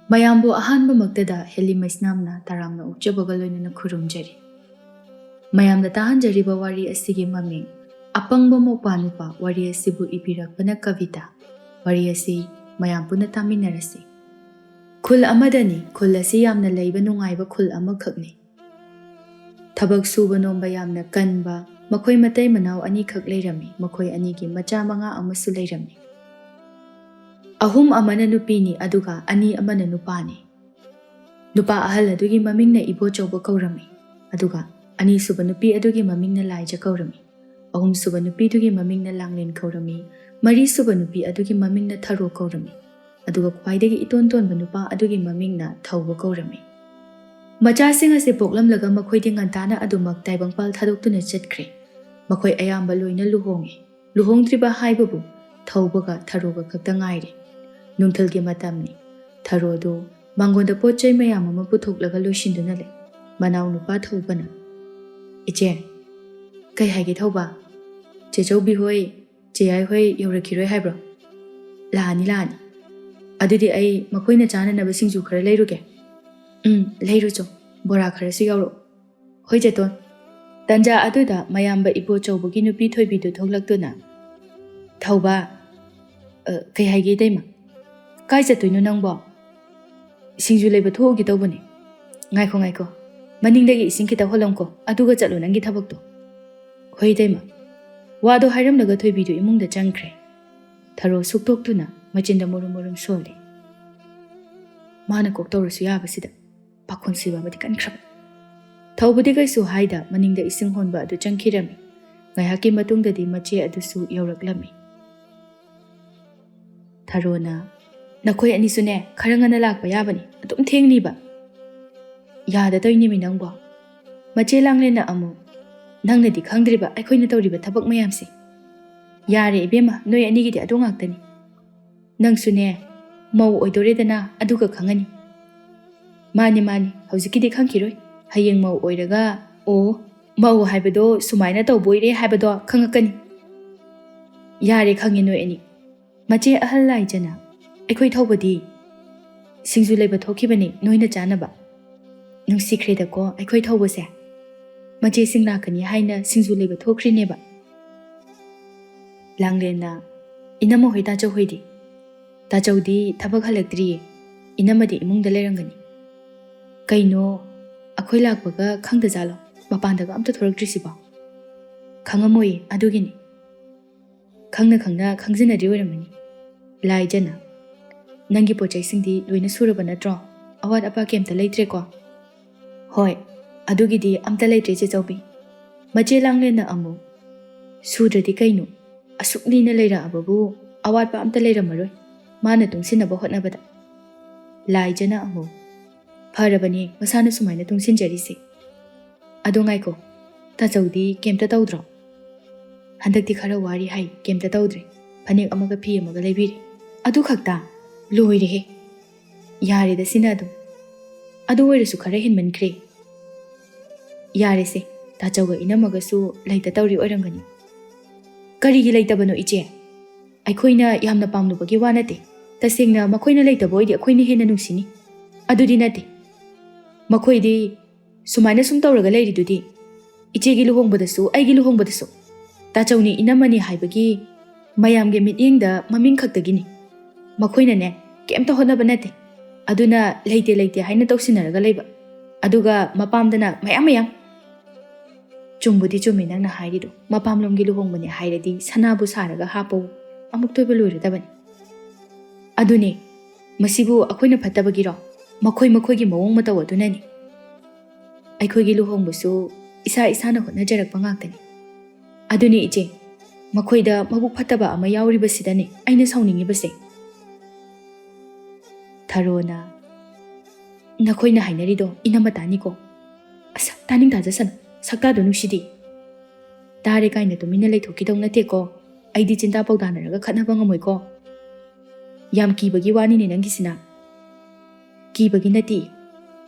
ꯃꯌꯥꯝꯕꯨ ꯑꯍꯥꯟꯕꯃꯛꯇꯗ ꯍꯦꯂꯤꯃꯩꯁꯅꯥꯝꯅ ꯇꯔꯥꯝꯅ ꯑꯣꯛꯆꯕꯒ ꯂꯣꯏꯅꯅ ꯈꯨꯔꯨꯝꯖꯔꯤ꯫ ꯃꯌꯥꯝꯗ ꯇꯥꯍꯟꯖꯔꯤꯕ ꯋꯥꯔꯤ ꯑꯁꯤꯒꯤ ꯃꯃꯤꯡ ꯑꯄꯪꯕ ꯃꯧꯄꯥ ꯅꯨꯄꯥ ꯋꯥꯔꯤ ꯑꯁꯤꯕꯨ ꯏꯕꯤꯔꯛꯄꯅ ꯀꯕꯤꯇꯥ꯫ ꯋꯥꯔꯤ ꯑꯁꯤ ꯃꯌꯥꯝ ꯄꯨꯟꯅ ꯇꯥꯃꯤꯟꯅꯔꯁꯤ꯫ ꯈꯨꯜ ꯑꯃꯗꯅꯤ, ꯈꯨꯜ ꯑꯁꯤ ꯌꯥꯝꯅ ꯂꯩꯕ ꯅꯨꯡꯉꯥꯏꯕ ꯈꯨꯜ ꯑꯃꯈꯛꯅꯤ꯫ ꯊꯕꯛ ꯁꯨꯕ ꯅꯣꯝꯕ ꯌꯥꯝꯅ ꯀꯟꯕ ꯃꯈꯣꯏ ꯃꯇꯩ ꯃꯅꯥꯎ ꯑꯅꯤꯈꯛ ꯂꯩꯔꯝꯃꯤ꯫ ꯃꯈꯣꯏ ꯑꯅꯤꯒꯤ ꯃꯆꯥ 5 ꯑꯃꯁꯨ ꯂꯩꯔꯝꯃꯤ꯫ 3 ꯑꯃꯅ ꯅꯨꯄꯤꯅꯤ ꯑꯗꯨꯒ 2 ꯑꯃꯅ ꯅꯨꯄꯥꯅꯤ꯫ ꯅꯨꯄꯥ ꯑꯍꯜ ꯑꯗꯨꯒꯤ ꯃꯃꯤꯡꯅ ꯏꯕꯣꯆꯧꯕ ꯀꯧꯔꯝꯃꯤ, ꯑꯗꯨꯒ 2ꯁꯨꯕ ꯅꯨꯄꯤ ꯑꯗꯨꯒꯤ ꯃꯃꯤꯡꯅ ꯂꯥꯏꯖ ꯀꯧꯔꯝꯃꯤ꯫ 3ꯁꯨꯕ ꯅꯨꯄꯤꯗꯨꯒꯤ ꯃꯃꯤꯡꯅ ꯂꯥꯡꯂꯦꯟ ꯀꯧꯔꯝꯃꯤ꯫ 4ꯁꯨꯕ ꯅꯨꯄꯤ ꯑꯗꯨꯒꯤ ꯃꯃꯤꯡꯅ ꯊꯔꯣ ꯀꯧꯔꯝꯃꯤ, ꯑꯗꯨꯒ ꯈ꯭ꯋꯥꯏꯗꯒꯤ ꯏꯇꯣꯟ ꯇꯣꯟꯕ ꯅꯨꯄꯥ ꯑꯗꯨꯒꯤ ꯃꯃꯤꯡꯅ ꯊꯧꯕ ꯀꯧꯔꯝꯃꯤ꯫ ꯃꯆꯥꯁꯤꯡ ꯑꯁꯤ ꯄꯣꯛꯂꯝꯂꯒ ꯃꯈꯣꯏꯗꯤ ꯉꯟꯇꯥꯅ ꯑꯗꯨꯃꯛ ꯇꯥꯏꯕꯪꯄꯥꯜ ꯊꯥꯗꯣꯛꯇꯨꯅ ꯆꯠꯈ꯭ꯔꯦ꯫ ꯃꯈꯣꯏ ꯑꯌꯥꯝꯕ ꯂꯣꯏꯅ ꯂꯨꯍꯣꯡꯉꯦ꯫ ꯂꯨꯍꯣꯡꯗ꯭ꯔꯤꯕ ꯍꯥꯏꯕꯕꯨ ꯊꯧꯕꯒ ꯊꯔꯣꯒ ꯈꯛꯇ ꯉꯥꯏꯔꯦ꯫ ꯅꯨꯡꯊꯤꯜꯒꯤ ꯃꯇꯝꯅꯤ꯫ ꯊꯔꯣꯗꯨ ꯃꯥꯡꯒꯣꯟꯗ ꯄꯣꯠ ꯆꯩ ꯃꯌꯥꯝ ꯑꯃ ꯄꯨꯊꯣꯛꯂꯒ ꯂꯣꯏꯁꯤꯟꯗꯨꯅ ꯂꯩ꯫ ꯃꯅꯥꯎ ꯅꯨꯄꯥ ꯊꯧꯕꯅ, "ꯏꯆꯦ, ꯀꯩ ꯍꯥꯏꯒꯦ ꯊꯧꯕ? ꯆꯦꯆꯧꯕꯤ ꯍꯣꯏ, ꯆꯦꯌꯥꯏ ꯍꯣꯏ ꯌꯧꯔꯛꯈꯤꯔꯣꯏ ꯍꯥꯏꯕ꯭ꯔꯣ? ꯂꯥꯛꯑꯅꯤ꯫ ꯑꯗꯨꯗꯤ ꯑꯩ ꯃꯈꯣꯏꯅ ꯆꯥꯅꯅꯕ ꯁꯤꯡꯖꯨ ꯈꯔ ꯂꯩꯔꯨꯒꯦ꯫ ꯂꯩꯔꯨꯆꯣ, ꯕꯣꯔꯥ ꯈꯔꯁꯨ ꯌꯥꯎꯔꯛꯑꯣ꯫ ꯍꯣꯏ ꯆꯦꯇꯣꯟ." ꯇꯟꯖꯥ ꯑꯗꯨꯗ ꯃꯌꯥꯝꯕ ꯏꯕꯣꯆꯧꯕꯒꯤ ꯅꯨꯄꯤ ꯊꯣꯏꯕꯤꯗꯨ ꯊꯣꯛꯂꯛꯇꯨꯅ, "ꯊꯧꯕ, ꯀꯩ ꯍꯥꯏꯒꯦ ꯏꯇꯩꯃ? ꯀꯥꯏ ꯆꯠꯇꯣꯏꯅꯣ ꯅꯪꯕꯣ?" "ꯁꯤꯡꯖꯨ ꯂꯩꯕ ꯊꯣꯛꯎꯒꯦ ꯇꯧꯕꯅꯦ." ꯉꯥꯏꯈꯣ, ꯃꯅꯤꯡꯗꯒꯤ ꯏꯁꯤꯡ ꯈꯤꯇ ꯍꯣꯜꯂꯝꯀꯣ, ꯑꯗꯨꯒ ꯆꯠꯂꯣ ꯅꯪꯒꯤ ꯊꯕꯛꯇꯣ." "ꯍꯣꯏ ꯏꯇꯩꯃ." ꯋꯥꯗꯣ ꯍꯥꯏꯔꯝꯂꯒ ꯊꯣꯏꯕꯤꯗꯨ ꯏꯃꯨꯡꯗ ꯆꯪꯈ꯭ꯔꯦ꯫ ꯊꯔꯣ ꯁꯨꯛꯇꯣꯛꯇꯨꯅ ꯃꯆꯤꯟꯗ ꯃꯨꯔꯨꯝ ꯃꯨꯔꯨꯝ ꯁꯣꯜꯂꯤ꯫ ꯃꯥꯅ ꯀꯣꯛ ꯇꯧꯔꯁꯨ ꯌꯥꯕꯁꯤꯗ ꯄꯥꯈꯣꯟ ꯁꯤꯕꯕꯗꯤ ꯀꯟꯈ꯭ꯔꯕ꯫ ꯊꯧꯕꯗꯤ ꯀꯩꯁꯨ ꯍꯥꯏꯗ ꯃꯅꯤꯡꯗ ꯏꯁꯤꯡ ꯍꯣꯟꯕ ꯑꯗꯨ ꯆꯪꯈꯤꯔꯝꯃꯤ꯫ ꯉꯥꯏꯍꯥꯛꯀꯤ ꯃꯇꯨꯡꯗꯗꯤ ꯃꯆꯦ ꯑꯗꯨꯁꯨ ꯌꯧꯔꯛꯂꯝꯃꯤ꯫ ꯊꯔꯣꯅ, "ꯅꯈꯣꯏ ꯑꯅꯤꯁꯨꯅꯦ ꯈꯔ ꯉꯟꯅ ꯂꯥꯛꯄ ꯌꯥꯕꯅꯤ, ꯑꯗꯨꯝ ꯊꯦꯡꯅꯤꯕ." "ꯌꯥꯗꯇꯧꯏꯅꯦꯃꯤ ꯅꯪꯕꯣ." ꯃꯆꯦ ꯂꯥꯡꯂꯦꯟꯅ ꯑꯃꯨꯛ, "ꯅꯪꯅꯗꯤ ꯈꯪꯗ꯭ꯔꯤꯕ ꯑꯩꯈꯣꯏꯅ ꯇꯧꯔꯤꯕ ꯊꯕꯛ ꯃꯌꯥꯝꯁꯦ." "ꯌꯥꯔꯦ ꯏꯕꯦꯝꯃ, ꯅꯣꯏ ꯑꯅꯤꯒꯤꯗꯤ ꯑꯗꯨ ꯉꯥꯛꯇꯅꯤ. ꯅꯪꯁꯨꯅꯦ ꯃꯧ ꯑꯣꯏꯗꯣꯔꯦꯗꯅ ꯑꯗꯨꯒ ꯈꯪꯉꯅꯤ." "ꯃꯥꯅꯤ, ꯍꯧꯖꯤꯛꯀꯤꯗꯤ ꯈꯪꯈꯤꯔꯣꯏ. ꯍꯌꯦꯡ ꯃꯧ ꯑꯣꯏꯔꯒ ꯑꯣ, ꯃꯧ ꯍꯥꯏꯕꯗꯣ ꯁꯨꯃꯥꯏꯅ ꯇꯧꯕꯣꯏꯔꯦ ꯍꯥꯏꯕꯗꯣ ꯈꯪꯉꯛꯀꯅꯤ." "ꯌꯥꯔꯦ ꯈꯪꯉꯦ ꯅꯣꯏ ꯑꯅꯤ." ꯃꯆꯦ ꯑꯍꯜ ꯂꯥꯏꯖꯅ, "ꯑꯩꯈꯣꯏ ꯊꯧꯕꯗꯤ ꯁꯤꯡꯖꯨ ꯂꯩꯕ ꯊꯣꯛꯈꯤꯕꯅꯤ ꯅꯣꯏꯅ ꯆꯥꯅꯕ." "ꯅꯨꯡꯁꯤꯈ꯭ꯔꯦꯗꯀꯣ ꯑꯩꯈꯣꯏ ꯊꯧꯕꯁꯦ. ꯃꯆꯦꯁꯤꯡ ꯂꯥꯛꯀꯅꯤ ꯍꯥꯏꯅ ꯁꯤꯡꯖꯨ ꯂꯩꯕ ꯊꯣꯛꯈ꯭ꯔꯤꯅꯦꯕ." ꯂꯥꯡꯂꯦꯟꯅ, "ꯏꯅꯝꯃ ꯍꯣꯏ ꯇꯥꯆꯧ ꯍꯣꯏꯗꯤ?" "ꯇꯥꯆꯧꯗꯤ ꯊꯕꯛ ꯍꯜꯂꯛꯇ꯭ꯔꯤꯌꯦ. ꯏꯅꯝꯃꯗꯤ ꯏꯃꯨꯡꯗ ꯂꯩꯔꯝꯒꯅꯤ." "ꯀꯩꯅꯣ, ꯑꯩꯈꯣꯏ ꯂꯥꯛꯄꯒ ꯈꯪꯗꯖꯥꯠꯂꯣ? ꯃꯄꯥꯟꯗꯒ ꯑꯝꯇ ꯊꯣꯔꯛꯇ꯭ꯔꯤꯁꯤꯕꯣ?" "ꯈꯪꯉꯝꯃꯣꯏꯌꯦ ꯑꯗꯨꯒꯤꯅꯤ." "ꯈꯪꯅ ꯈꯪꯖꯤꯟꯅꯗ꯭ꯔꯤ ꯑꯣꯏꯔꯝꯃꯅꯤ." ꯂꯥꯏꯖꯅ, "ꯅꯪꯒꯤ ꯄꯣꯠꯆꯩꯁꯤꯡꯗꯤ ꯂꯣꯏꯅ ꯁꯨꯔꯕ ꯅꯠꯇ꯭ꯔꯣ? ꯑꯋꯥꯠ ꯑꯄꯥ ꯀꯩꯝꯇ ꯂꯩꯇ꯭ꯔꯦꯀꯣ?" "ꯍꯣꯏ, ꯑꯗꯨꯒꯤꯗꯤ ꯑꯝꯇ ꯂꯩꯇ꯭ꯔꯦ ꯆꯦꯆꯧꯕꯤ." ꯃꯆꯦ ꯂꯥꯡꯂꯦꯟꯅ ꯑꯃꯨꯛ, "ꯁꯨꯗ꯭ꯔꯗꯤ ꯀꯩꯅꯣ? ꯑꯁꯨꯛ ꯂꯤꯅ ꯂꯩꯔꯛꯑꯕꯕꯨ ꯑꯋꯥꯠꯄ ꯑꯝꯇ ꯂꯩꯔꯝꯃꯔꯣꯏ ꯃꯥꯅ ꯇꯨꯡꯁꯤꯟꯅꯕ ꯍꯣꯠꯅꯕꯗ." ꯂꯥꯏꯖꯅ ꯑꯃꯨꯛ, "ꯐꯔꯕꯅꯦ ꯃꯁꯥꯅ ꯁꯨꯃꯥꯏꯅ ꯇꯨꯡꯁꯤꯟꯖꯔꯤꯁꯦ. ꯑꯗꯣ ꯉꯥꯏꯈꯣ, ꯇꯥꯆꯧꯗꯤ ꯀꯩꯝꯇ ꯇꯧꯗ꯭ꯔꯣ?" "ꯍꯟꯗꯛꯇꯤ ꯈꯔ ꯋꯥꯔꯤ ꯍꯥꯏ, ꯀꯩꯝꯇ ꯇꯧꯗ꯭ꯔꯦ. ꯐꯅꯦꯛ ꯑꯃꯒ ꯐꯤ ꯑꯃꯒ ꯂꯩꯕꯤꯔꯦ. ꯑꯗꯨ ꯈꯛꯇ? ꯂꯣꯏꯔꯦꯍꯦ." "ꯌꯥꯔꯦꯗ ꯁꯤꯅ ꯑꯗꯨꯝ. ꯑꯗꯨ ꯑꯣꯏꯔꯁꯨ ꯈꯔ ꯍꯦꯟꯃꯟꯈ꯭ꯔꯦ." "ꯌꯥꯔꯦꯁꯦ, ꯇꯥꯆꯧꯒ ꯏꯅꯝꯃꯒꯁꯨ ꯂꯩꯇ ꯇꯧꯔꯤ ꯑꯣꯏꯔꯝꯒꯅꯤ." "ꯀꯔꯤꯒꯤ ꯂꯩꯇꯕꯅꯣ ꯏꯆꯦ? ꯑꯩꯈꯣꯏꯅ ꯌꯥꯝꯅ ꯄꯥꯝꯂꯨꯕꯒꯤ ꯋꯥ ꯅꯠꯇꯦ. ꯇꯁꯦꯡꯅ ꯃꯈꯣꯏꯅ ꯂꯩꯇꯕ ꯑꯣꯏꯗꯤ ꯑꯩꯈꯣꯏꯅ ꯍꯦꯟꯅ ꯅꯨꯡꯁꯤꯅꯤ. ꯑꯗꯨꯗꯤ ꯅꯠꯇꯦ. ꯃꯈꯣꯏꯗꯤ ꯁꯨꯃꯥꯏꯅ ꯁꯨꯝ ꯇꯧꯔꯒ ꯂꯩꯔꯤꯗꯨꯗꯤ. ꯏꯆꯦꯒꯤ ꯂꯨꯍꯣꯡꯕꯗꯁꯨ ꯑꯩꯒꯤ ꯂꯨꯍꯣꯡꯕꯗꯁꯨ ꯇꯥꯆꯧꯅꯤ ꯏꯅꯝꯃꯅꯤ ꯍꯥꯏꯕꯒꯤ ꯃꯌꯥꯝꯒꯤ ꯃꯤꯠꯌꯦꯡꯗ ꯃꯃꯤꯡ ꯈꯛꯇꯒꯤꯅꯤ. ꯃꯈꯣꯏꯅꯅꯦ ꯀꯩꯝꯇ ꯍꯣꯠꯅꯕ ꯅꯠꯇꯦ. ꯑꯗꯨꯅ ꯂꯩꯇꯦ ꯍꯥꯏꯅ ꯇꯧꯁꯤꯟꯅꯔꯒ ꯂꯩꯕ. ꯑꯗꯨꯒ ꯃꯄꯥꯝꯗꯅ ꯃꯌꯥꯝ." "ꯆꯨꯝꯕꯨꯗꯤ ꯆꯨꯝꯃꯤ ꯅꯪꯅ ꯍꯥꯏꯔꯤꯗꯣ. ꯃꯄꯥꯝꯂꯣꯝꯒꯤ ꯂꯨꯍꯣꯡꯕꯅꯦ ꯍꯥꯏꯔꯗꯤ ꯁꯅꯥꯕꯨ ꯁꯥꯔꯒ ꯍꯥꯞꯄꯧ ꯑꯃꯨꯛ ꯇꯣꯏꯕ ꯂꯣꯏꯔꯗꯕꯅꯤ." "ꯑꯗꯨꯅꯦ, ꯃꯁꯤꯕꯨ ꯑꯩꯈꯣꯏꯅ ꯐꯠꯇꯕꯒꯤꯔꯣ? ꯃꯈꯣꯏꯒꯤ ꯃꯑꯣꯡ ꯃꯇꯧ ꯑꯗꯨꯅꯅꯤ. ꯑꯩꯈꯣꯏꯒꯤ ꯂꯨꯍꯣꯡꯕꯁꯨ ꯏꯁꯥꯅ ꯍꯣꯠꯅꯖꯔꯛꯄ ꯉꯥꯛꯇꯅꯤ. ꯑꯗꯨꯅꯦ ꯏꯆꯦ, ꯃꯈꯣꯏꯗ ꯃꯕꯨꯛ ꯐꯠꯇꯕ ꯑꯃ ꯌꯥꯎꯔꯤꯕꯁꯤꯗꯅꯦ ꯑꯩꯅ ꯁꯥꯎꯅꯤꯡꯉꯤꯕꯁꯦ." ꯊꯔꯣꯅ, "ꯅꯈꯣꯏꯅ ꯍꯥꯏꯅꯔꯤꯗꯣ ꯏꯅꯝꯃ ꯇꯥꯅꯤꯀꯣ." "ꯑꯁ, ꯇꯥꯅꯤꯡ ꯇꯥꯖꯁꯅꯨ. ꯁꯛꯇꯥꯗꯣ ꯅꯨꯡꯁꯤꯗꯦ." "ꯇꯥꯔꯦ ꯀꯥꯏꯅ ꯇꯨꯃꯤꯟꯅ ꯂꯩꯊꯣꯛꯈꯤꯗꯧ ꯅꯠꯇꯦꯀꯣ. ꯑꯩꯗꯤ ꯆꯤꯟꯇꯥ ꯄꯥꯎꯗꯥꯅꯔꯒ ꯈꯠꯅꯕ ꯉꯝꯃꯣꯏꯀꯣ." "ꯌꯥꯝ ꯀꯤꯕꯒꯤ ꯋꯥꯅꯤꯅꯦ ꯅꯪꯒꯤꯁꯤꯅ." "ꯀꯤꯕꯒꯤ ꯅꯠꯇꯦ.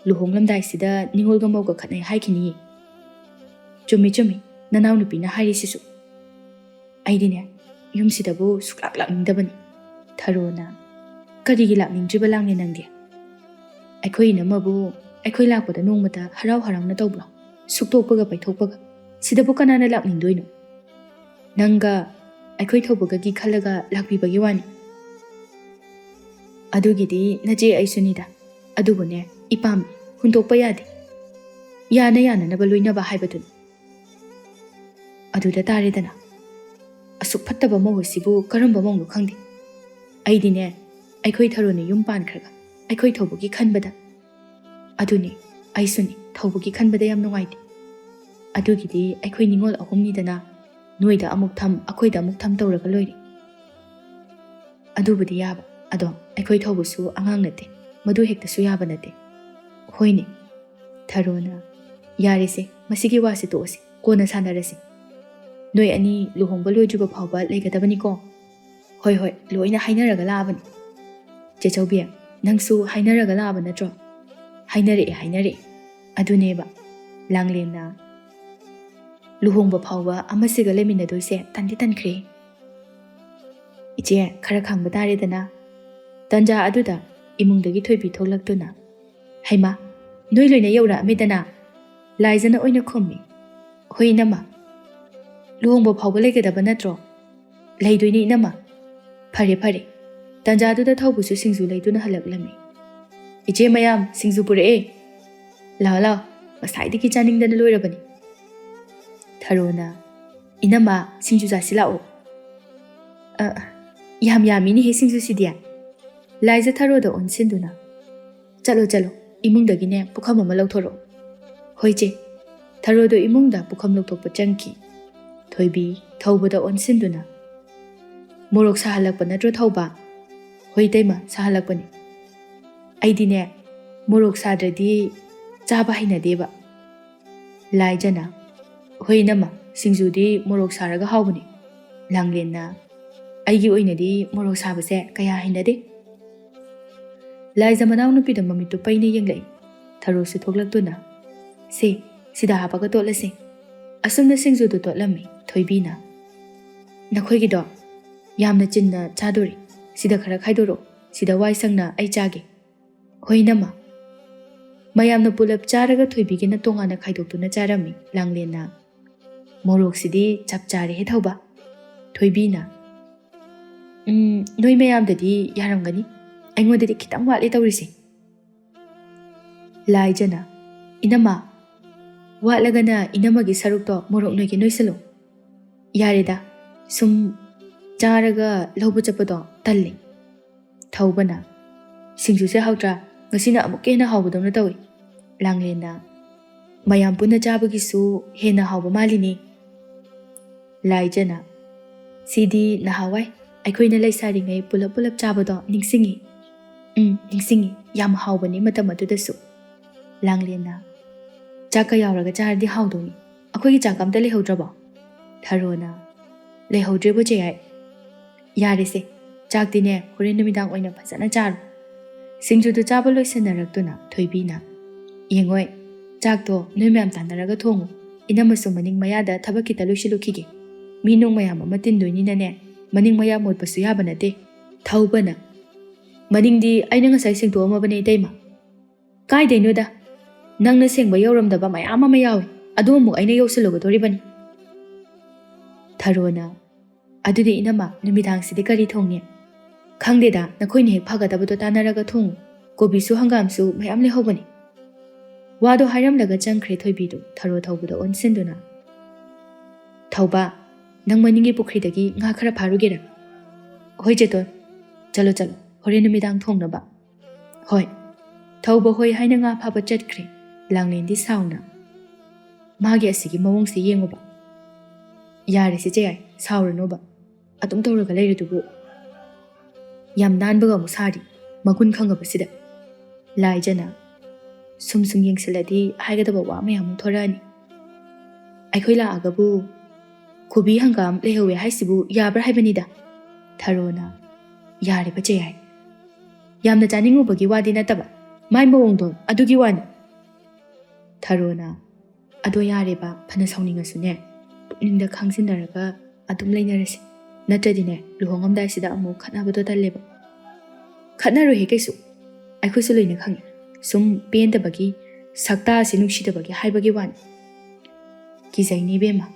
ꯂꯨꯍꯣꯡꯂꯝꯗꯥꯏꯁꯤꯗ ꯅꯤꯉꯣꯜꯒ ꯃꯧꯒ ꯈꯠꯅꯩ ꯍꯥꯏꯈꯤꯅꯤꯌꯦ." "ꯆꯨꯝꯃꯤ, ꯅꯅꯥꯎ ꯅꯨꯄꯤꯅ ꯍꯥꯏꯔꯤꯁꯤꯁꯨ." "ꯑꯩꯗꯤꯅꯦ ꯌꯨꯝꯁꯤꯗꯕꯨ ꯁꯨꯛꯂꯥꯛ ꯂꯥꯛꯅꯤꯡꯗꯕꯅꯤ." ꯊꯔꯣꯅ, "ꯀꯔꯤꯒꯤ ꯂꯥꯛꯅꯤꯡꯗ꯭ꯔꯤꯕ ꯂꯥꯡꯂꯦꯟ ꯅꯪꯗꯤ?" ꯑꯩꯈꯣꯏ ꯏꯅꯝꯃꯕꯨ ꯑꯩꯈꯣꯏ ꯂꯥꯛꯄꯗ ꯅꯣꯡꯃꯇ ꯍꯔꯥꯎ ꯍꯔꯥꯎꯅ ꯇꯧꯕ꯭ꯔꯣ? ꯁꯨꯛꯇꯣꯛꯄꯒ ꯄꯩꯊꯣꯛꯄꯒ. ꯁꯤꯗꯕꯨ ꯀꯅꯥꯅ ꯂꯥꯛꯅꯤꯡꯗꯣꯏꯅꯣ? ꯅꯪꯒ ꯑꯩꯈꯣꯏ ꯊꯧꯕꯒꯒꯤ ꯈꯜꯂꯒ ꯂꯥꯛꯄꯤꯕꯒꯤ ꯋꯥꯅꯤ. ꯑꯗꯨꯒꯤꯗꯤ ꯅꯆꯦ ꯑꯩꯁꯨꯅꯤꯗ. ꯑꯗꯨꯕꯨꯅꯦ ꯏꯄꯥꯝꯃꯤ, ꯍꯨꯟꯗꯣꯛꯄ ꯌꯥꯗꯦ. ꯌꯥꯅ ꯌꯥꯅꯅꯕ ꯂꯣꯏꯅꯕ ꯍꯥꯏꯕꯗꯨꯅꯤ. ꯑꯗꯨꯗ ꯇꯥꯔꯦꯗꯅ. ꯑꯁꯨꯛ ꯐꯠꯇꯕ ꯃꯧ ꯑꯁꯤꯕꯨ ꯀꯔꯝꯕ ꯃꯧꯅꯣ ꯈꯪꯗꯦ. ꯑꯩꯗꯤꯅꯦ ꯑꯩꯈꯣꯏ ꯊꯔꯣꯅ ꯌꯨꯝ ꯄꯥꯟꯈ꯭ꯔꯒ ꯑꯩꯈꯣꯏ ꯊꯧꯕꯒꯤ ꯈꯟꯕꯗ. ꯑꯗꯨꯅꯤ ꯑꯩꯁꯨꯅꯤ ꯊꯧꯕꯒꯤ ꯈꯟꯕꯗ ꯌꯥꯝ ꯅꯨꯡꯉꯥꯏꯇꯦ. ꯑꯗꯨꯒꯤꯗꯤ ꯑꯩꯈꯣꯏ ꯅꯤꯉꯣꯜ ꯑꯍꯨꯝꯅꯤꯗꯅ, ꯅꯣꯏꯗ ꯑꯃꯨꯛ ꯊꯝ ꯑꯩꯈꯣꯏꯗ ꯑꯃꯨꯛ ꯊꯝ ꯇꯧꯔꯒ ꯂꯣꯏꯔꯦ. ꯑꯗꯨꯕꯨꯗꯤ ꯌꯥꯕ. ꯑꯗꯣ ꯑꯩꯈꯣꯏ ꯊꯧꯕꯁꯨ ꯑꯉꯥꯡ ꯅꯠꯇꯦ. ꯃꯗꯨ ꯍꯦꯛꯇꯁꯨ ꯌꯥꯕ ꯅꯠꯇꯦ. ꯍꯣꯏꯅꯦ. ꯊꯔꯣꯅ ꯌꯥꯔꯦꯁꯦ, ꯃꯁꯤꯒꯤ ꯋꯥꯁꯤ ꯇꯣꯛꯑꯁꯤ, ꯀꯣꯟꯅ ꯁꯥꯟꯅꯔꯁꯤ. ꯅꯣꯏ ꯑꯅꯤ ꯂꯨꯍꯣꯡꯕ ꯂꯣꯏꯗ꯭ꯔꯤꯕ ꯐꯥꯎꯕ ꯂꯩꯒꯗꯕꯅꯤꯀꯣ? ꯍꯣꯏ ꯍꯣꯏ, ꯂꯣꯏꯅ ꯍꯥꯏꯅꯔꯒ ꯂꯥꯛꯑꯕꯅꯤ. ꯆꯦꯆꯧꯕꯤ, ꯅꯪꯁꯨ ꯍꯥꯏꯅꯔꯒ ꯂꯥꯛꯑꯕ ꯅꯠꯇ꯭ꯔꯣ? ꯍꯥꯏꯅꯔꯛꯑꯦ. ꯑꯗꯨꯅꯦꯕ ꯂꯥꯡꯂꯦꯟꯅ ꯂꯨꯍꯣꯡꯕ ꯐꯥꯎꯕ ꯑꯃꯁꯤꯒ ꯂꯩꯃꯤꯟꯅꯗꯣꯏꯁꯦ ꯇꯟꯗꯤ ꯇꯟꯈ꯭ꯔꯦ. ꯏꯆꯦ, ꯈꯔ ꯈꯥꯡꯕ ꯇꯥꯔꯦꯗꯅ. ꯇꯟꯖꯥ ꯑꯗꯨꯗ ꯏꯃꯨꯡꯗꯒꯤ ꯊꯣꯏꯕꯤ ꯊꯣꯛꯂꯛꯇꯨꯅ, ꯍꯩꯃꯥ, ꯅꯣꯏ ꯂꯣꯏꯅ ꯌꯧꯔꯛꯑꯝꯃꯤꯗꯅ. ꯂꯥꯏꯖꯅ ꯑꯣꯏꯅ ꯈꯨꯝꯃꯤ. ꯍꯣꯏ ꯏꯅꯝꯃ. ꯂꯨꯍꯣꯡꯕ ꯐꯥꯎꯕ ꯂꯩꯒꯗꯕ ꯅꯠꯇ꯭ꯔꯣ? ꯂꯩꯗꯣꯏꯅꯤ ꯏꯅꯝꯃ. ꯐꯔꯦ. ꯇꯟꯖꯥꯗꯨꯗ ꯊꯧꯕꯁꯨ ꯁꯤꯡꯖꯨ ꯂꯩꯗꯨꯅ ꯍꯜꯂꯛꯂꯝꯃꯤ. ꯏꯆꯦ ꯃꯌꯥꯝ, ꯁꯤꯡꯖꯨ ꯄꯨꯔꯛꯑꯦ. ꯂꯥꯛꯑꯣ, ꯉꯁꯥꯏꯗꯒꯤ ꯆꯥꯅꯤꯡꯗꯅ ꯂꯣꯏꯔꯕꯅꯤ. ꯊꯔꯣꯅ, ꯏꯅꯝꯃ, ꯁꯤꯡꯖු ꯆꯥꯁꯤ ꯂꯥꯛꯑꯣ. ꯌꯥꯝ ꯌꯥꯝꯃꯤꯅꯦꯍꯦ ꯁꯤꯡꯖꯨꯁꯤꯗꯤ. ꯂꯥꯏꯖ ꯊꯔꯣꯗ ꯑꯣꯟꯁꯤꯟꯗꯨꯅ, ꯆꯠꯂꯣ, ꯏꯃꯨꯡꯗꯒꯤꯅꯦ ꯄꯨꯈꯝ ꯑꯃ ꯂꯧꯊꯣꯔꯛꯑꯣ. ꯍꯣꯏ ꯆꯦ. ꯊꯔꯣꯗꯣ ꯏꯃꯨꯡꯗ ꯄꯨꯈꯝ ꯂꯧꯊꯣꯛꯄ ꯆꯪꯈꯤ. ꯊꯣꯏꯕꯤ ꯊꯧꯕꯗ ꯑꯣꯟꯁꯤꯟꯗꯨꯅ, ꯃꯣꯔꯣꯛ ꯁꯥꯍꯜꯂꯛꯄ ꯅꯠꯇ꯭ꯔꯣ ꯊꯧꯕ? ꯍꯣꯏ ꯏꯇꯩꯃ, ꯁꯥꯍꯜꯂꯛꯄꯅꯤ. ꯑꯩꯗꯤꯅꯦ ꯃꯣꯔꯣꯛ ꯁꯥꯗ꯭ꯔꯗꯤ ꯆꯥꯕ ꯍꯩꯅꯗꯦꯕ. ꯂꯥꯏꯖꯅ, ꯍꯣꯏ ꯏꯅꯝꯃ, ꯁꯤꯡꯖꯨꯗꯤ ꯃꯣꯔꯣꯛ ꯁꯥꯔꯒ ꯍꯥꯎꯕꯅꯤ. ꯂꯥꯡꯂꯦꯟꯅ, ꯑꯩꯒꯤ ꯑꯣꯏꯅꯗꯤ ꯃꯣꯔꯣꯛ ꯁꯥꯕꯁꯦ ꯀꯌꯥ ꯍꯩꯅꯗꯦ. ꯂꯥꯏꯖ ꯃꯅꯥꯎꯅꯨꯄꯤꯗ ꯃꯃꯤꯠꯇꯨ ꯄꯩꯅ ꯌꯦꯡꯂꯛꯏ. ꯊꯔꯣꯁꯨ ꯊꯣꯛꯂꯛꯇꯨꯅ, ꯁꯤꯗ ꯍꯥꯞꯄꯒ ꯇꯣꯠꯂꯁꯤ. ꯑꯁꯨꯝꯅ ꯁꯤꯡꯖꯨꯗꯨ ꯇꯣꯠꯂꯝꯃꯤ. ꯊꯣꯏꯕꯤꯅ, ꯅꯈꯣꯏꯒꯤꯗꯣ ꯌꯥꯝꯅ ꯆꯤꯟꯅ ꯆꯥꯗꯣꯔꯤ. ꯁꯤꯗ ꯈꯔ ꯈꯥꯏꯗꯣꯔꯛꯑꯣ. ꯁꯤꯗ ꯋꯥꯏ ꯁꯪꯅ ꯑꯩ ꯆꯥꯒꯦ. ꯍꯣꯏ ꯏꯅꯝꯃ. ꯃꯌꯥꯝꯅ ꯄꯨꯂꯞ ꯆꯥꯔꯒ ꯊꯣꯏꯕꯤꯒꯤꯅ ꯇꯣꯉꯥꯟꯅ ꯈꯥꯏꯗꯣꯛꯇꯨꯅ ꯆꯥꯔꯝꯃꯤ. ꯂꯥꯡꯂꯦꯟꯅ, ꯃꯣꯔꯣꯛꯁꯤꯗꯤ ꯆꯞ ꯆꯥꯔꯦꯍꯦ ꯊꯧꯕ. ꯊꯣꯏꯕꯤꯅ, ꯅꯣꯏ ꯃꯌꯥꯝꯗꯗꯤ ꯌꯥꯔꯝꯒꯅꯤ. ꯑꯩꯉꯣꯟꯗꯗꯤ ꯈꯤꯇꯪ ꯋꯥꯠꯂꯦ ꯇꯧꯔꯤꯁꯦ. ꯂꯥꯏꯖꯅ, ꯏꯅꯝꯃ, ꯋꯥꯠꯂꯒꯅ ꯏꯅꯝꯃꯒꯤ ꯁꯔꯨꯛꯇꯣ ꯃꯣꯔꯣꯛ ꯅꯣꯏꯒꯤ ꯅꯣꯏꯁꯜꯂꯨ. ꯌꯥꯔꯦꯗ, ꯁꯨꯝ ꯆꯥꯔꯒ ꯂꯧꯕ ꯆꯠꯄꯗꯣ ꯇꯜꯂꯦ. ꯊꯧꯕꯅ, ꯁꯤꯡꯖꯨꯁꯦ ꯍꯥꯎꯇ꯭ꯔꯥ? ꯉꯁꯤꯅ ꯑꯃꯨꯛꯀ ꯍꯦꯟꯅ ꯍꯥꯎꯕꯗꯧꯅ ꯇꯧꯏ. ꯂꯥꯡꯂꯦꯟꯅ, ꯃꯌꯥꯝ ꯄꯨꯟꯅ ꯆꯥꯕꯒꯤꯁꯨ ꯍꯦꯟꯅ ꯍꯥꯎꯕ ꯃꯥꯜꯂꯤꯅꯤ. ꯂꯥꯏꯖꯅ, ꯁꯤꯗꯤ ꯅꯍꯥꯟꯋꯥꯏ ꯑꯩꯈꯣꯏꯅ ꯂꯩꯁꯥꯔꯤꯉꯩ ꯄꯨꯂꯞ ꯆꯥꯕꯗꯣ ꯅꯤꯡꯁꯤꯡꯉꯤ. ꯅꯤꯡꯁꯤꯡꯉꯤ. ꯌꯥꯝ ꯍꯥꯎꯕꯅꯤ ꯃꯇꯝ ꯑꯗꯨꯗꯁꯨ. ꯂꯥꯡꯂꯦꯟꯅ, ꯆꯥꯛꯀ ꯌꯥꯎꯔꯒ ꯆꯥꯔꯗꯤ ꯍꯥꯎꯗꯧꯅꯤ. ꯑꯩꯈꯣꯏꯒꯤ ꯆꯥꯛ ꯑꯝꯇ ꯂꯩꯍꯧꯗ꯭ꯔꯕꯣ? ꯊꯔꯣꯅ, ꯂꯩꯍꯧꯗ꯭ꯔꯦꯕꯨ ꯆꯦꯌꯥꯏ. ꯌꯥꯔꯦꯁꯦ, ꯆꯥꯛꯇꯤꯅꯦ ꯍꯣꯔꯦꯟ ꯅꯨꯃꯤꯗꯥꯡ ꯑꯣꯏꯅ ꯐꯖꯅ ꯆꯥꯔꯣ. ꯁꯤꯡꯖꯨꯗꯨ ꯆꯥꯕ ꯂꯣꯏꯁꯟꯅꯔꯛꯇꯨꯅ ꯊꯣꯏꯕꯤꯅ, ꯌꯦꯡꯉꯣꯏ, ꯆꯥꯛꯇꯣ ꯅꯣꯏ ꯃꯌꯥꯝ ꯇꯥꯟꯅꯔꯒ ꯊꯣꯡꯉꯨ. ꯏꯅꯝꯃꯁꯨ ꯃꯅꯤꯡ ꯃꯌꯥꯗ ꯊꯕꯛ ꯈꯤꯇ ꯂꯣꯏꯁꯤꯜꯂꯨꯈꯤꯒꯦ. ꯃꯤ ꯅꯨꯡ ꯃꯌꯥꯝ ꯑꯃ ꯇꯤꯟꯗꯣꯏꯅꯤꯅꯅꯦ, ꯃꯅꯤꯡ ꯃꯌꯥ ꯃꯣꯠꯄꯁꯨ ꯌꯥꯕ ꯅꯠꯇꯦ. ꯊꯧꯕꯅ, ꯃꯅꯤꯡꯗꯤ ꯑꯩꯅ ꯉꯁꯥꯏ ꯁꯦꯡꯗꯣꯛꯑꯝꯃꯕꯅꯦ ꯏꯇꯩꯃ. ꯀꯥꯏꯗꯩꯅꯣꯗ, ꯅꯪꯅ ꯁꯦꯡꯕ ꯌꯧꯔꯝꯗꯕ ꯃꯌꯥꯝ ꯑꯃ ꯌꯥꯎꯏ. ꯑꯗꯨ ꯑꯃꯨꯛ ꯑꯩꯅ ꯌꯧꯁꯜꯂꯨꯒꯗꯣꯔꯤꯕꯅꯤ. ꯊꯔꯣꯅ, ꯑꯗꯨꯗꯤ ꯏꯅꯝꯃ, ꯅꯨꯃꯤꯗꯥꯡꯁꯤꯗꯤ ꯀꯔꯤ ꯊꯣꯡꯅꯤ? ꯈꯪꯗꯦꯗ, ꯅꯈꯣꯏꯅ ꯍꯦꯛ ꯐꯒꯗꯕꯗꯣ ꯇꯥꯟꯅꯔꯒ ꯊꯣꯡꯉꯨ. ꯀꯣꯕꯤꯁꯨ ꯍꯪꯒꯥꯝꯁꯨ ꯃꯌꯥꯝ ꯂꯩꯍꯧꯕꯅꯤ. ꯋꯥꯗꯣ ꯍꯥꯏꯔꯝꯂꯒ ꯆꯪꯈ꯭ꯔꯦ ꯊꯣꯏꯕꯤꯗꯨ ꯊꯔꯣ ꯊꯧꯕꯗ ꯑꯣꯟꯁꯤꯟꯗꯨꯅ. ꯊꯧꯕ, ꯅꯪ ꯃꯅꯤꯡꯒꯤ ꯄꯨꯈ꯭ꯔꯤꯗꯒꯤ ꯉꯥ ꯈꯔ ꯐꯥꯔꯨꯒꯦꯔꯥ? ꯍꯣꯏ ꯆꯦꯇꯣꯟ. ꯆꯠꯂꯣ, ꯍꯣꯔꯦꯟ ꯅꯨꯃꯤꯗꯥꯡ ꯊꯣꯡꯅꯕ. ꯍꯣꯏ. ꯊꯧꯕ ꯍꯣꯏ ꯍꯥꯏꯅ ꯉꯥ ꯐꯥꯕ ꯆꯠꯈ꯭ꯔꯦ. ꯂꯥꯡꯂꯦꯟꯗꯤ ꯁꯥꯎꯅ, ꯃꯥꯒꯤ ꯑꯁꯤꯒꯤ ꯃꯑꯣꯡꯁꯤ ꯌꯦꯡꯉꯨꯕ. ꯌꯥꯔꯦꯁꯤ ꯆꯦꯌꯥꯏ, ꯁꯥꯎꯔꯅꯨꯕ. ꯑꯗꯨꯝ ꯇꯧꯔꯒ ꯂꯩꯔꯗꯨꯕꯨ. ꯌꯥꯝ ꯅꯥꯟꯕꯒ ꯑꯃꯨꯛ ꯁꯥꯔꯤ, ꯃꯒꯨꯟ ꯈꯪꯉꯕꯁꯤꯗ. ꯂꯥꯏꯖꯅ, ꯁꯨꯝ ꯌꯦꯡꯁꯤꯜꯂꯗꯤ ꯍꯥꯏꯒꯗꯕ ꯋꯥ ꯃꯌꯥꯝ ꯑꯃꯨꯛ ꯊꯣꯔꯛꯑꯅꯤ. ꯑꯩꯈꯣꯏ ꯂꯥꯛꯑꯒꯕꯨ ꯀꯣꯕꯤ ꯍꯪꯒꯥꯝ ꯂꯩꯍꯧꯋꯦ ꯍꯥꯏꯁꯤꯕꯨ ꯌꯥꯕ꯭ꯔꯥ ꯍꯥꯏꯕꯅꯤꯗ. ꯊꯔꯣꯅ, ꯌꯥꯔꯦꯕ ꯆꯦꯌꯥꯏ. ꯌꯥꯝꯅ ꯆꯥꯅꯤꯡꯉꯨꯕꯒꯤ ꯋꯥꯗꯤ ꯅꯠꯇꯕ, ꯃꯥꯏ ꯃꯑꯣꯡꯗꯣ ꯑꯗꯨꯒꯤ ꯋꯥꯅꯤ. ꯊꯔꯣꯅ, ꯑꯗꯣ ꯌꯥꯔꯦꯕ, ꯐꯅ ꯁꯥꯎꯅꯤꯡꯉꯁꯨꯅꯦ, ꯄꯨꯛꯅꯤꯡꯗ ꯈꯥꯡꯖꯤꯟꯅꯔꯒ ꯑꯗꯨꯝ ꯂꯩꯅꯔꯁꯤ. ꯅꯠꯇ꯭ꯔꯗꯤꯅꯦ ꯂꯨꯍꯣꯡꯉꯝꯗꯥꯏꯁꯤꯗ ꯑꯃꯨꯛ ꯈꯠꯅꯕꯗꯣ ꯇꯜꯂꯦꯕ. ꯈꯠꯅꯔꯣꯏꯍꯦ ꯀꯩꯁꯨ. ꯑꯩꯈꯣꯏꯁꯨ ꯂꯣꯏꯅ ꯈꯪꯉꯤ. ꯁꯨꯝ ꯄꯦꯟꯗꯕꯒꯤ ꯁꯛꯇꯥ ꯑꯁꯤ ꯅꯨꯡꯁꯤꯗꯕꯒꯤ ꯍꯥꯏꯕꯒꯤ ꯋꯥꯅꯤ ꯀꯤꯖꯩꯅꯤ ꯏꯕꯦꯝꯃ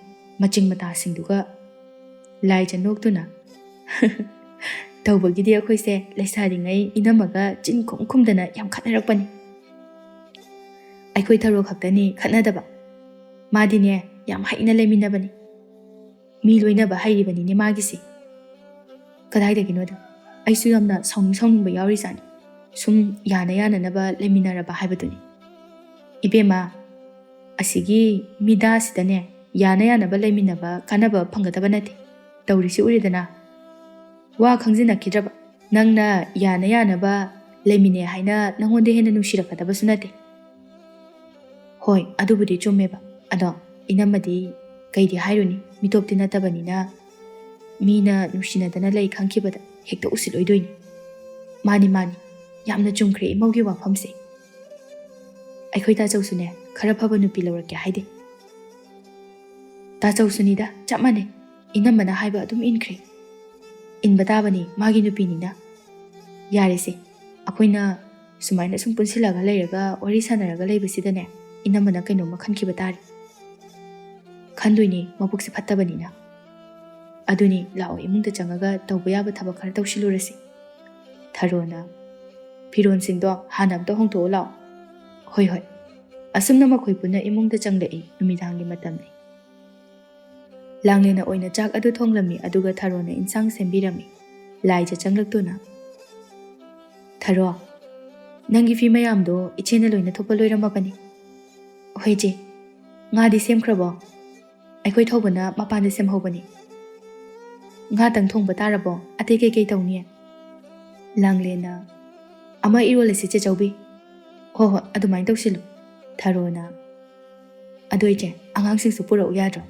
ꯃꯆꯤꯡ ꯃꯇꯥꯁꯤꯡꯗꯨꯒ ꯂꯥꯏꯖ ꯅꯣꯛꯇꯨꯅ ꯇꯧꯕꯒꯤꯗꯤ ꯑꯩꯈꯣꯏꯁꯦ ꯂꯩꯁꯥꯔꯤꯉꯩ ꯏꯅꯝꯃꯒ ꯆꯤꯟ ꯈꯨꯝ ꯈꯨꯝꯗꯅ ꯌꯥꯝ ꯈꯠꯅꯔꯛꯄꯅꯤ ꯑꯩꯈꯣꯏ ꯊꯔꯣ ꯈꯛꯇꯅꯤ ꯈꯠꯅꯗꯕ ꯃꯥꯗꯤꯅꯦ ꯌꯥꯝ ꯍꯩꯅ ꯂꯩꯃꯤꯟꯅꯕꯅꯤ ꯃꯤ ꯂꯣꯏꯅꯕ ꯍꯩꯔꯤꯕꯅꯤꯅꯦ ꯃꯥꯒꯤꯁꯤ ꯀꯗꯥꯏꯗꯒꯤꯅꯣꯗ ꯑꯩꯁꯨ ꯌꯥꯝꯅ ꯁꯥꯎꯅꯤꯡꯕ ꯌꯥꯎꯔꯤꯖꯥꯠꯅꯤ ꯁꯨꯝ ꯌꯥꯅ ꯌꯥꯅꯅꯕ ꯂꯩꯃꯤꯟꯅꯔꯕ ꯍꯥꯏꯕꯗꯨꯅꯤ ꯏꯕꯦꯝꯃ ꯑꯁꯤꯒꯤ ꯃꯤꯗꯥꯁꯤꯗꯅꯦ ꯌꯥꯅ ꯌꯥꯅꯕ ꯂꯩꯃꯤꯟꯅꯕ ꯀꯥꯟꯅꯕ ꯐꯪꯒꯗꯕ ꯅꯠꯇꯦ ꯇꯧꯔꯤꯁꯤ ꯎꯔꯦꯗꯅ ꯋꯥ ꯈꯪꯖꯤꯟꯅꯈꯤꯗ꯭ꯔꯕ ꯅꯪꯅ ꯌꯥꯅ ꯌꯥꯅꯕ ꯂꯩꯃꯤꯟꯅꯩ ꯍꯥꯏꯅ ꯅꯪꯉꯣꯟꯗ ꯍꯦꯟꯅ ꯅꯨꯡꯁꯤꯔꯛꯀꯗꯕꯁꯨ ꯅꯠꯇꯦ ꯍꯣꯏ ꯑꯗꯨꯕꯨꯗꯤ ꯆꯨꯝꯃꯦꯕ ꯑꯗꯣ ꯏꯅꯝꯃꯗꯤ ꯀꯩꯗꯤ ꯍꯥꯏꯔꯨꯅꯤ ꯃꯤꯇꯣꯞꯇꯤ ꯅꯠꯇꯕꯅꯤꯅ ꯃꯤꯅ ꯅꯨꯡꯁꯤꯅꯗꯅ ꯂꯩ ꯈꯪꯈꯤꯕꯗ ꯍꯦꯛꯇ ꯎꯁꯤꯠꯂꯣꯏꯗꯣꯏꯅꯤ ꯃꯥꯅꯤ ꯌꯥꯝꯅ ꯆꯨꯝꯈ꯭ꯔꯦ ꯏꯃꯧꯒꯤ ꯋꯥꯐꯝꯁꯦ ꯑꯩꯈꯣꯏ ꯇꯥꯆꯧꯁꯨꯅꯦ ꯈꯔ ꯐꯕ ꯅꯨꯄꯤ ꯂꯧꯔꯛꯀꯦ ꯍꯥꯏꯗꯦ ꯇꯥꯆꯧꯁꯨꯅꯤꯗ ꯆꯞ ꯃꯥꯟꯅꯩ ꯏꯅꯝꯃꯅ ꯍꯥꯏꯕ ꯑꯗꯨꯝ ꯏꯟꯈ꯭ꯔꯦ ꯏꯟꯕ ꯇꯥꯕꯅꯤ ꯃꯥꯒꯤ ꯅꯨꯄꯤꯅꯤꯅ ꯌꯥꯔꯦꯁꯦ ꯑꯩꯈꯣꯏꯅ ꯁꯨꯃꯥꯏꯅ ꯁꯨꯝ ꯄꯨꯟꯁꯤꯜꯂꯒ ꯂꯩꯔꯒ ꯋꯥꯔꯤ ꯁꯥꯟꯅꯔꯒ ꯂꯩꯕꯁꯤꯗꯅꯦ ꯏꯅꯝꯃꯅ ꯀꯩꯅꯣꯝꯃ ꯈꯟꯈꯤꯕ ꯇꯥꯔꯦ ꯈꯟꯗꯣꯏꯅꯤ ꯃꯕꯨꯛꯁꯦ ꯐꯠꯇꯕꯅꯤꯅ ꯑꯗꯨꯅꯤ ꯂꯥꯛꯑꯣ ꯏꯃꯨꯡꯗ ꯆꯪꯉꯒ ꯇꯧꯕ ꯌꯥꯕ ꯊꯕꯛ ꯈꯔ ꯇꯧꯁꯤꯜꯂꯨꯔꯁꯤ ꯊꯔꯣꯅ ꯐꯤꯔꯣꯟꯁꯤꯡꯗꯣ ꯍꯥꯟꯅ ꯑꯝꯇ ꯍꯣꯡꯊꯣꯛꯑꯣ ꯂꯥꯛꯑꯣ ꯍꯣꯏ ꯑꯁꯨꯝꯅ ꯃꯈꯣꯏ ꯄꯨꯟꯅ ꯏꯃꯨꯡꯗ ꯆꯪꯂꯛꯏ ꯅꯨꯃꯤꯗꯥꯡꯒꯤ ꯃꯇꯝꯅꯤ ꯂꯥꯡꯂꯦꯟꯅ ꯑꯣꯏꯅ ꯆꯥꯛ ꯑꯗꯨ ꯊꯣꯡꯂꯝꯃꯤ ꯑꯗꯨꯒ ꯊꯔꯣꯅ ꯏꯟꯁꯥꯡ ꯁꯦꯝꯕꯤꯔꯝꯃꯤ ꯂꯥꯏꯖ ꯆꯪꯂꯛꯇꯨꯅ ꯊꯔꯣ ꯅꯪꯒꯤ ꯐꯤ ꯃꯌꯥꯝꯗꯣ ꯏꯆꯦꯅ ꯂꯣꯏꯅ ꯊꯣꯛꯄ ꯂꯣꯏꯔꯝꯃꯕꯅꯤ ꯍꯣꯏ ꯏꯆꯦ ꯉꯥꯗꯤ ꯁꯦꯝꯈ꯭ꯔꯕꯣ ꯑꯩꯈꯣꯏ ꯊꯧꯕꯅ ꯃꯄꯥꯟꯗ ꯁꯦꯝꯍꯧꯕꯅꯤ ꯉꯥꯇꯪ ꯊꯣꯡꯕ ꯇꯥꯔꯕꯣ ꯑꯇꯩ ꯀꯩꯀꯩ ꯇꯧꯅꯤ ꯂꯥꯡꯂꯦꯟꯅ ꯑꯃ ꯏꯔꯣꯜꯂꯁꯤ ꯆꯦꯆꯧꯕꯤ ꯍꯣꯏ ꯑꯗꯨꯃꯥꯏꯅ ꯇꯧꯁꯤꯜꯂꯨ ꯊꯔꯣꯅ ꯑꯗꯣ ꯏꯆꯦ ꯑꯉꯥꯡꯁꯤꯡꯁꯨ ꯄꯨꯔꯛꯎ ꯌꯥꯗ꯭ꯔꯣ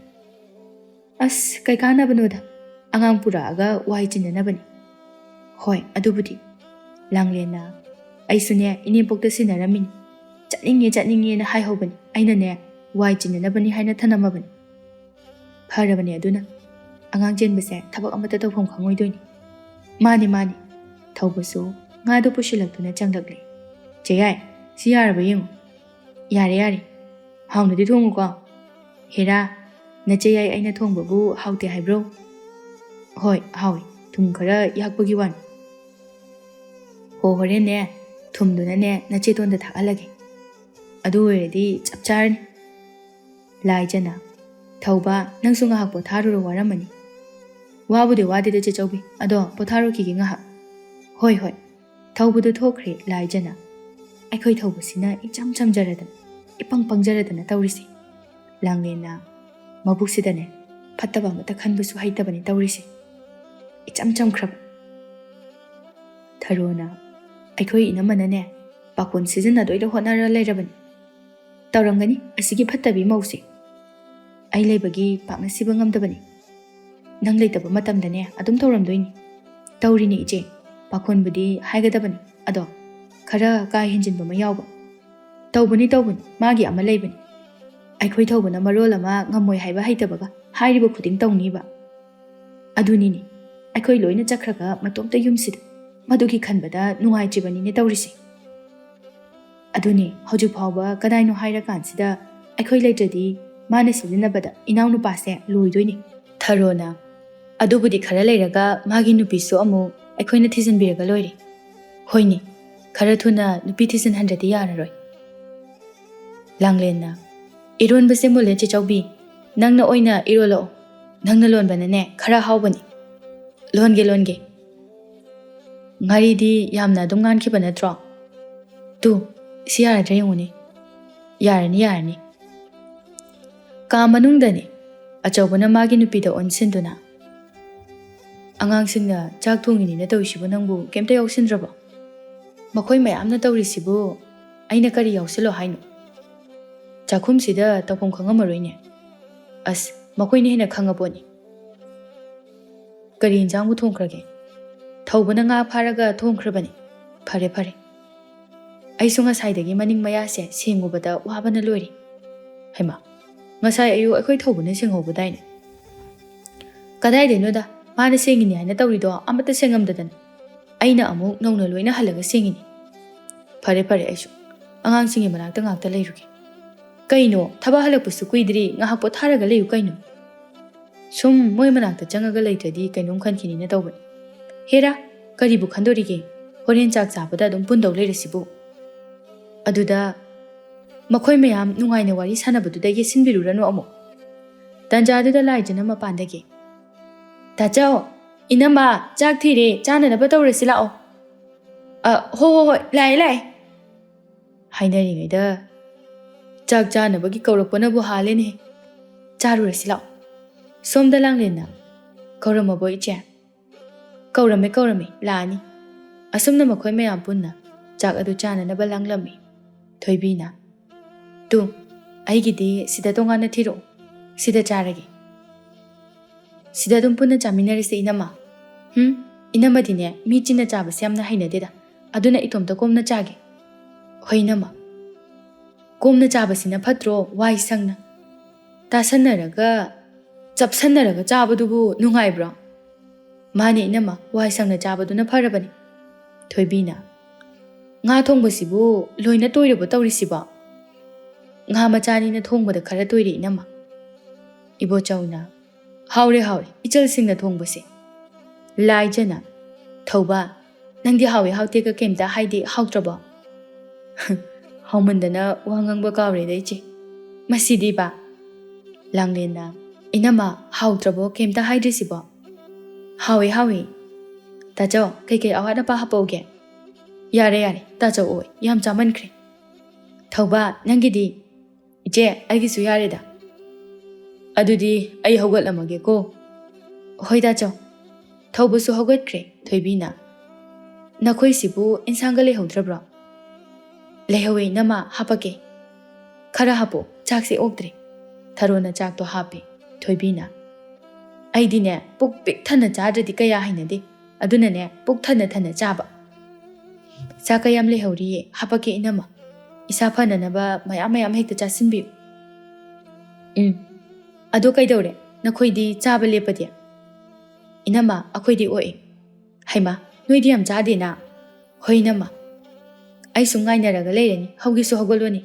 ꯑꯁ ꯀꯩ ꯀꯥꯟꯅꯕꯅꯣꯗ ꯑꯉꯥꯡ ꯄꯨꯔꯛꯑꯒ ꯋꯥꯏ ꯆꯤꯟꯅꯅꯕꯅꯤ ꯍꯣꯏ ꯑꯗꯨꯕꯨꯗꯤ ꯂꯥꯡꯂꯦꯟꯅ ꯑꯩꯁꯨꯅꯦ ꯏꯅꯦꯝꯄꯣꯛꯇ ꯁꯤꯟꯅꯔꯝꯃꯤꯅꯤ ꯆꯠꯅꯤꯡꯉꯦꯅ ꯍꯥꯏꯍꯧꯕꯅꯤ ꯑꯩꯅꯅꯦ ꯋꯥꯏ ꯆꯤꯟꯅꯅꯕꯅꯤ ꯍꯥꯏꯅ ꯊꯅꯝꯃꯕꯅꯤ ꯐꯔꯕꯅꯦ ꯑꯗꯨꯅ ꯑꯉꯥꯡ ꯆꯦꯟꯕꯁꯦ ꯊꯕꯛ ꯑꯃꯠꯇ ꯇꯧꯐꯝ ꯈꯪꯉꯣꯏꯗꯣꯏꯅꯤ ꯃꯥꯅꯤ ꯊꯧꯕꯁꯨ ꯉꯥꯗꯨ ꯄꯨꯁꯤꯜꯂꯛꯇꯨꯅ ꯆꯪꯂꯛꯂꯦ ꯆꯦꯌꯥꯏ ꯁꯤ ꯌꯥꯔꯕ ꯌꯦꯡꯉꯨ ꯌꯥꯔꯦ ꯍꯥꯎꯅꯗꯤ ꯊꯣꯡꯉꯨꯀꯣ ꯍꯦꯔꯥ ꯅꯆꯦ ꯌꯥꯏ ꯑꯩꯅ ꯊꯣꯡꯕꯕꯨ ꯍꯥꯎꯇꯦ ꯍꯥꯏꯕ꯭ꯔꯣ ꯍꯣꯏ ꯍꯥꯎꯏ ꯊꯨꯝ ꯈꯔ ꯌꯥꯛꯄꯒꯤ ꯋꯥꯅꯤ ꯍꯣꯔꯦꯟꯅꯦ ꯊꯨꯝꯗꯨꯅꯅꯦ ꯅꯆꯦꯇꯣꯟꯗ ꯊꯥꯛꯍꯜꯂꯒꯦ ꯑꯗꯨ ꯑꯣꯏꯔꯗꯤ ꯆꯞ ꯆꯥꯔꯅꯤ ꯂꯥꯏꯖꯅ ꯊꯧꯕ ꯅꯪꯁꯨ ꯉꯥꯏꯍꯥꯛ ꯄꯣꯊꯥꯔꯨꯔꯣ ꯋꯥꯔꯝꯃꯅꯤ ꯋꯥꯕꯨꯗꯤ ꯋꯥꯗꯦꯗ ꯆꯦꯆꯧꯕꯤ ꯑꯗꯣ ꯄꯣꯊꯥꯔꯨꯈꯤꯒꯦ ꯉꯥꯏꯍꯥꯛ ꯍꯣꯏ ꯊꯧꯕꯗꯨ ꯊꯣꯛꯈ꯭ꯔꯦ ꯂꯥꯏꯖꯅ ꯑꯩꯈꯣꯏ ꯊꯧꯕꯁꯤꯅ ꯏꯆꯝ ꯆꯝꯖꯔꯗꯅ ꯏꯄꯪ ꯄꯪꯖꯔꯗꯅ ꯇꯧꯔꯤꯁꯤ ꯂꯥꯡꯂꯦꯟꯅ ꯃꯕꯨꯛꯁꯤꯗꯅꯦ ꯐꯠꯇꯕ ꯑꯃꯠꯇ ꯈꯟꯕꯁꯨ ꯍꯩꯇꯕꯅꯤ ꯇꯧꯔꯤꯁꯤ ꯏꯆꯝ ꯆꯝꯈ꯭ꯔꯕ ꯊꯔꯣꯅ ꯑꯩꯈꯣꯏ ꯏꯅꯝꯃꯅꯅꯦ ꯄꯥꯈꯣꯟ ꯁꯤꯖꯤꯟꯅꯗꯣꯏꯗ ꯍꯣꯠꯅꯔ ꯂꯩꯔꯕꯅꯤ ꯇꯧꯔꯝꯒꯅꯤ ꯑꯁꯤꯒꯤ ꯐꯠꯇꯕꯤ ꯃꯧꯁꯦ ꯑꯩ ꯂꯩꯕꯒꯤ ꯄꯥꯛꯅ ꯁꯤꯕ ꯉꯝꯗꯕꯅꯤ ꯅꯪ ꯂꯩꯇꯕ ꯃꯇꯝꯗꯅꯦ ꯑꯗꯨꯝ ꯇꯧꯔꯝꯗꯣꯏꯅꯤ ꯇꯧꯔꯤꯅꯤ ꯏꯆꯦ ꯄꯥꯈꯣꯟꯕꯨꯗꯤ ꯍꯥꯏꯒꯗꯕꯅꯤ ꯑꯗꯣ ꯈꯔ ꯀꯥ ꯍꯦꯟꯖꯤꯟꯕ ꯑꯃ ꯌꯥꯎꯕ ꯇꯧꯕꯅꯤ ꯃꯥꯒꯤ ꯑꯃ ꯂꯩꯕꯅꯤ ꯑꯩꯈꯣꯏ ꯊꯧꯕꯅ ꯃꯔꯣꯜ ꯑꯃ ꯉꯝꯃꯣꯏ ꯍꯥꯏꯕ ꯍꯩꯇꯕꯒ ꯍꯥꯏꯔꯤꯕ ꯈꯨꯗꯤꯡ ꯇꯧꯅꯤꯕ ꯑꯗꯨꯅꯤꯅꯦ ꯑꯩꯈꯣꯏ ꯂꯣꯏꯅ ꯆꯠꯈ꯭ꯔꯒ ꯃꯇꯣꯝꯇ ꯌꯨꯝꯁꯤꯗ ꯃꯗꯨꯒꯤ ꯈꯟꯕꯗ ꯅꯨꯡꯉꯥꯏꯇ꯭ꯔꯤꯕꯅꯤꯅꯦ ꯇꯧꯔꯤꯁꯤ ꯑꯗꯨꯅꯤ ꯍꯧꯖꯤꯛ ꯐꯥꯎꯕ ꯀꯗꯥꯏꯅꯣ ꯍꯥꯏꯔꯀꯥꯟꯁꯤꯗ ꯑꯩꯈꯣꯏ ꯂꯩꯇ꯭ꯔꯗꯤ ꯃꯥꯅ ꯁꯤꯖꯤꯟꯅꯕꯗ ꯏꯅꯥꯎꯅꯨꯄꯥꯁꯦ ꯂꯣꯏꯗꯣꯏꯅꯤ ꯊꯔꯣꯅ ꯑꯗꯨꯕꯨꯗꯤ ꯈꯔ ꯂꯩꯔꯒ ꯃꯥꯒꯤ ꯅꯨꯄꯤꯁꯨ ꯑꯃꯨꯛ ꯑꯩꯈꯣꯏꯅ ꯊꯤꯖꯤꯟꯕꯤꯔꯒ ꯂꯣꯏꯔꯦ ꯍꯣꯏꯅꯤ ꯈꯔ ꯊꯨꯅ ꯅꯨꯄꯤ ꯊꯤꯖꯤꯟꯍꯟꯗ꯭ꯔꯗꯤ ꯌꯥꯔꯔꯣꯏ ꯂꯥꯡꯂꯦꯟꯅ ꯏꯔꯣꯟꯕꯁꯦ ꯃꯨꯜꯂꯦ ꯆꯦꯆꯧꯕꯤ ꯅꯪꯅ ꯑꯣꯏꯅ ꯏꯔꯣꯜꯂꯛꯑꯣ ꯅꯪꯅ ꯂꯣꯟꯕꯅꯅꯦ ꯈꯔ ꯍꯥꯎꯕꯅꯤ ꯂꯣꯟꯒꯦ ꯉꯥꯔꯤꯗꯤ ꯌꯥꯝꯅ ꯑꯗꯨꯝ ꯉꯥꯟꯈꯤꯕ ꯅꯠꯇ꯭ꯔꯣ ꯇꯨ ꯁꯤ ꯌꯥꯔꯗ꯭ꯔꯥ ꯌꯦꯡꯉꯨꯅꯦ ꯌꯥꯔꯅꯤ ꯀꯥ ꯃꯅꯨꯡꯗꯅꯤ ꯑꯆꯧꯕꯅ ꯃꯥꯒꯤ ꯅꯨꯄꯤꯗ ꯑꯣꯟꯁꯤꯟꯗꯨꯅ ꯑꯉꯥꯡꯁꯤꯡꯅ ꯆꯥꯛ ꯊꯣꯡꯉꯤꯅꯤꯅ ꯇꯧꯔꯤꯁꯤꯕꯨ ꯅꯪꯕꯨ ꯀꯩꯝꯇ ꯌꯥꯎꯁꯤꯟꯗ꯭ꯔꯕꯣ ꯃꯈꯣꯏ ꯃꯌꯥꯝꯅ ꯇꯧꯔꯤꯁꯤꯕꯨ ꯑꯩꯅ ꯀꯔꯤ ꯌꯥꯎꯁꯤꯜꯂꯣ ꯍꯥꯏꯅꯣ ꯆꯥꯛꯈꯨꯝꯁꯤꯗ ꯇꯧꯐꯝ ꯈꯪꯉꯝꯃꯔꯣꯏꯅꯦ ꯑꯁ ꯃꯈꯣꯏꯅ ꯍꯦꯟꯅ ꯈꯪꯉꯄꯣꯠꯅꯤ ꯀꯔꯤ ꯏꯟꯖꯥꯡꯕꯨ ꯊꯣꯡꯈ꯭ꯔꯒꯦ ꯊꯧꯕꯅ ꯉꯥ ꯐꯥꯔꯒ ꯊꯣꯡꯈ꯭ꯔꯕꯅꯤ ꯐꯔꯦ ꯑꯩꯁꯨ ꯉꯁꯥꯏꯗꯒꯤ ꯃꯅꯤꯡ ꯃꯌꯥꯁꯦ ꯁꯦꯡꯉꯨꯕꯗ ꯋꯥꯕꯅ ꯂꯣꯏꯔꯦ ꯍꯩꯃꯥ ꯉꯁꯥꯏ ꯑꯌꯨꯛ ꯑꯩꯈꯣꯏ ꯊꯧꯕꯅ ꯁꯦꯡꯍꯧꯕꯗꯥꯏꯅꯦ ꯀꯗꯥꯏꯗꯩꯅꯣꯗ ꯃꯥꯅ ꯁꯦꯡꯉꯤꯅꯤ ꯍꯥꯏꯅ ꯇꯧꯔꯤꯗꯣ ꯑꯃꯠꯇ ꯁꯦꯡꯉꯝꯗꯗꯅ ꯑꯩꯅ ꯑꯃꯨꯛ ꯅꯧꯅ ꯂꯣꯏꯅ ꯍꯜꯂꯒ ꯁꯦꯡꯉꯤꯅꯤ ꯐꯔꯦ ꯑꯩꯁꯨ ꯑꯉꯥꯡꯁꯤꯡꯒꯤ ꯃꯅꯥꯛꯇ ꯉꯥꯛꯇ ꯂꯩꯔꯨꯒꯦ ꯀꯩꯅꯣ ꯊꯕꯛ ꯍꯜꯂꯛꯄꯁꯨ ꯀꯨꯏꯗ꯭ꯔꯤ ꯉꯥꯏꯍꯥꯛ ꯄꯣꯊꯥꯔꯒ ꯂꯩꯌꯨ ꯀꯩꯅꯣ ꯁꯨꯝ ꯃꯣꯏ ꯃꯅꯥꯛꯇ ꯆꯪꯉꯒ ꯂꯩꯇ꯭ꯔꯗꯤ ꯀꯩꯅꯣꯝ ꯈꯟꯈꯤꯅꯤꯅ ꯇꯧꯕꯅꯤ ꯍꯦꯔꯥ ꯀꯔꯤꯕꯨ ꯈꯟꯗꯣꯔꯤꯒꯦ ꯍꯣꯔꯦꯟ ꯆꯥꯛ ꯆꯥꯕꯗ ꯑꯗꯨꯝ ꯄꯨꯟꯗꯧ ꯂꯩꯔꯁꯤꯕꯨ ꯑꯗꯨꯗ ꯃꯈꯣꯏ ꯃꯌꯥꯝ ꯅꯨꯡꯉꯥꯏꯅ ꯋꯥꯔꯤ ꯁꯥꯟꯅꯕꯗꯨꯗ ꯌꯦꯠꯁꯤꯟꯕꯤꯔꯨꯔꯅꯨ ꯑꯃꯨꯛ ꯇꯟꯖꯥꯗꯨꯗ ꯂꯥꯏꯖꯅ ꯃꯄꯥꯟꯗꯒꯤ ꯇꯥꯆꯧ ꯏꯅꯝꯃ ꯆꯥꯛ ꯊꯤꯔꯦ ꯆꯥꯅꯅꯕ ꯇꯧꯔꯁꯤ ꯂꯥꯛꯑꯣ ꯍꯣꯏ ꯂꯥꯛꯑꯦ ꯍꯥꯏꯅꯔꯤꯉꯩꯗ ꯆꯥꯛ ꯆꯥꯅꯕꯒꯤ ꯀꯧꯔꯛꯄꯅꯕꯨ ꯍꯥꯜꯂꯦꯅꯦ ꯆꯥꯔꯨꯔꯁꯤ ꯂꯥꯛꯑꯣ ꯁꯣꯝꯗ ꯂꯥꯡꯂꯦꯟꯅ ꯀꯧꯔꯝꯃꯕꯣ ꯏꯆꯦ ꯀꯧꯔꯝꯃꯦ ꯂꯥꯛꯑꯅꯤ ꯑꯁꯨꯝꯅ ꯃꯈꯣꯏ ꯃꯌꯥꯝ ꯄꯨꯟꯅ ꯆꯥꯛ ꯑꯗꯨ ꯆꯥꯅꯅꯕ ꯂꯥꯡꯂꯝꯃꯤ ꯊꯣꯏꯕꯤꯅ ꯇꯨ ꯑꯩꯒꯤꯗꯤ ꯁꯤꯗ ꯇꯣꯉꯥꯟꯅ ꯊꯤꯔꯛꯑꯣ ꯁꯤꯗ ꯆꯥꯔꯒꯦ ꯁꯤꯗ ꯑꯗꯨꯝ ꯄꯨꯟꯅ ꯆꯥꯃꯤꯟꯅꯔꯁꯤ ꯏꯅꯝꯃ 이나마디네 미치나 짜바시 ꯌꯥꯝꯅ ꯍꯩꯅꯗꯦꯗ ꯑꯗꯨꯅ ꯏꯇꯣꯝꯇ ꯀꯣꯝꯅ ꯆꯥꯒꯦ ꯍꯣꯏ ꯏꯅꯝꯃ ꯀꯣꯝꯅ ꯆꯥꯕꯁꯤꯅ ꯐꯠꯇ꯭ꯔꯣ ꯋꯥꯏ ꯁꯪꯅ ꯇꯥꯁꯟꯅꯔꯒ ꯆꯞꯁꯟꯅꯔꯒ ꯆꯥꯕꯗꯨꯕꯨ ꯅꯨꯡꯉꯥꯏꯕ꯭ꯔꯣ ꯃꯥꯅꯦ 이나마 ꯋꯥꯏ ꯁꯪꯅ ꯆꯥꯕꯗꯨꯅ ꯐꯔꯕꯅꯤ ꯊꯣꯏꯕꯤꯅ ꯉꯥ ꯊꯣꯡꯕꯁꯤꯕꯨ ꯂꯣꯏꯅ ꯇꯣꯏꯔꯕ ꯇꯧꯔꯤꯁꯤꯕꯣ ꯉꯥ ꯃꯆꯥꯅꯤꯅ ꯊꯣꯡꯕꯗ ꯈꯔ ꯇꯣꯏꯔꯦ 이나마 이보ꯆꯧꯅ ꯍꯥꯎꯔꯦ 이철ꯁꯤꯡꯅꯊꯣꯡꯕꯁꯦ ꯂꯥꯏꯖꯅ ꯊꯧꯕ ꯅꯪꯗꯤ ꯍꯥꯎꯋꯦ ꯍꯥꯎꯇꯦꯒ ꯀꯩꯝꯇ ꯍꯥꯏꯗꯤ ꯍꯥꯎꯇ꯭ꯔꯕꯣ ꯍꯥꯎꯃꯟꯗꯅ ꯋꯥ ꯉꯥꯡꯕ ꯀꯥꯎꯔꯦꯗ ꯏꯆꯦ ꯃꯁꯤꯗꯤꯕ ꯂꯥꯡꯂꯦꯟꯅ 이나마 ꯍꯥꯎꯇ꯭ꯔꯕꯣ ꯀꯩꯝꯇ ꯍꯥꯏꯗ꯭ꯔꯤꯁꯤꯕꯣ ꯍꯥꯎꯋꯦ ꯇꯥꯆꯧ ꯀꯩꯀꯩ ꯑꯋꯥꯠ ꯑꯄꯥ ꯍꯥꯞꯄꯧꯒꯦ ꯌꯥꯔꯦ ꯇꯥꯆꯧ ꯑꯣꯏ ꯌꯥꯝ ꯆꯥꯃꯟꯈ꯭ꯔꯦ ꯊꯧꯕ ꯅꯪꯒꯤꯗꯤ ꯏꯆꯦ ꯑꯩꯒꯤꯁꯨ ꯌꯥꯔꯦꯗ ꯑꯗꯨꯗꯤ ꯑꯩ ꯍꯧꯒꯠꯂꯝꯃꯒꯦꯀꯣ ꯍꯣꯏ ꯇꯥꯆꯧ ꯊꯧꯕꯁꯨ ꯍꯧꯒꯠꯈ꯭ꯔꯦ ꯊꯣꯏꯕꯤꯅ ꯅꯈꯣꯏꯁꯤꯕꯨ ꯏꯟꯁꯥꯡꯒ ꯂꯩꯍꯧꯗ꯭ꯔꯕ꯭ꯔꯣ ꯂꯩꯍꯧꯋꯦ ꯏꯅꯝꯃ ꯍꯥꯞꯄꯛꯀꯦ ꯈꯔ ꯍꯥꯞꯄꯣ ꯆꯥꯛꯁꯦ ꯑꯣꯛꯇ꯭ꯔꯦ ꯊꯔꯣꯅ ꯆꯥꯛꯇꯣ ꯍꯥꯞꯄꯦ ꯊꯣꯏꯕꯤꯅ ꯑꯩꯗꯤꯅꯦ ꯄꯨꯛ ꯄꯤꯛ ꯊꯟꯅ ꯆꯥꯗ꯭ꯔꯗꯤ ꯀꯌꯥ ꯍꯩꯅꯗꯦ ꯑꯗꯨꯅꯅꯦ ꯄꯨꯛ ꯊꯟꯅ ꯆꯥꯕ ꯆꯥꯛ ꯀꯌꯥꯝ ꯂꯩꯍꯧꯔꯤꯌꯦ ꯍꯥꯞꯄꯛꯀꯦ ꯏꯅꯝꯃ ꯏꯁꯥ ꯐꯅꯅꯕ ꯃꯌꯥꯝ ꯍꯦꯛꯇ ꯆꯥꯁꯤꯟꯕꯤꯌꯨ ꯑꯗꯣ ꯀꯩꯗꯧꯔꯦ ꯅꯈꯣꯏꯗꯤ ꯆꯥꯕ ꯂꯦꯞꯄꯗꯤ 이나마 ꯑꯩꯈꯣꯏꯗꯤ ꯑꯣꯛꯑꯦ ꯍꯩꯃꯥ ꯅꯣꯏꯗꯤ ꯌꯥꯝ ꯆꯥꯗꯦꯅ ꯍꯣꯏ 이나마 ꯑꯩꯁꯨ ꯉꯥꯏꯅꯔꯒ ꯂꯩꯔꯅꯤ ꯍꯧꯒꯦꯁꯨ ꯍꯧꯒꯠꯂꯣꯅꯤ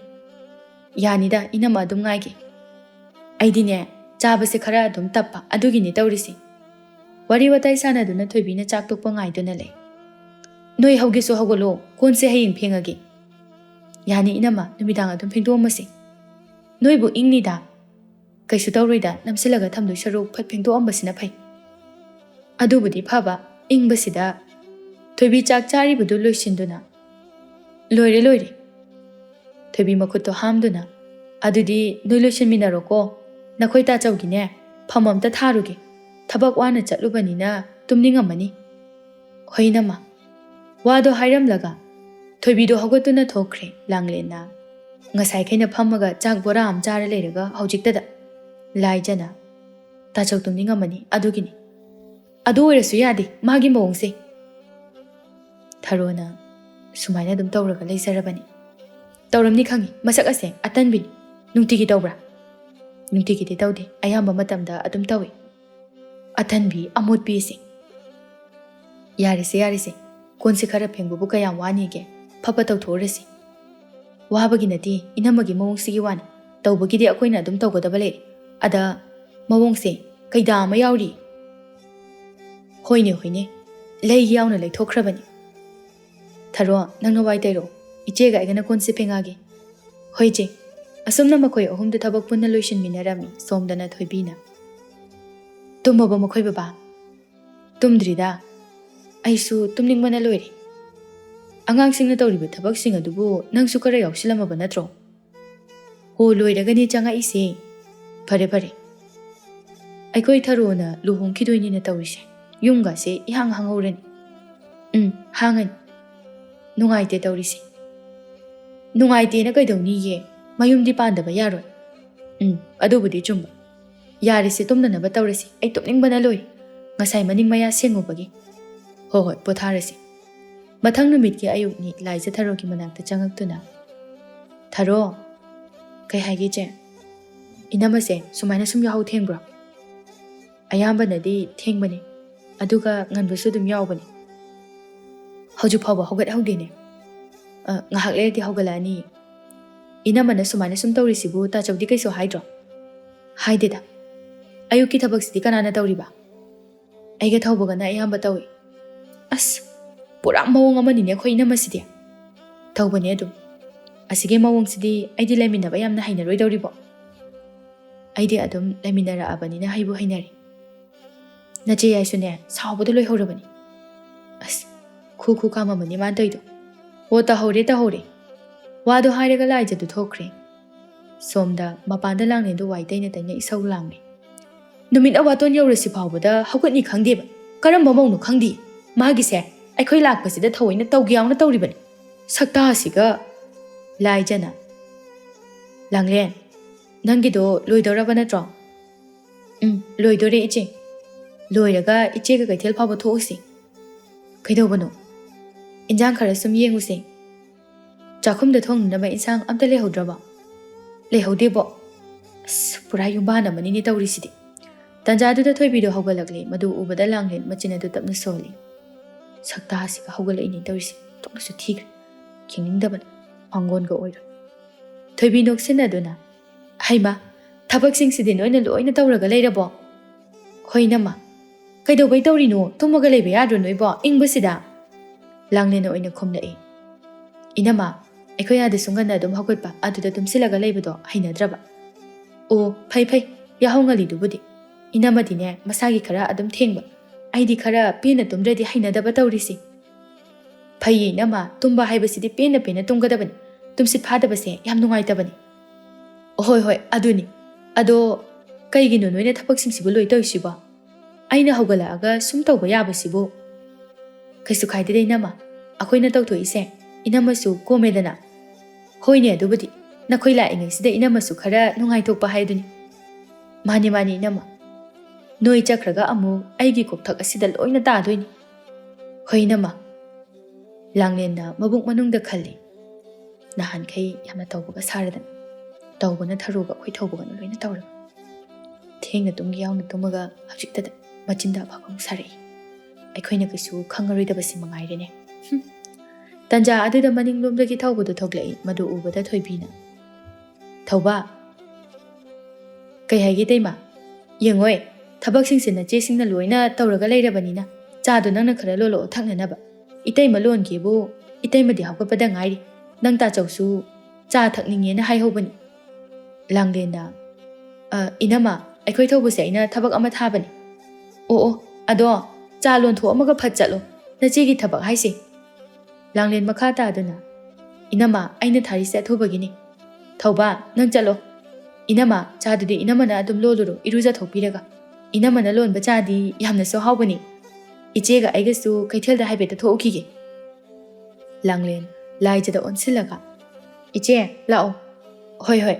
ꯌꯥꯅꯤꯗ 이나마 ꯑꯗꯨꯝ ꯉꯥꯏꯒꯦ ꯑꯩꯗꯤꯅꯦ ꯆꯥꯕꯁꯦ ꯈꯔ ꯑꯗꯨꯝ ꯇꯞꯄ ꯑꯗꯨꯒꯤꯅꯤ ꯇꯧꯔꯤꯁꯤ ꯋꯥꯔꯤ ꯋꯥꯇꯥꯏ ꯁꯥꯟꯅꯗꯨꯅ ꯊꯣꯏꯕꯤꯅ ꯆꯥꯛ ꯇꯣꯛꯄ ꯉꯥꯏꯗꯨꯅ ꯂꯩ ꯅꯣꯏ ꯍꯧꯒꯦꯁꯨ ꯍꯧꯒꯠꯂꯣ ꯀꯣꯟꯁꯦ ꯍꯌꯦꯡ ꯐꯦꯡꯉꯒꯦ ꯌꯥꯅꯤ 이나마 ꯅꯨꯃꯤꯗꯥꯡ ꯑꯗꯨꯝ ꯐꯦꯡꯗꯣꯛꯑꯝꯃꯁꯤ ꯅꯣꯏꯕꯨ ꯏꯪꯅꯤꯗ ꯀꯩꯁꯨ ꯇꯧꯔꯣꯏꯗ ꯅꯝꯁꯤꯜꯂꯒ ꯊꯝꯗꯣꯏ ꯁꯔꯨꯛ ꯐꯠ ꯐꯦꯡꯗꯣꯛꯑꯝꯕꯁꯤꯅ ꯐꯩ ꯑꯗꯨꯕꯨꯗꯤ ꯐꯕ ꯏꯪꯕꯁꯤꯗ ꯊꯣꯏꯕꯤ ꯆꯥꯛ ꯆꯥꯔꯤꯕꯗꯨ ꯂꯣꯏꯁꯤꯟꯗꯨꯅ ꯂꯣꯏꯔꯦ ꯊꯣꯏꯕꯤ ꯃꯈꯨꯠꯇꯣ ꯍꯥꯝꯗꯨꯅ ꯑꯗꯨꯗꯤ ꯅꯣꯏ ꯂꯣꯏꯁꯤꯟꯃꯤꯟꯅꯔꯣꯀꯣ ꯅꯈꯣꯏ ꯇꯥꯆꯧꯒꯤꯅꯦ ꯐꯝ ꯑꯝꯇ ꯊꯥꯔꯨꯒꯦ ꯊꯕꯛ ꯋꯥꯅ ꯆꯠꯂꯨꯕꯅꯤꯅ ꯇꯨꯝꯅꯤꯡꯉꯝꯃꯅꯤ ꯍꯣꯏ 이나마 와도 하이람라가 토이비도 허것도나 토크레 랑렌나 ngасai khaina phammaga chak bora am chara leiraga hojiktada laijana tachau tumningamani adugini adu oirasu yadi magi mawongse tharona sumaina dum tawraga leisarabani tawramni khangi masak ase atanbini nungtigi tawbra nungtigi ti tawde ayamba matamda adum tawi atanbi amotbi se yarise konse khara phengbu kayam wani ge phapa tawthorasi 와하ꯕꯒꯤ ꯅꯠꯇꯦ ꯏꯅꯝꯃꯒꯤ ꯃꯑꯣꯡꯁꯤꯒꯤ ꯋꯥꯅꯤ ꯇꯧꯕꯒꯤꯗꯤ ꯑꯩꯈꯣꯏꯅ ꯑꯗꯨꯝ ꯇꯧꯒꯗꯕ ꯂꯩꯔꯦ ꯑꯗ ꯃꯑꯣꯡꯁꯦ ꯀꯩꯗꯥ ꯑꯃ ꯌꯥꯎꯔꯤ ꯍꯣꯏꯅꯦ ꯂꯩꯒꯤ ꯌꯥꯎꯅ ꯂꯩꯊꯣꯛꯈ꯭ꯔꯕꯅꯤ ꯊꯔꯣ ꯅꯪꯅ ꯋꯥꯏ ꯇꯩꯔꯣ ꯏꯆꯦꯒ ꯑꯩꯒꯅ ꯀꯣꯟꯁꯦ ꯐꯦꯡꯉꯥꯒꯦ ꯍꯣꯏ ꯏꯆꯦ ꯑꯁꯨꯝꯅ ꯃꯈꯣꯏ ꯑꯍꯨꯝꯗꯨ ꯊꯕꯛ ꯄꯨꯟꯅ ꯂꯣꯏꯁꯤꯟꯃꯤꯟꯅꯔꯝꯃꯤ ꯁꯣꯝꯗꯅ ꯊꯣꯏꯕꯤꯅ ꯇꯨꯝꯃꯕ ꯃꯈꯣꯏ ꯕꯕꯥ ꯇꯨꯝꯗ꯭ꯔꯤꯗ ꯑꯩꯁꯨ ꯇꯨꯝꯅꯤꯡꯕꯅ ꯂꯣꯏꯔꯦ ꯑꯉꯥꯡꯁꯤꯡꯅ ꯇꯧꯔꯤꯕ ꯊꯕꯛꯁꯤꯡ ꯑꯗꯨꯕꯨ ꯅꯪꯁꯨ ꯈꯔ ꯌꯥꯎꯁꯤꯜꯂꯝꯃꯕ ꯅꯠꯇ꯭ꯔꯣ ꯍꯣ ꯂꯣꯏꯔꯒꯅꯤ ꯆꯪꯉꯛꯏꯁꯦ ꯐꯔꯦ ꯑꯩꯈꯣꯏ ꯊꯔꯣꯅ ꯂꯨꯍꯣꯡꯈꯤꯗꯣꯏꯅꯤꯅ ꯇꯧꯔꯤꯁꯦ ꯌꯨꯝꯒꯁꯦ ꯏꯍꯥꯡ ꯍꯥꯡꯍꯧꯔꯅꯤ ꯍꯥꯡꯉꯅꯤ ꯅꯨꯡꯉꯥꯏꯇꯦ ꯇꯧꯔꯤꯁꯦ ꯅꯨꯡꯉꯥꯏꯇꯦꯅ ꯀꯩꯗꯧꯅꯤꯌꯦ ꯃꯌꯨꯝꯗꯤ ꯄꯥꯟꯗꯕ ꯌꯥꯔꯣꯏ ꯑꯗꯨꯕꯨꯗꯤ ꯆꯨꯝꯕ ꯌꯥꯔꯤꯁꯦ ꯇꯨꯝꯅꯅꯕ ꯇꯧꯔꯁꯤ ꯑꯩ ꯇꯨꯝꯅꯤꯡꯕꯅ ꯂꯣꯏꯔꯦ ꯉꯁꯥꯏ ꯃꯅꯤꯡ ꯃꯌꯥ ꯁꯦꯡꯉꯨꯕꯒꯤ ꯍꯣꯏ ꯄꯣꯊꯥꯔꯁꯤ ꯃꯊꯪ ꯅꯨꯃꯤꯠꯀꯤ ꯑꯌꯨꯛꯅꯤ ꯂꯥꯏꯖ ꯊꯔꯣꯒꯤ ꯃꯅꯥꯛꯇ ꯆꯪꯉꯛꯇꯨꯅ ꯊꯔꯣ ꯀꯩ ꯍꯥꯏꯒꯦ ꯏꯆꯦ ꯏꯅꯝꯃꯁꯦ ꯁꯨꯃꯥꯏꯅ ꯁꯨꯝ ꯌꯥꯍꯧ ꯊꯦꯡꯕ꯭ꯔꯣ ꯑꯌꯥꯝꯕꯅꯗꯤ ꯊꯦꯡꯕꯅꯤ ꯑꯗꯨꯒ ꯉꯟꯕꯁꯨ ꯑꯗꯨꯝ ꯌꯥꯎꯕꯅꯤ ꯍꯧꯖꯤꯛ ꯐꯥꯎꯕ ꯍꯧꯒꯠꯍꯧꯗꯦꯅꯦ ꯉꯥꯏꯍꯥꯛ ꯂꯩꯔꯗꯤ ꯍꯧꯒꯠꯂꯛꯑꯅꯤ ꯏꯅꯝꯃꯅ ꯁꯨꯃꯥꯏꯅ ꯁꯨꯝ ꯇꯧꯔꯤꯁꯤꯕꯨ ꯇꯥꯆꯧꯗꯤ ꯀꯩꯁꯨ ꯍꯥꯏꯗ꯭ꯔꯣ? ꯍꯥꯏꯗꯦꯗ. ꯑꯌꯨꯛꯀꯤ ꯊꯕꯛꯁꯤꯗꯤ ꯀꯅꯥꯅ ꯇꯧꯔꯤꯕ? ꯑꯩꯒ ꯊꯧꯕꯒꯅ ꯑꯌꯥꯝꯕ ꯇꯧꯏ. ꯑꯁ, ꯄꯨꯔꯥ ꯃꯑꯣꯡ ꯑꯃꯅꯤꯅꯦ ꯑꯩꯈꯣꯏ ꯏꯅꯝꯃꯁꯤꯗꯤ. ꯇꯧꯕꯅꯦ ꯑꯗꯨꯝ. ꯑꯁꯤꯒꯤ ꯃꯑꯣꯡꯁꯤꯗꯤ ꯑꯩꯗꯤ ꯂꯩꯃꯤꯟꯅꯕ ꯌꯥꯝꯅ ꯍꯩꯅꯔꯣꯏꯗꯧꯔꯤꯕꯣ? ꯑꯩꯗꯤ ꯑꯗꯨꯝ ꯂꯩꯃꯤꯟꯅꯔꯛꯑꯕꯅꯤꯅ ꯍꯩꯕꯨ ꯍꯩꯅꯔꯤ. ꯅꯆꯦ ꯌꯥꯏꯁꯨꯅꯦ ꯁꯥꯎꯕꯗ ꯂꯣꯏꯍꯧꯔꯕꯅꯤ. ꯑꯁ, ꯈꯨ ꯀꯥꯝꯃꯝꯃꯅꯤ ꯃꯥꯅ ꯇꯧꯏꯗꯣ. ꯑꯣ, ꯇꯧꯍꯧꯔꯦ. ꯋꯥꯗꯣ ꯍꯥꯏꯔꯒ ꯂꯥꯏꯖꯗꯨ ꯊꯣꯛꯈ꯭ꯔꯦ. ꯁꯣꯝꯗ ꯃꯄꯥꯟꯗ ꯂꯥꯡꯂꯦꯟꯗꯨ ꯋꯥꯏ ꯇꯩꯅ ꯏꯁꯧ ꯂꯥꯡꯂꯦ. ꯅꯨꯃꯤꯠ ꯑꯋꯥꯇꯣꯟ ꯌꯧꯔꯁꯤ ꯐꯥꯎꯕꯗ ꯍꯧꯒꯠꯅꯤ ꯈꯪꯗꯦꯕ. ꯀꯔꯝꯕ ꯃꯧꯅꯣ ꯈꯪꯗꯦ. ꯃꯥꯒꯤꯁꯦ ꯑꯩꯈꯣꯏ ꯂꯥꯛꯄꯁꯤꯗ ꯊꯑꯣꯏꯅ ꯇꯧꯒꯦ ꯌꯥꯎꯅ ꯇꯧꯔꯤꯕꯅꯤ. ꯁꯛꯇꯥꯁꯤꯒ. ꯂꯥꯏꯖꯅ, ꯂꯥꯡꯂꯦꯟ, ꯅꯪꯒꯤꯗꯣ ꯂꯣꯏꯗꯧꯔꯕ ꯅꯠꯇ꯭ꯔꯣ? ꯂꯣꯏꯗꯣꯔꯦ ꯏꯆꯦ. ꯂꯣꯏꯔꯒ ꯏꯆꯦꯒ ꯀꯩꯊꯦꯜ ꯐꯥꯎꯕ ꯊꯣꯛꯎꯁꯤ. ꯀꯩꯗꯧꯕꯅꯣ? ꯏꯟꯖꯥꯡ ꯈꯔ ꯁꯨꯝ ꯌꯦꯡꯉꯨꯁꯦ. ꯆꯥꯛꯈꯨꯝꯗ ꯊꯣꯡꯅꯅꯕ ꯏꯟꯁꯥꯡ ꯑꯝꯇ ꯂꯩꯍꯧꯗ꯭ꯔꯕꯣ? ꯂꯩꯍꯧꯗꯦꯕꯣ. ꯑꯁ, ꯄꯨꯔꯥ ꯌꯨꯝꯕꯥꯟ ꯑꯃꯅꯤꯅꯦ ꯇꯧꯔꯤꯁꯤꯗꯤ. ꯇꯟꯖꯥꯗꯨꯗ ꯊꯣꯏꯕꯤꯗꯣ ꯍꯧꯒꯠꯂꯛꯂꯦ. ꯃꯗꯨ ꯎꯕꯗ ꯂꯥꯡꯂꯦꯟ ꯃꯆꯤꯟ ꯑꯗꯨ ꯇꯞꯅ ꯁꯣꯜꯂꯤ. ꯁꯛꯇꯥꯁꯤꯒ ꯍꯧꯒꯠꯂꯛꯏꯅꯦ ꯇꯧꯔꯤꯁꯤ. ꯇꯣꯛꯅꯁꯨ ꯊꯤꯈ꯭ꯔꯦ. ꯈꯤꯡꯅꯤꯡꯗꯕꯅ ꯃꯥꯡꯒꯣꯟꯒ ꯑꯣꯏꯔꯣ. ꯊꯣꯏꯕꯤ ꯅꯣꯛꯁꯤꯟꯅꯗꯨꯅ, ꯍꯩꯃꯥ, ꯊꯕꯛꯁꯤꯡꯁꯤꯗꯤ ꯅꯣꯏꯅ ꯂꯣꯏꯅ ꯇꯧꯔꯒ ꯂꯩꯔꯕꯣ? ꯍꯣꯏ ꯏꯅꯝꯃ. ꯀꯩꯗꯧꯕꯩ ꯇꯧꯔꯤꯅꯣ? ꯇꯨꯝꯃꯒ ꯂꯩꯕ ꯌꯥꯗ꯭ꯔꯣ ꯅꯣꯏꯕꯣ ꯏꯪꯕꯁꯤꯗ? ꯂꯥꯡꯂꯦꯟꯅ ꯑꯣꯏꯅ ꯈꯨꯝꯂꯛꯏ. ꯏꯅꯝꯃ, ꯑꯩꯈꯣꯏ ꯑꯥꯗꯁꯨ ꯉꯟꯅ ꯑꯗꯨꯝ ꯍꯧꯒꯠꯄ, ꯑꯗꯨꯗ ꯇꯨꯝꯁꯤꯜꯂꯒ ꯂꯩꯕꯗꯣ ꯍꯩꯅꯗ꯭ꯔꯕ. ꯑꯣ, ꯐꯩ. ꯌꯥꯍꯧ ꯉꯜꯂꯤꯗꯨꯕꯨꯗꯤ. ꯏꯅꯝꯃꯗꯤꯅꯦ ꯃꯁꯥꯒꯤ ꯈꯔ ꯑꯗꯨꯝ ꯊꯦꯡꯕ. ꯑꯩꯗꯤ ꯈꯔ ꯄꯦꯟꯅ ꯇꯨꯝꯗ꯭ꯔꯗꯤ ꯍꯩꯅꯗꯕ ꯇꯧꯔꯤꯁꯤ. ꯐꯩꯌꯦ ꯏꯅꯝꯃ, ꯇꯨꯝꯕ ꯍꯥꯏꯕꯁꯤꯗꯤ ꯄꯦꯟꯅ ꯇꯨꯝꯒꯗꯕꯅꯤ. ꯇꯨꯝꯁꯤꯠ ꯐꯥꯗꯕꯁꯦ ꯌꯥꯝ ꯅꯨꯡꯉꯥꯏꯇꯕꯅꯤ. ꯍꯣꯏ, ꯑꯗꯨꯅꯤ. ꯑꯗꯣ ꯀꯩꯒꯤꯅꯣ ꯅꯣꯏꯅ ꯊꯕꯛꯁꯤꯡꯁꯤꯕꯨ ꯂꯣꯏ ꯇꯧꯔꯤꯁꯤꯕꯣ? ꯑꯩꯅ ꯍꯧꯒꯠꯂꯛꯑꯒ ꯁꯨꯝ ꯇꯧꯕ ꯌꯥꯕꯁꯤꯕꯨ? ꯀꯩꯁꯨ ꯀꯥꯏꯗꯦꯗ ꯏꯅꯝꯃ. ꯑꯩꯈꯣꯏꯅ ꯇꯧꯊꯣꯛꯏꯁꯦ ꯏꯅꯝꯃꯁꯨ ꯀꯣꯝꯃꯦꯗꯅ. ꯍꯣꯏꯅꯦ ꯑꯗꯨꯕꯨꯗꯤ. ꯅꯈꯣꯏ ꯂꯥꯛꯏꯉꯩꯁꯤꯗ ꯏꯅꯝꯃꯁꯨ ꯈꯔ ꯅꯨꯡꯉꯥꯏꯊꯣꯛꯄ ꯍꯥꯏꯗꯨꯅꯤ. ꯃꯥꯅꯤ ꯏꯅꯝꯃ. ꯅꯣꯏ ꯆꯠꯈ꯭ꯔꯒ ꯑꯃꯨꯛ ꯑꯩꯒꯤ ꯀꯣꯛꯊꯛ ꯑꯁꯤꯗ ꯂꯣꯏꯅ ꯇꯥꯗꯣꯏꯅꯤ. ꯍꯣꯏ ꯏꯅꯝꯃ. ꯂꯥꯡꯂꯦꯟꯅ ꯃꯕꯨꯛ ꯃꯅꯨꯡꯗ ꯈꯜꯂꯤ. ꯅꯍꯥꯟꯈꯩ ꯌꯥꯝꯅ ꯇꯧꯕꯒ ꯁꯥꯔꯗꯅ. ꯇꯧꯕꯅ ꯊꯔꯨꯒ ꯑꯩꯈꯣꯏ ꯊꯧꯕꯒꯅ ꯂꯣꯏꯅ ꯇꯧꯔꯕ. ꯊꯦꯡꯅ ꯇꯨꯝꯒꯤ ꯌꯥꯎꯅ ꯇꯨꯝꯃꯒ ꯍꯧꯖꯤꯛꯇꯗ ꯃꯆꯤꯟꯗ ꯑꯐꯕ ꯑꯃꯨꯛ ꯁꯥꯔꯛꯏ. ꯑꯩꯈꯣꯏꯅ ꯀꯩꯁꯨ ꯈꯪꯉꯔꯣꯏꯗꯕꯁꯤ ꯃꯉꯥꯏꯔꯦꯅꯦ. ꯇꯟꯖꯥ ꯑꯗꯨꯗ ꯃꯅꯤꯡꯂꯣꯝꯗꯒꯤ ꯊꯧꯕꯗꯨ ꯊꯣꯛꯂꯛꯏ. ꯃꯗꯨ ꯎꯕꯗ ꯊꯣꯏꯕꯤꯅ, ꯊꯧꯕꯥ. ꯀꯩ ꯍꯥꯏꯒꯦ ꯇꯩꯃ? ꯌꯦꯡꯉꯣꯏ, ꯊꯕꯛꯁꯤꯡꯁꯦ ꯅꯆꯦꯁꯤꯡꯅ ꯂꯣꯏꯅ ꯇꯧꯔꯒ ꯂꯩꯔꯕꯅꯤꯅ ꯆꯥꯗꯣ ꯅꯪꯅ ꯈꯔ ꯂꯣꯜꯂꯛꯑꯣ ꯊꯛꯅꯅꯕ. ꯏꯇꯩꯃ ꯂꯣꯟꯒꯦꯕꯨ ꯏꯇꯩꯃꯗꯤ ꯍꯧꯒꯠꯄꯗ ꯉꯥꯏꯔꯤ. ꯅꯪ ꯇꯥꯆꯧꯁꯨ ꯆꯥ ꯊꯛꯅꯤꯡꯉꯦꯅ ꯍꯥꯏꯍꯧꯕꯅꯤ. ꯂꯥꯡꯂꯦꯟꯅ, ꯏꯅꯝꯃ, ꯑꯩꯈꯣꯏ ꯊꯧꯕꯁꯦ ꯑꯩꯅ ꯊꯕꯛ ꯑꯃ ꯊꯥꯕꯅꯤ. ꯑꯣ, ꯑꯗꯣ ꯆꯥ ꯂꯣꯟꯊꯣꯛꯑꯝꯃꯒ ꯐꯠ ꯆꯠꯂꯣ. ꯅꯆꯦꯒꯤ ꯊꯕꯛ ꯍꯥꯏꯁꯦ. ꯂꯥꯡꯂꯦꯟ ꯃꯈꯥ ꯇꯥꯗꯨꯅ, ꯏꯅꯝꯃ, ꯑꯩꯅ ꯊꯥꯔꯤꯁꯦ ꯑꯊꯨꯕꯒꯤꯅꯤ. ꯊꯧꯕꯥ, ꯅꯪ ꯆꯠꯂꯣ. ꯏꯅꯝꯃ, ꯆꯥꯗꯨꯗꯤ ꯏꯅꯝꯃꯅ ꯑꯗꯨꯝ ꯂꯣꯜꯂꯨꯔꯣ ꯏꯔꯨꯖꯊꯣꯛꯄꯤꯔꯒ. ꯏꯅꯝꯃꯅ ꯂꯣꯟꯕ ꯆꯥꯗꯤ ꯌꯥꯝꯅꯁꯨ ꯍꯥꯎꯕꯅꯤ. ꯏꯆꯦꯒ ꯑꯩꯒꯁꯨ ꯀꯩꯊꯦꯜꯗ ꯍꯥꯏꯐꯦꯠꯇ ꯊꯣꯛꯎꯈꯤꯒꯦ. ꯂꯥꯡꯂꯦꯟ ꯂꯥꯏꯖꯗ ꯑꯣꯟꯁꯤꯜꯂꯒ, ꯏꯆꯦ, ꯂꯥꯛꯑꯣ. ꯍꯣꯏ.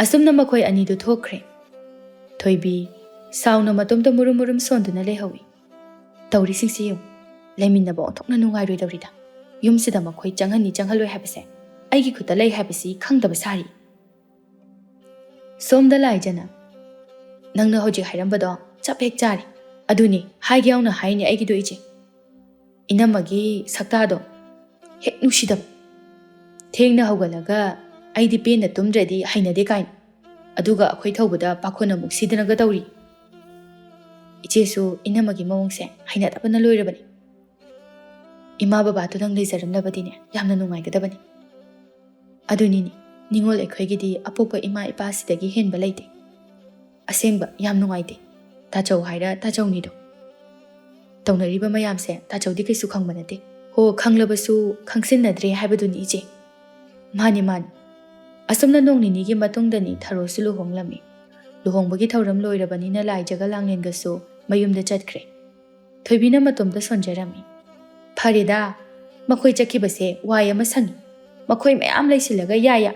ꯑꯁꯨꯝꯅ ꯃꯈꯣꯏ ꯑꯅꯤꯗꯨ ꯊꯣꯛꯈ꯭ꯔꯦ. ꯊꯣꯏꯕꯤ ꯁꯥꯎꯅ ꯃꯇꯣꯝꯇ ꯃꯨꯔꯨꯝ ꯁꯣꯟꯗꯨꯅ ꯂꯩꯍꯧꯏ. ꯇꯧꯔꯤꯁꯤꯡꯁꯤ ꯌꯦꯡꯉꯨ. ꯂꯩꯃꯤꯟꯅꯕ ꯑꯣꯟꯊꯣꯛꯅ ꯅꯨꯡꯉꯥꯏꯔꯣꯏꯗꯧꯔꯤꯗ. ꯌꯨꯝꯁꯤꯗ ꯃꯈꯣꯏ ꯆꯪꯍꯟꯅꯤ ꯆꯪꯍꯜꯂꯣꯏ ꯍꯥꯏꯕꯁꯦ ꯑꯩꯒꯤ ꯈꯨꯠꯇ ꯂꯩ ꯍꯥꯏꯕꯁꯤ ꯈꯪꯗꯕ ꯁꯥꯔꯤ. ꯁꯣꯝꯗ ꯂꯥꯏꯖꯅ, ꯅꯪꯅ ꯍꯧꯖꯤꯛ ꯍꯥꯏꯔꯝꯕꯗꯣ ꯆꯞ ꯍꯦꯛ ꯆꯥꯔꯤ. ꯑꯗꯨꯅꯤ ꯍꯥꯏꯒꯦ ꯌꯥꯎꯅ ꯍꯥꯏꯅꯤ ꯑꯩꯒꯤꯗꯣ ꯏꯆꯦ. ꯏꯅꯝꯃꯒꯤ ꯁꯛꯇꯥꯗꯣ ꯍꯦꯛ ꯅꯨꯡꯁꯤꯗꯕ. ꯊꯦꯡꯅ ꯍꯧꯒꯠꯂꯒ ꯑꯩꯗꯤ ꯄꯦꯟꯅ ꯇꯨꯝꯗ꯭ꯔꯗꯤ ꯍꯩꯅꯗꯦ ꯀꯥꯏꯅ. ꯑꯗꯨꯒ ꯑꯩꯈꯣꯏ ꯊꯧꯕꯗ ꯄꯥꯈꯣꯟ ꯑꯃꯨꯛ ꯁꯤꯗꯅꯒ ꯇꯧꯔꯤ. ꯏꯆꯦꯁꯨ ꯏꯅꯝꯃꯒꯤ ꯃꯑꯣꯡꯁꯦ ꯍꯩꯅꯗꯕꯅ ꯂꯣꯏꯔꯕꯅꯤ. ꯏꯃꯥ ꯕꯕꯥꯗꯨꯗꯪ ꯂꯩꯖꯔꯝꯂꯕꯗꯤꯅꯦ ꯌꯥꯝꯅ ꯅꯨꯡꯉꯥꯏꯒꯗꯕꯅꯤ. ꯑꯗꯨꯅꯤꯅꯦ, ꯅꯤꯡꯉꯣꯜ ꯑꯩꯈꯣꯏꯒꯤꯗꯤ ꯑꯄꯣꯛꯄ ꯏꯃꯥ ꯏꯄꯥꯁꯤꯗꯒꯤ ꯍꯦꯟꯕ ꯂꯩꯇꯦ. ꯑꯁꯦꯡꯕ ꯌꯥꯝ ꯅꯨꯡꯉꯥꯏꯇꯦ. ꯇꯥꯆꯧ ꯍꯥꯏꯔ ꯇꯥꯆꯧꯅꯤꯗꯣ. ꯇꯧꯅꯔꯤꯕ ꯃꯌꯥꯝꯁꯦ ꯇꯥꯆꯧꯗꯤ ꯀꯩꯁꯨ ꯈꯪꯕ ꯅꯠꯇꯦ. ꯍꯣ, ꯈꯪꯂꯕꯁꯨ ꯈꯪꯁꯤꯟꯅꯗ꯭ꯔꯦ ꯍꯥꯏꯕꯗꯨꯅꯤ ꯏꯆꯦ. ꯃꯥꯅꯤ. ꯑꯁꯨꯝꯅ ꯅꯣꯡ ꯅꯤꯅꯤꯒꯤ ꯃꯇꯨꯡꯗꯅꯤ ꯊꯔꯣꯁꯨ ꯂꯨꯍꯣꯡꯂꯝꯃꯤ. ꯂꯨꯍꯣꯡꯕꯒꯤ ꯊꯧꯔꯝ ꯂꯣꯏꯔꯕꯅꯤꯅ ꯂꯥꯏꯖꯒ ꯂꯥꯡꯂꯦꯟꯒꯁꯨ ꯃꯌꯨꯝꯗ ꯆꯠꯈ꯭ರೆ. ꯊꯣꯏꯕꯤꯅ ꯃꯇꯣꯝꯇ ꯁꯣꯟꯖꯔꯝꯃꯤ. ꯐꯔꯦꯗ, ꯃꯈꯣꯏ ꯆꯠꯈꯤꯕꯁꯦ ꯋꯥꯏ ꯑꯃ ꯁꯪꯉꯤ. ꯃꯈꯣꯏ ꯃꯌꯥꯝ ꯂꯩꯁꯤꯜꯂꯒ ꯌꯥ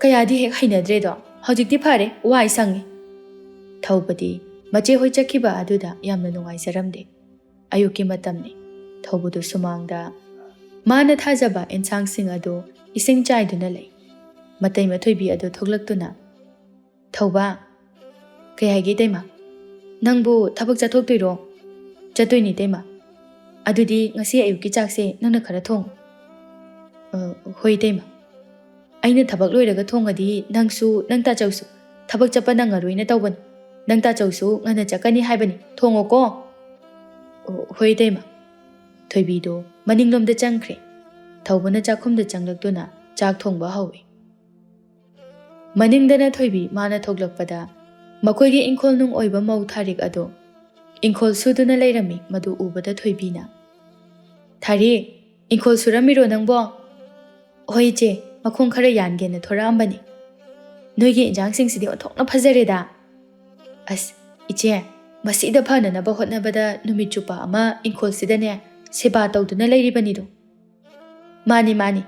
ꯀꯌꯥꯗꯤ ꯍꯦꯛ ꯍꯩꯅꯗ꯭ꯔꯦꯗꯣ. ꯍꯧꯖꯤꯛꯇꯤ ꯐꯔꯦ, ꯋꯥꯏ ꯁꯪꯉꯤ. ꯊꯧꯕꯗꯤ ꯃꯆꯦ ꯍꯣꯏ ꯆꯠꯈꯤꯕ ꯑꯗꯨꯗ ꯌꯥꯝꯅ ꯅꯨꯡꯉꯥꯏꯖꯔꯝꯗꯦ. ꯑꯌꯨꯛꯀꯤ ꯃꯇꯝꯅꯤ. ꯊꯧꯕꯗꯨ ꯁꯨꯃꯥꯡꯗ ꯃꯥꯅ ꯊꯥꯖꯕ ꯑꯦꯟꯁꯥꯡꯁꯤꯡ ꯑꯗꯨ ꯏꯁꯤꯡ ꯆꯥꯏꯗꯨꯅ ꯂꯩ. ꯃꯇꯩ ꯃꯊꯣꯏꯕꯤ ꯑꯗꯨ ꯊꯣꯛꯂꯛꯇꯨꯅ, ꯊꯧꯕꯥ. ꯀꯩ ꯍꯥꯏꯒꯦ ꯇꯩꯃ? ꯅꯪꯕꯨ ꯊꯕꯛ ꯆꯠꯊꯣꯛꯇꯣꯏꯔꯣ? ꯆꯠꯇꯣꯏꯅꯤ ꯇꯩꯃ. ꯑꯗꯨꯗꯤ ꯉꯁꯤ ꯑꯌꯨꯛꯀꯤ ꯆꯥꯛꯁꯦ ꯅꯪꯅ ꯈꯔ ꯊꯣꯡꯉꯨ. ꯍꯣꯏ ꯇꯩꯃ. ꯑꯩꯅ ꯊꯕꯛ ꯂꯣꯏꯔꯒ ꯊꯣꯡꯉꯗꯤ ꯅꯪꯁꯨ ꯅꯪ ꯇꯥꯆꯧꯁꯨ ꯊꯕꯛ ꯆꯠꯄ ꯅꯪꯉꯔꯣꯏꯅ ꯇꯧꯕꯅꯤ ꯅꯪ ꯇꯥꯆꯧꯁꯨ ꯉꯟꯅ ꯆꯠꯀꯅꯤ ꯍꯥꯏꯕꯅꯤ ꯊꯣꯡꯉꯣꯀꯣ ꯍꯣꯏ ꯏꯇꯩꯃ ꯊꯣꯏꯕꯤꯗꯣ ꯃꯅꯤꯡꯂꯣꯝꯗ ꯆꯪꯈ꯭ꯔꯦ ꯊꯧꯕꯅ ꯆꯥꯛꯈꯨꯝꯗ ꯆꯪꯂꯛꯇꯨꯅ ꯆꯥꯛ ꯊꯣꯡꯕ ꯍꯧꯏ ꯃꯅꯤꯡꯗꯅ ꯊꯣꯏꯕꯤ ꯃꯥꯅ ꯊꯣꯛꯂꯛꯄꯗ ꯃꯈꯣꯏꯒꯤ ꯏꯪꯈꯣꯜ ꯅꯨꯡ ꯑꯣꯏꯕ ꯃꯧ ꯊꯥꯔꯤꯛ ꯑꯗꯣ ꯏꯪꯈꯣꯜ ꯁꯨꯗꯨꯅ ꯂꯩꯔꯝꯃꯤ ꯃꯗꯨ ꯎꯕꯗ ꯊꯣꯏꯕꯤꯅ ꯊꯥꯔꯤꯛ ꯏꯪꯈꯣꯜ ꯁꯨꯔꯝꯃꯤꯔꯣ ꯅꯪꯕꯣ ꯍꯣꯏ ꯏꯆꯦ ꯃꯈꯣꯡ ꯈꯔ ꯌꯥꯟꯒꯦꯅ ꯊꯣꯔꯛꯑꯝꯕꯅꯤ ꯅꯣꯏꯒꯤ ꯏꯟꯖꯥꯡꯁꯤꯡꯁꯤꯗꯤ ꯑꯣꯟꯊꯣꯛꯅ ꯐꯖꯔꯦꯗ ꯑꯁ ꯏꯆꯦ ꯃꯁꯤꯗ ꯐꯅꯅꯕ ꯍꯣꯠꯅꯕꯗ ꯅꯨꯃꯤꯠ ꯆꯨꯞꯄ ꯑꯃ ꯏꯪꯈꯣꯜꯁꯤꯗꯅꯦ ꯁꯦꯕꯥ ꯇꯧꯗꯨꯅ ꯂꯩꯔꯤꯕꯅꯤꯗꯣ ꯃꯥꯅꯤ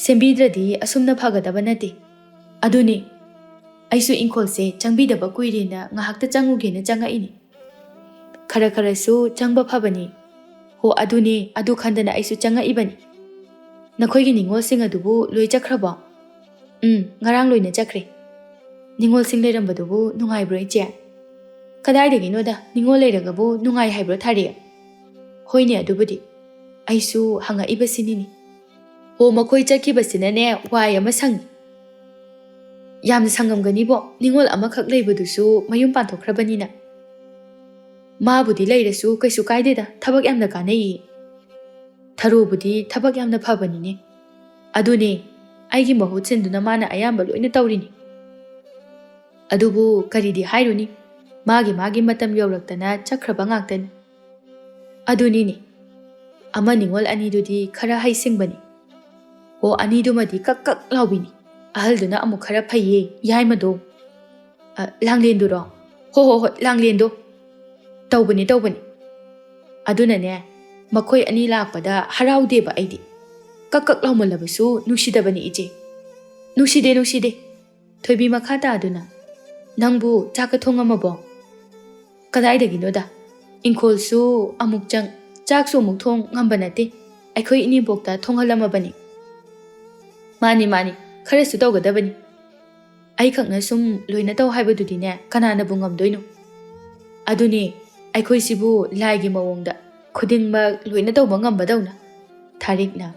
ꯁꯦꯝꯕꯤꯗ꯭ꯔꯗꯤ ꯑꯁꯨꯝꯅ ꯐꯒꯗꯕ ꯅꯠꯇꯦ ꯑꯗꯨꯅꯤ ꯑꯩꯁꯨ ꯏꯪꯈꯣꯜꯁꯦ ꯆꯪꯕꯤꯗꯕ ꯀꯨꯏꯔꯦꯅ ꯉꯥꯏꯍꯥꯛꯇ ꯆꯪꯉꯨꯒꯦꯅ ꯆꯪꯉꯛꯏꯅꯤ ꯈꯔꯁꯨ ꯆꯪꯕ ꯐꯕꯅꯤ ꯍꯣ ꯑꯗꯨꯅꯤ ꯑꯗꯨ ꯈꯟꯗꯅ ꯑꯩꯁꯨ ꯆꯪꯉꯛꯏꯕꯅꯤ ꯅꯈꯣꯏꯒꯤ ꯅꯤꯡꯉꯣꯜꯁꯤꯡ ꯑꯗꯨꯕꯨ ꯂꯣꯏ ꯆꯠꯈ꯭ꯔꯕꯣ ꯉꯔꯥꯡ ꯂꯣꯏꯅ ꯆꯠꯈ꯭ꯔꯦ ꯅꯤꯡꯉꯣꯜꯁꯤꯡ ꯂꯩꯔꯝꯕꯗꯨꯕꯨ ꯅꯨꯡꯉꯥꯏꯕ꯭ꯔꯣ ꯏꯆꯦ ꯀꯗꯥꯏꯗꯒꯤꯅꯣꯗ ꯅꯤꯡꯉꯣꯜ ꯂꯩꯔꯒꯕꯨ ꯅꯨꯡꯉꯥꯏ ꯍꯥꯏꯕ꯭ꯔꯣ ꯊꯥꯔꯤꯛ ꯍꯣꯏꯅꯦ ꯑꯗꯨꯕꯨꯗꯤ ꯑꯩꯁꯨ ꯍꯪꯉꯛꯏꯕꯁꯤꯅꯤꯅꯤ ꯍꯣ ꯃꯈꯣꯏ ꯆꯠꯈꯤꯕꯁꯤꯅꯅꯦ ꯋꯥꯏ ꯑꯃ ꯁꯪꯉꯤ ꯌꯥꯝꯅ ꯁꯪꯉꯝꯒꯅꯤꯕꯣ ꯅꯤꯡꯉꯣꯜ ꯑꯃꯈꯛ ꯂꯩꯕꯗꯨꯁꯨ ꯃꯌꯨꯝ ꯄꯥꯟꯊꯣꯛꯈ꯭ꯔꯕꯅꯤꯅ ꯃꯥꯕꯨꯗꯤ ꯂꯩꯔꯁꯨ ꯀꯩꯁꯨ ꯀꯥꯏꯗꯦꯗ ꯊꯕꯛ ꯌꯥꯝꯅ ꯀꯥꯟꯅꯩꯌꯦ ꯊꯔꯣꯕꯨꯗꯤ ꯊꯕꯛ ꯌꯥꯝꯅ ꯐꯕꯅꯤꯅꯦ ꯑꯗꯨꯅꯦ ꯑꯩꯒꯤ ꯃꯍꯨꯠ ꯁꯤꯟꯗꯨꯅ ꯃꯥꯅ ꯑꯌꯥꯝꯕ ꯂꯣꯏꯅ ꯇꯧꯔꯤꯅꯤ ꯑꯗꯨꯕꯨ ꯀꯔꯤꯗꯤ ꯍꯥꯏꯔꯨꯅꯤ ꯃꯥꯒꯤ ꯃꯇꯝ ꯌꯧꯔꯛꯇꯅ ꯆꯠꯈ꯭ꯔꯕ ꯉꯥꯛꯇꯅꯤ ꯑꯗꯨꯅꯤꯅꯦ ꯑꯃ ꯅꯤꯡꯉꯣꯜ ꯑꯅꯤꯗꯨꯗꯤ ꯈꯔ ꯍꯩꯁꯤꯡꯕꯅꯤ ꯑꯣ ꯑꯅꯤꯗꯨꯃꯗꯤ ꯀꯛ ꯂꯥꯎꯕꯤꯅꯤ ꯑꯍꯜꯗꯨꯅ ꯑꯃꯨꯛ ꯈꯔ ꯐꯩꯌꯦ ꯌꯥꯏꯃꯗꯣ ꯂꯥꯡꯂꯦꯟꯗꯨꯔꯣ ꯍꯣꯏ ꯂꯥꯡꯂꯦꯟꯗꯣ ꯇꯧꯕꯅꯤ ꯑꯗꯨꯅꯅꯦ ꯃꯈꯣꯏ ꯑꯅꯤ ꯂꯥꯛꯄꯗ ꯍꯔꯥꯎꯗꯦꯕ ꯑꯩꯗꯤ ꯀꯛ ꯂꯥꯎꯃꯜꯂꯕꯁꯨ ꯅꯨꯡꯁꯤꯗꯕꯅꯤ ꯏꯆꯦ ꯅꯨꯡꯁꯤꯗꯦ ꯊꯣꯏꯕꯤ ꯃꯈꯥ ꯇꯥꯗꯨꯅ ꯅꯪꯕꯨ ꯆꯥꯛꯀ ꯊꯣꯡꯉꯝꯃꯕꯣ ꯀꯗꯥꯏꯗꯒꯤꯅꯣꯗ ꯏꯪꯈꯣꯜꯁꯨ ꯑꯃꯨꯛ ꯆꯪ ꯆꯥꯛꯁꯨ ꯑꯃꯨꯛ ꯊꯣꯡ ꯉꯝꯕ ꯅꯠꯇꯦ ꯑꯩꯈꯣꯏ ꯏꯅꯦꯝꯕꯣꯛꯇ ꯊꯣꯡꯍꯜꯂꯝꯃꯕꯅꯤ ꯃꯥꯅꯤ ꯈꯔꯁꯨ ꯇꯧꯒꯗꯕꯅꯤ ꯑꯩꯈꯛꯅ ꯁꯨꯝ ꯂꯣꯏꯅ ꯇꯧ ꯍꯥꯏꯕꯗꯨꯗꯤꯅꯦ ꯀꯅꯥꯅꯕꯨ ꯉꯝꯗꯣꯏꯅꯣ ꯑꯗꯨꯅꯦ ꯑꯩꯈꯣꯏꯁꯤꯕꯨ ꯂꯥꯏꯒꯤ ꯃꯑꯣꯡꯗ ꯈꯨꯗꯤꯡꯃꯛ ꯂꯣꯏꯅ ꯇꯧꯕ ꯉꯝꯕꯗꯧꯅ ꯊꯥꯔꯤꯛꯅ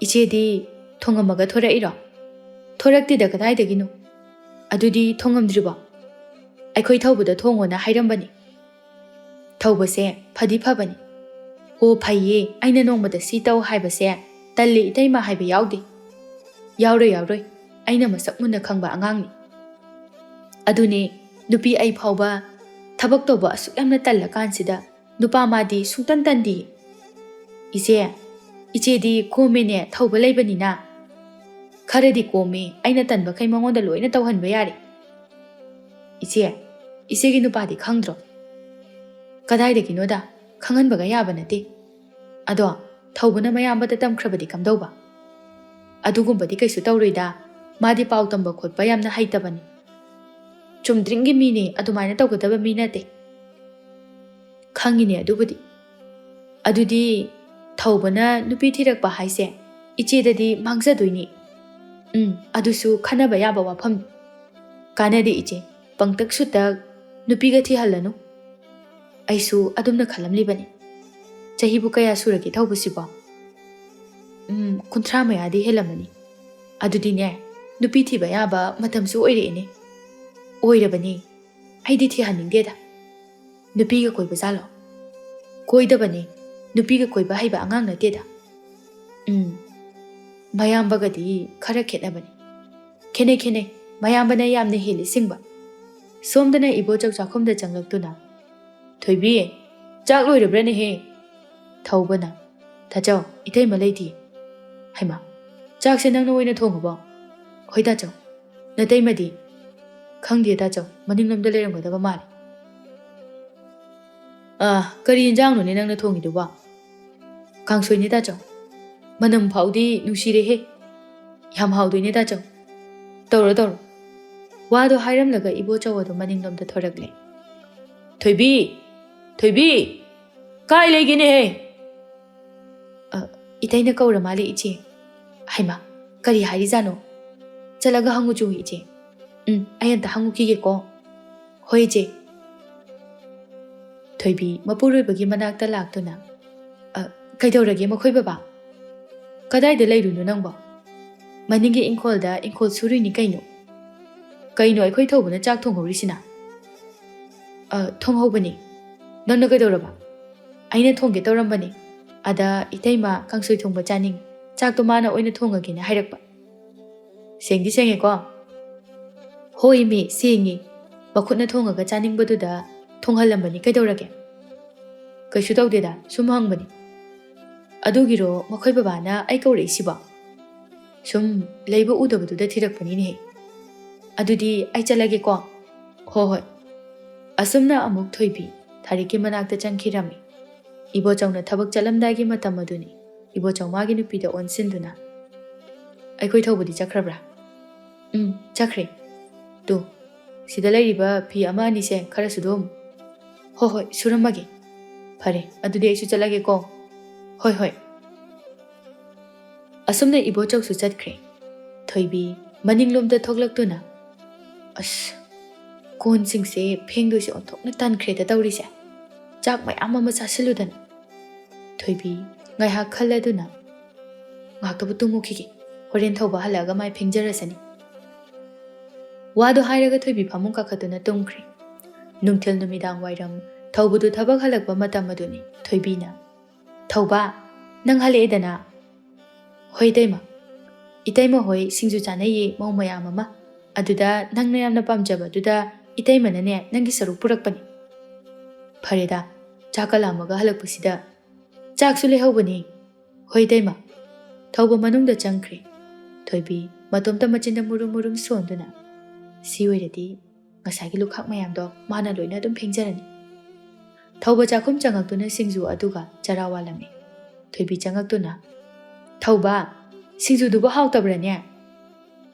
ꯏꯆꯦꯗꯤ ꯊꯣꯡꯉꯝꯃꯒ ꯊꯣꯔꯛꯏꯔꯣ ꯊꯣꯔꯛꯇꯦꯗ ꯀꯗꯥꯏꯗꯒꯤꯅꯣ ꯑꯗꯨꯗꯤ ꯊꯣꯡꯉꯝꯗ꯭ꯔꯤꯕꯣ ꯑꯩꯈꯣꯏ ꯊꯧꯕꯗ ꯊꯣꯡꯉꯣꯅ ꯍꯥꯏꯔꯝꯕꯅꯤ ꯊꯧꯕꯁꯦ ꯐꯗꯤ ꯐꯕꯅꯤ ꯑꯣ ꯐꯩꯌꯦ ꯑꯩꯅ ꯅꯣꯡꯃꯗ ꯁꯤ ꯇꯧ ꯍꯥꯏꯕꯁꯦ ꯇꯜꯂꯤ ꯏꯇꯩꯃ ꯍꯥꯏꯕ ꯌꯥꯎꯗꯦ ꯌꯥꯎꯔꯣꯏ ꯑꯩꯅ ꯃꯁꯛ ꯃꯨꯟꯅ ꯈꯪꯕ ꯑꯉꯥꯡꯅꯤ ꯑꯗꯨꯅꯦ ꯅꯨꯄꯤ ꯑꯩ ꯐꯥꯎꯕ ꯊꯕꯛ ꯇꯧꯕ ꯑꯁꯨꯛ ꯌꯥꯝꯅ ꯇꯜꯂꯀꯥꯟꯁꯤꯗ ꯅꯨꯄꯥ ꯃꯥꯗꯤ ꯁꯨꯡꯇꯟ ꯇꯟꯗꯦ ꯏꯆꯦꯗꯤ ꯀꯣꯝꯃꯦꯅꯦ ꯊꯧꯕ ꯂꯩꯕꯅꯤꯅ ꯈꯔꯗꯤ ꯀꯣꯝꯃꯦ ꯑꯩꯅ ꯇꯟꯕꯈꯩ ꯃꯉꯣꯟꯗ ꯂꯣꯏꯅ ꯇꯧꯍꯟꯕ ꯌꯥꯔꯦ ꯏꯆꯦꯒꯤ ꯅꯨꯄꯥꯗꯤ ꯈꯪꯗ꯭ꯔꯣ ꯀꯗꯥꯏꯗꯒꯤꯅꯣꯗ ꯈꯪꯍꯟꯕꯒ ꯌꯥꯕ ꯅꯠꯇꯦ ꯑꯗꯣ ꯊꯧꯕꯅ ꯃꯌꯥꯝꯕꯗ ꯇꯝꯈ꯭ꯔꯕꯗꯤ ꯀꯝꯗꯧꯕ ꯑꯗꯨꯒꯨꯝꯕꯗꯤ ꯀꯩꯁꯨ ꯇꯧꯔꯣꯏꯗ ꯃꯥꯗꯤ ꯄꯥꯎ ꯇꯝꯕ ꯈꯣꯠꯄ ꯌꯥꯝꯅ ꯍꯩꯇꯕꯅꯤ ꯆꯨꯝꯗ꯭ꯔꯤꯡꯒꯤ ꯃꯤꯅꯦ ꯑꯗꯨꯃꯥꯏꯅ ꯇꯧꯒꯗꯕ ꯃꯤ ꯅꯠꯇꯦ ꯈꯪꯉꯤꯅꯦ ꯑꯗꯨꯗꯤ ꯊꯧꯕꯅ ꯅꯨꯄꯤ ꯊꯤꯔꯛꯄ ꯍꯥꯏꯁꯦ ꯏꯆꯦꯗꯗꯤ ꯃꯥꯡꯖꯗꯣꯏꯅꯤ ꯑꯗꯨꯁꯨ ꯈꯟꯅꯕ ꯌꯥꯕ ꯋꯥꯐꯝꯅꯤ ꯀꯥꯟꯅꯗꯦ ꯏꯆꯦ ꯄꯪꯇꯛ ꯁꯨꯇꯛ ꯅꯨꯄꯤꯒ ꯊꯤꯍꯜꯂꯅꯨ ꯑꯩꯁꯨ ꯑꯗꯨꯝꯅ ꯈꯜꯂꯝꯂꯤꯕꯅꯤ ꯆꯍꯤꯕꯨ ꯀꯌꯥ ꯁꯨꯔꯒꯦ ꯊꯧꯕꯁꯤꯕꯣ 30 ꯃꯌꯥꯗꯤ ꯍꯦꯜꯂꯝꯃꯅꯤ ꯑꯗꯨꯗꯤꯅꯦ ꯅꯨꯄꯤ ꯊꯤꯕ ꯌꯥꯕ ꯃꯇꯝꯁꯨ ꯑꯣꯏꯔꯛꯑꯦꯅꯦ ꯑꯣꯏꯔꯕꯅꯤ ꯑꯩꯗꯤ ꯊꯤꯍꯟꯅꯤꯡꯗꯦꯗ ꯅꯨꯄꯤꯒ ꯀꯣꯏꯕ ꯖꯥꯠꯂꯣ ꯀꯣꯏꯗꯕꯅꯤ ꯅꯨꯄꯤꯒ ꯀꯣꯏꯕ ꯍꯩꯕ ꯑꯉꯥꯡ ꯅꯠꯇꯦꯗ ꯃꯌꯥꯝꯕꯒꯗꯤ ꯈꯔ ꯈꯦꯠꯅꯕꯅꯤ ꯈꯦꯠꯅꯩ ꯃꯌꯥꯝꯕꯅ ꯌꯥꯝꯅ ꯍꯦꯜꯂꯤ ꯁꯤꯡꯕ ꯁꯣꯝꯗꯅ ꯏꯕꯣꯆꯧ ꯆꯥꯛꯈꯨꯝꯗ ꯆꯪꯂꯛꯇꯨꯅ ꯊꯣꯏꯕꯤ ꯆꯥꯛ ꯂꯣꯏꯔꯕ꯭ꯔꯅꯦꯍꯦ ꯊꯧꯕꯅ ꯇꯥꯆꯧ ꯏꯇꯩꯃ ꯂꯩꯇꯦ ꯍꯩꯃꯥ ꯆꯥꯛꯁꯦ ꯅꯪꯅ ꯑꯣꯏꯅ ꯊꯣꯡꯉꯕꯣ ꯍꯣꯏ ꯇꯥꯆꯧ ꯅꯇꯩꯃꯗꯤ ꯈꯪꯗꯦ ꯇꯥꯆꯧ ꯃꯅꯤꯡꯂꯣꯝꯗ ꯂꯩꯔꯝꯒꯗꯕ ꯃꯥꯜꯂꯦ ꯀꯔꯤ ꯌꯦꯟꯖꯥꯡꯅꯣꯅꯦ ꯅꯪꯅ ꯊꯣꯡꯉꯤꯗꯨꯕꯣ ꯀꯥꯡꯁꯣꯏꯅꯦ ꯇꯥꯆꯧ ꯃꯅꯝ ꯐꯥꯎꯗꯤ ꯅꯨꯡꯁꯤꯔꯦꯍꯦ ꯌꯥꯝ ꯍꯥꯎꯗꯣꯏꯅꯦ ꯇꯥꯆꯧ ꯇꯧꯔꯣ ꯋꯥꯗꯣ ꯍꯥꯏꯔꯝꯂꯒ ꯏꯕꯣꯆꯧ ꯑꯗꯨ ꯃꯅꯤꯡꯂꯣꯝꯗ ꯊꯣꯔꯛꯂꯦ ꯊꯣꯏꯕꯤ ꯀꯥꯏ ꯂꯩꯒꯦꯅꯦꯍꯦ ꯏꯇꯩꯅ ꯀꯧꯔ ꯃꯥꯜꯂꯦ ꯏꯆꯦ ꯍꯩꯃꯥ ꯀꯔꯤ ꯍꯥꯏꯔꯤꯖꯥꯠꯅꯣ ꯆꯠꯂꯒ ꯍꯪꯉꯨꯆꯣ ꯏꯆꯦ ꯑꯩ ꯑꯝꯇ ꯍꯪꯉꯨꯈꯤꯒꯦꯀꯣ ꯍꯣꯏ ꯏꯆꯦ ꯊꯣꯏꯕꯤ ꯃꯄꯨꯔꯣꯏꯕꯒꯤ ꯃꯅꯥꯛꯇ ꯂꯥꯛꯇꯨꯅ ꯀꯩꯗꯧꯔꯒꯦ ꯃꯈꯣꯏ ꯕꯕꯥ ꯀꯗꯥꯏꯗ ꯂꯩꯔꯨꯅꯣ ꯅꯪꯕꯣ Maninggi ingkholda ingkhol suruini kaino. Kaino aikhoi thobuna chak thonghaurisina. Thonghobani. Nangna kaidoraba. Aina thongge tawrambani. Ada itaima kangsoi thongba chaning. Chak to mana oina thongagena hairakpa. Sengdi senge ko. Hoi mi sengi. Makhutna thongaga chaning baduda thonghalambani kaidorage. Kaisu tawdeda sum hangbani. Adugiro makhoi babana ai kaurei siba. Sum leiba udabaduda thirakpani ni he. Adudi ai chalage ko. Hoi. Asumna amuk thoibi thariki manakta changkhirami. Ibo chawna thabak chalamdagi matam aduni. Ibo chaw magi nupida onsinduna. Aikhoi thobudi chakhrabra. Chakre. Tu. Sida lairiba phi ama ani se khara sudom. Hoi suramagi. Phare adudi aisu chalage ko. Hoi. Asumna ibo chaw su chatkre. Thoibi maninglomda thoklaktuna. As kon singse phengdu se onthokna tankhre da tawri se. Chak mai ama chasiludana. Thoibi ngai ha khaladuna. Ngaktabu tumukhigi. Horen thoba halaga mai phengjarasani. Wado hairaga thoibi phamung kakhatuna tumkhre. Nungthil numidang wairam thaubudu thabak halakba matam aduni thoibina. Thauba nang haleedana. Hoi daima. Itaima hoi singju chanayi mau mayam ama. Aduda nangna yamna pamjaba duda itaima nane nangi saruk purakpani. Phareda chakalamaga halakpasida chaksu lehobani. Hoi daima. Thauba manungda changkhre. Thoibi matomta machinda murum sonduna. Siwiradi ngasagi lukhak mayamdo mana loina dum phengjarani. Thauba chakum changaktuna singju aduga charawalami. Thoibi changaktuna. Thauba singju duba hawtabrane.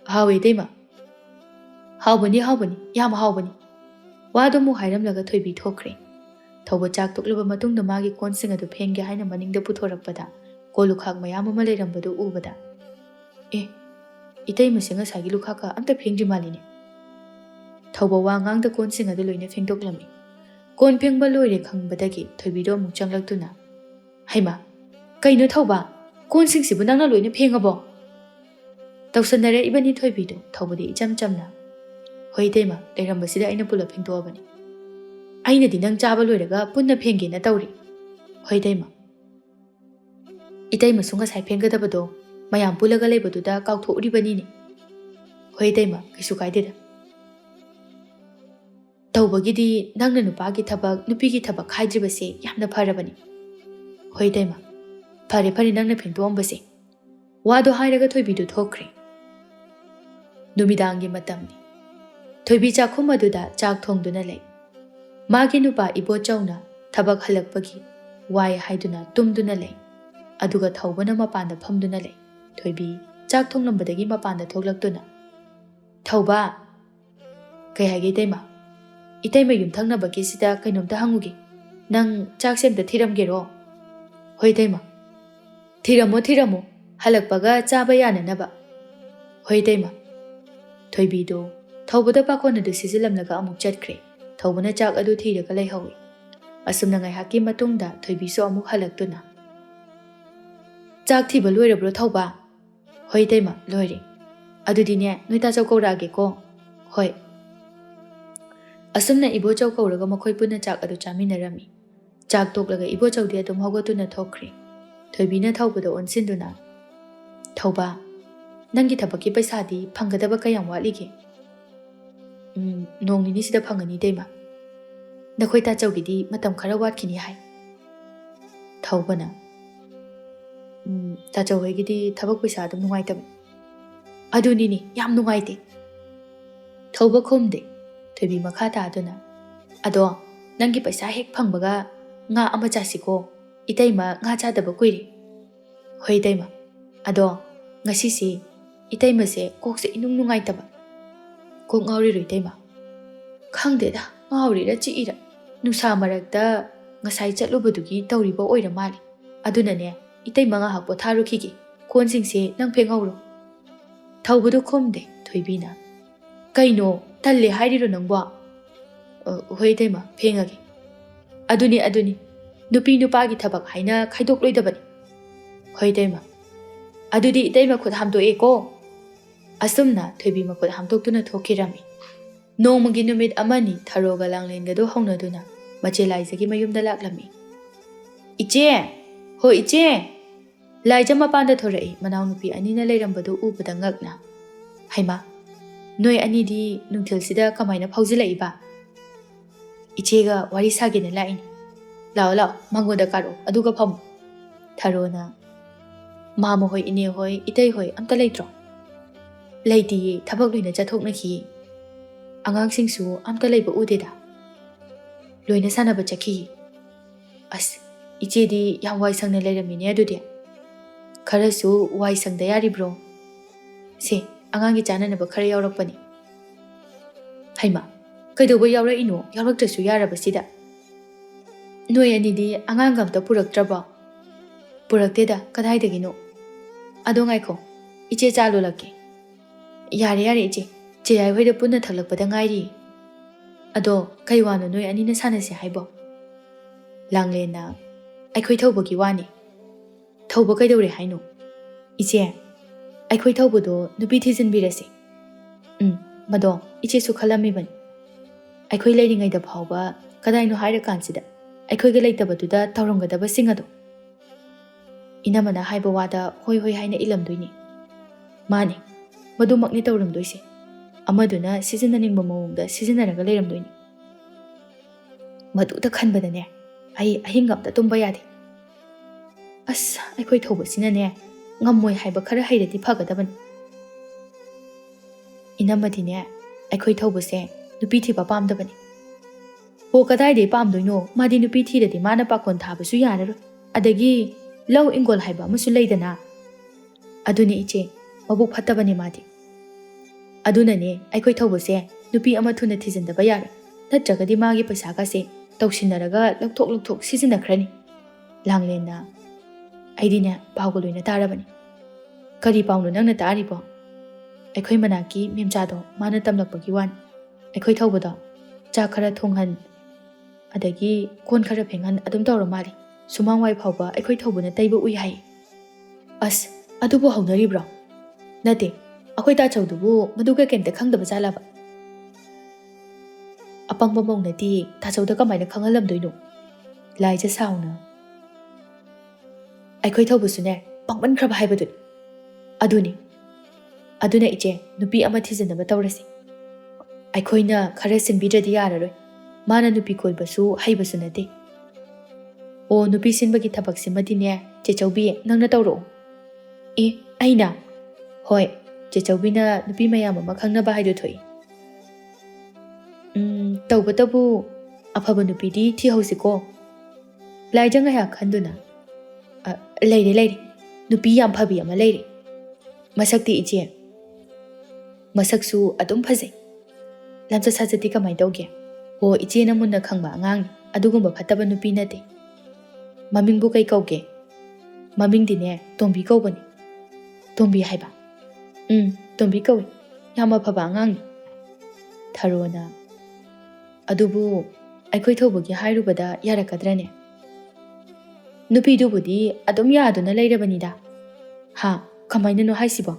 Hawe daima. Hawbani yam hawbani. Wado mu hairamlaga thoibi thokre. Thauba chak toklaba matungda magi konsing adu phengge haina maningda puthorakpada kolukhak mayam ama leirambadu ubada. Itaima singa sagi lukhaka amta phengri malini. Thauba wa ngangda konsing adu loina phengdoklami. Kon phengba loire khangbadagi thoibido amuk changlaktuna. Haima kaino thauba konsing sibu nangna loina phengabo. Tawsanare ibani thoibido thaubadi icham chamna. Hoi daima leirambasida aina pula phengdoabani. Aina di nang chaba loiraga punna phengge na tawri. Hoi daima. Itaima sunga sai phenggadabado mayam pulaga leibaduda kauthouribani ni. Hoi daima kaisu kaideda. Tawbagidi nangna nupagi thabak nupigi thabak haidribase yamna pharabani. Hoi daima. Phare nangna phengdoambase. Wado hairaga thoibidu thokre. Numidangi matamni. Thoibi chakhum aduda chak thongduna lei. Magi nupa ibo chawna thabak halakpagi wai haiduna tumduna lei. Aduga thawbana mapanda phamduna lei. Thoibi chak thonglambadagi mapanda thoklaktuna. Thauba kai hage daima. Itaima yumthangnabagi sida kainomta hangugi. Nang chak semta thiramgero. Hoi daima. Thiramo halakpaga chaba yananaba. Hoi daima. Thoibido thawbada pakona du sizilamlaga amuk chatkre. Thawbana chak adu thiraga leihawi. Asumna ngai haki matungda thoibiso amuk halaktuna. Chak thiba loirabro thawba. Hoi daima loire. Adudine noita chaw kaurage ko. Hoi. Asumna ibo chaw kauraga makhoi punna chak adu chaminarami. Chak toklaga ibo chawdi adum hawgatuna thokre. Thoibina thawbada onsinduna. Thawba nangi thabaki paisadi phanggadaba kayam walige. Nongnini sida phangani daima. Nakhoi ta chawgidi matam khara watkini hai. Thawbana. Ta chawgidi thabak paisa adum nungaitab. Adunini yam nungaite. Thawba khomde. Thoibi makhata aduna. Ado nangi paisa hek phangbaga nga ama chasiko. Itaima nga chadaba kuiri. Hoi daima. Ado ngasisi itaima se kokse inung nungaitaba. Kok ngauri roi daima. Khangdeda ngauri ra chiira. Nusa marakta ngasai chatlubadugi tawriba oira mali. Adunane itaima nga hakpo tharukigi. Konsingse nang phengawro. Thawbudu khomde thoibina. Kaino talle hairiro nangwa. Hoi daima phengagi. Aduni. Nupi nupagi thabak haina khaidok loidabani. Hoi daima. Adudi daima khud hamdo eko. Asumna Thoibi makot hamtoktuna thokirami. Nongmagi numit amani Tharoga langlengado haunaduna mache Laijagi mayumda laklami. Iche! Ho iche! Laija mapanda thorai manaunupi anina leirambadu ubada ngakna. Haima, noi anidi nungthilsida kamaina phawjilaiba. Ichega wari sagena laini. Lao lao mangoda karo aduga pham. Tharona mama hoi ine hoi itei hoi amta leitro. Leiti thabak loina chathokna khi. Angangsingsu amta leiba udeda. Loina sanaba chakhi. As ichedi yam wai sangna leiramine adudi. Kharasu wai sangda yari bro. Se angangi chananaba khara yaurakpani. Haima, kaidoba yaura ino yauraktrasu yarabasida. Noi anidi angangamta puraktraba. Purakteda kadaidagino. Ado ngaiko, iche chalo laki. Yare yare iche, che ai hoida punna thaklakpada ngairi. Ado kaiwano noi anina sanase haibo. Langlena, aikhoi thawbagi wani. Thawba kaidore haino. Iche, aikhoi thawbado nupi thijinbirasi. Mado iche su khalamibani. Aikhoi leiringaida phawba kadaino haira kansida. Aikhoiga leitabaduda tawramgadaba singado. Inamana haiba wada hoi hoi haina ilamdoini. Mani, madumakni tawramdoisi. Amaduna sizinaningba mawongda sizinaraga leiramdoini. Maduda khanbadane, ai ahingamta tumba yadi. As, aikhoi thawbasinane, ngammoi haiba khara hairati phagadabani. Inamadine, aikhoi thawbase nupi thiba pamdabani. Ho kadaide pamdoino, madi nupi thiradi mana pakon thabasu yararo. Adagi lau ingol haiba amasu leidana. Aduni iche, mabuk phatabani madi. Adunane, aikhoi thawbase nupi ama thuna thijindaba yara. Natragadi magi paisagase tawsinaraga lakthok sizinakhrani. Langlena, aidine pawga loina tarabani. Kari pawno nangna taribo. Aikhoi manaki memchado mana tamlakpagi wani. Aikhoi thawbada cha khara thonghan adagi kon khara phengan adum tawra mali. Sumang wai phawba aikhoi thawbana taiba ui hai. As, adubu haunaribra. Nate, akhoi ta chawdubu maduga kemte khangdaba jalaba. Apangba mawnati ta chawda kamaina khangalamdoino. Laija sauna. Aikhoi thawbusune pangban khraba haibadun. Aduna iche nupi ama thijinaba tawrasi. Aikhoina khara sinbidradi yararoi. Mana nupi kolbasu haibasu nate. O nupi sinbagi thabaksimmadine chechawbi nangna tawro. Aina. Hoi, chechawbina nupi mayam ama khangnaba haido thoi. Tawbatabu afaba nupidi thihausiko. Laija ngaya khanduna. Leire. Nupi yam phabi ama leire. Masakti iche. Masaksu adum phazai. Lamsa sajati kamai tawge. O iche na munna khangba angang adugumba phataba nupi nate. Mamingbu kai kauge. Mamingdine Tombi kaubani. Tombi haiba. Tombi kawi. Yama phaba angang. Tharona. Adubu aikhoi thawbagi hairubada yarakadrane. Nupi dubudi adum yaduna leirabanida. Ha, kamaina no haisiba.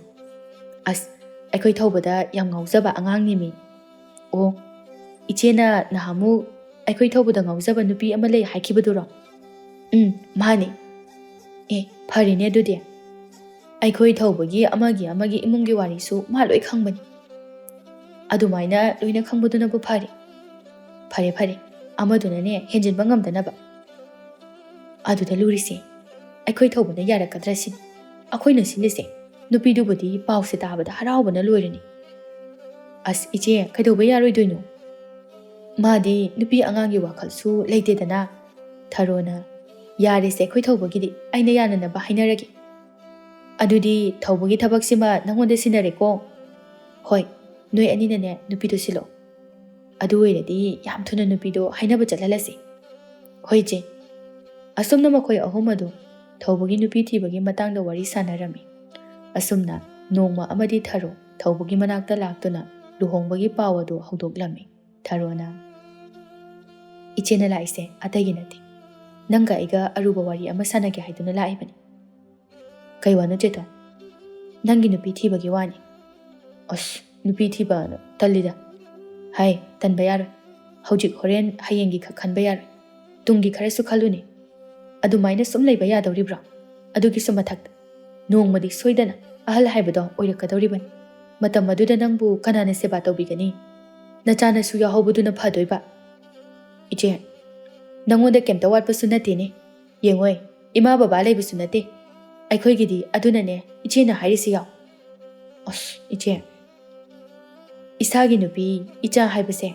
As, aikhoi thawbada yam ngauzaba angang nimi. O, ichena nahamu aikhoi thawbada ngauzaba nupi ama lei haikibaduro. Mani. Pharine adudi. Aikhoi thawbagi amagi imungi warisu ma loi khangbani. Adumaina loina khangbaduna bu phari. Phare. Amaduna ne henjinba ngamdanaba. Aduda lurisi. Aikhoi thawbana yarakadrasin. Akhoina sinise. Nupi dubudi pause tabada haraubana loirani. As iche kaidoba yaroidoino. Madi nupi angangi wakhalsu leitedana. Tharona. Yarise aikhoi thawbagidi aina yananaba hainaragi. Adudi thawbagi thabaksima nangonda sinareko. Hoi, noi aninane nupido silo. Adu oiradi yam thuna nupido hainaba chatlalasi. Hoi je. Asumna makhoi ahumadu thawbagi nupi thibagi matangda wari sanarami. Asumna nongma amadi Tharo thawbagi manakta laktuna luhongbagi pawadu haudoklami. Tharona. Ichena laise atagi nati. Nanga iga aruba wari ama sanage haiduna laibani. Kaiwano cheto. Nangi nupi thibagi wani. ꯑꯁ ꯅꯨꯄꯤ ꯊꯤꯕꯅ ꯇꯜꯂꯤꯗ ꯍꯥꯏ ꯇꯟꯕ ꯌꯥꯔꯣꯏ ꯍꯧꯖꯤꯛ ꯍꯣꯔꯦꯟ ꯍꯌꯦꯡꯒꯤ ꯈꯛ ꯈꯟꯕ ꯌꯥꯔꯣꯏ ꯇꯨꯡꯒꯤ ꯈꯔꯁꯨ ꯈꯜꯂꯨꯅꯤ ꯑꯗꯨꯃꯥꯏꯅ ꯁꯨꯝ ꯂꯩꯕ ꯌꯥꯗꯧꯔꯤꯕ꯭ꯔꯣ ꯑꯗꯨꯒꯤꯁꯨ ꯃꯊꯛꯇ ꯅꯣꯡꯃꯗꯤ ꯁꯣꯏꯗꯅ ꯑꯍꯜ ꯍꯥꯏꯕꯗꯣ ꯑꯣꯏꯔꯛꯀꯗꯧꯔꯤꯕꯅꯤ ꯃꯇꯝ ꯑꯗꯨꯗ ꯅꯪꯕु ꯀꯅꯥꯅ ꯁꯦꯕꯥ ꯇꯧꯕꯤꯒꯅꯤ ꯅꯆꯥꯅꯁꯨ ꯌꯥꯎꯍꯧꯕꯗꯨꯅ ꯐꯗꯣꯏꯕ ꯏꯆꯦ ꯅꯪꯉꯣꯟꯗ ꯀꯩꯝꯇ ꯋꯥꯠꯄꯁꯨ ꯅꯠꯇꯦꯅꯦ ꯌꯦꯡꯉꯣꯏ ꯏꯃꯥ ꯕꯕꯥ ꯂꯩꯕꯁꯨ ꯅꯠꯇꯦ ꯑꯩꯈꯣꯏꯒꯤꯗꯤ ꯑꯗꯨꯅꯅꯦ ꯏꯆꯦꯅ ꯍꯥꯏꯔꯤꯁꯤ ꯌꯥꯎ ꯑꯁ ꯏꯆꯦ ꯏꯁꯥꯒꯤ ꯅꯨꯄꯤ ꯏꯆꯥ ꯍꯥꯏꯕꯁꯦ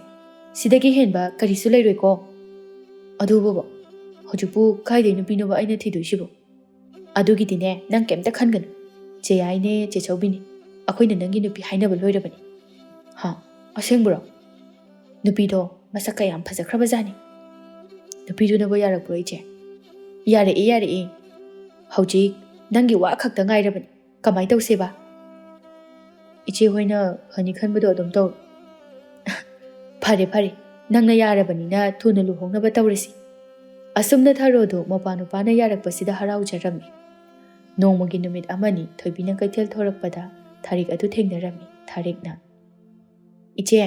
ꯁꯤꯗꯒꯤ ꯍꯦꯟꯕ ꯀꯔꯤꯁꯨ ꯂꯩꯔꯣꯏꯀꯣ ꯑꯗꯨꯕꯨ ꯍꯧꯖꯤꯛꯄꯨ ꯀꯥꯏꯗꯩ ꯅꯨꯄꯤꯅꯣꯕ ꯑꯩꯅ ꯊꯤꯗꯣꯏꯁꯤꯕꯨ ꯑꯗꯨꯒꯤꯗꯤꯅꯦ ꯅꯪ ꯀꯩꯝꯇ ꯈꯟꯒꯅꯨ ꯆꯦ ꯌꯥꯏꯅꯦ ꯆꯦ ꯆꯧꯕꯤꯅꯦ ꯑꯩꯈꯣꯏꯅ ꯅꯪꯒꯤ ꯅꯨꯄꯤ ꯍꯥꯏꯅꯕ ꯂꯣꯏꯔꯕꯅꯤ ꯍꯥ ꯑꯁꯦꯡꯕ꯭ꯔꯣ ꯅꯨꯄꯤꯗꯣ ꯃꯁꯛ ꯀꯌꯥꯝ ꯐꯖꯈ꯭ꯔꯕꯖꯥꯠꯅꯤ ꯅꯨꯄꯤꯗꯨꯅꯕꯨ ꯌꯥꯔꯛꯄ꯭ꯔꯣ ꯏꯆꯦ ꯌꯥꯔꯛꯏ ꯌꯥꯔꯛꯏ ꯍꯧꯖꯤꯛ ꯅꯪꯒꯤ ꯋꯥ ꯈꯛꯇ ꯉꯥꯏꯔꯕꯅꯤ ꯀꯃꯥꯏ ꯇꯧꯁꯦꯕ ꯏꯆꯦ ꯍꯣꯏꯅ ꯐꯅꯤ ꯈꯟꯕꯗꯣ ꯑꯗꯨꯝ ꯇꯧ ꯐꯔꯦ ꯐꯔꯦ ꯅꯪꯅ ꯌꯥꯔꯕꯅꯤꯅ ꯊꯨꯅ ꯂꯨꯍꯣꯡꯅꯕ ꯇꯧꯔꯁꯤ ꯑꯁꯨꯝꯅ ꯊꯥꯔꯣꯗꯣ ꯃꯄꯥ ꯅꯨꯄꯥꯅ ꯌꯥꯔꯛꯄꯁꯤꯗ ꯍꯔꯥꯎꯖꯔꯝꯃꯤ ꯅꯣꯡꯃꯒꯤ ꯅꯨꯃꯤꯠ ꯑꯃꯅꯤ ꯊꯣꯏꯕꯤꯅ ꯀꯩꯊꯦꯜ ꯊꯣꯔꯛꯄꯗ ꯊꯥꯔꯤꯛ ꯑꯗꯨ ꯊꯦꯡꯅꯔꯝꯃꯤ ꯊꯥꯔꯤꯛꯅ ꯏꯆꯦ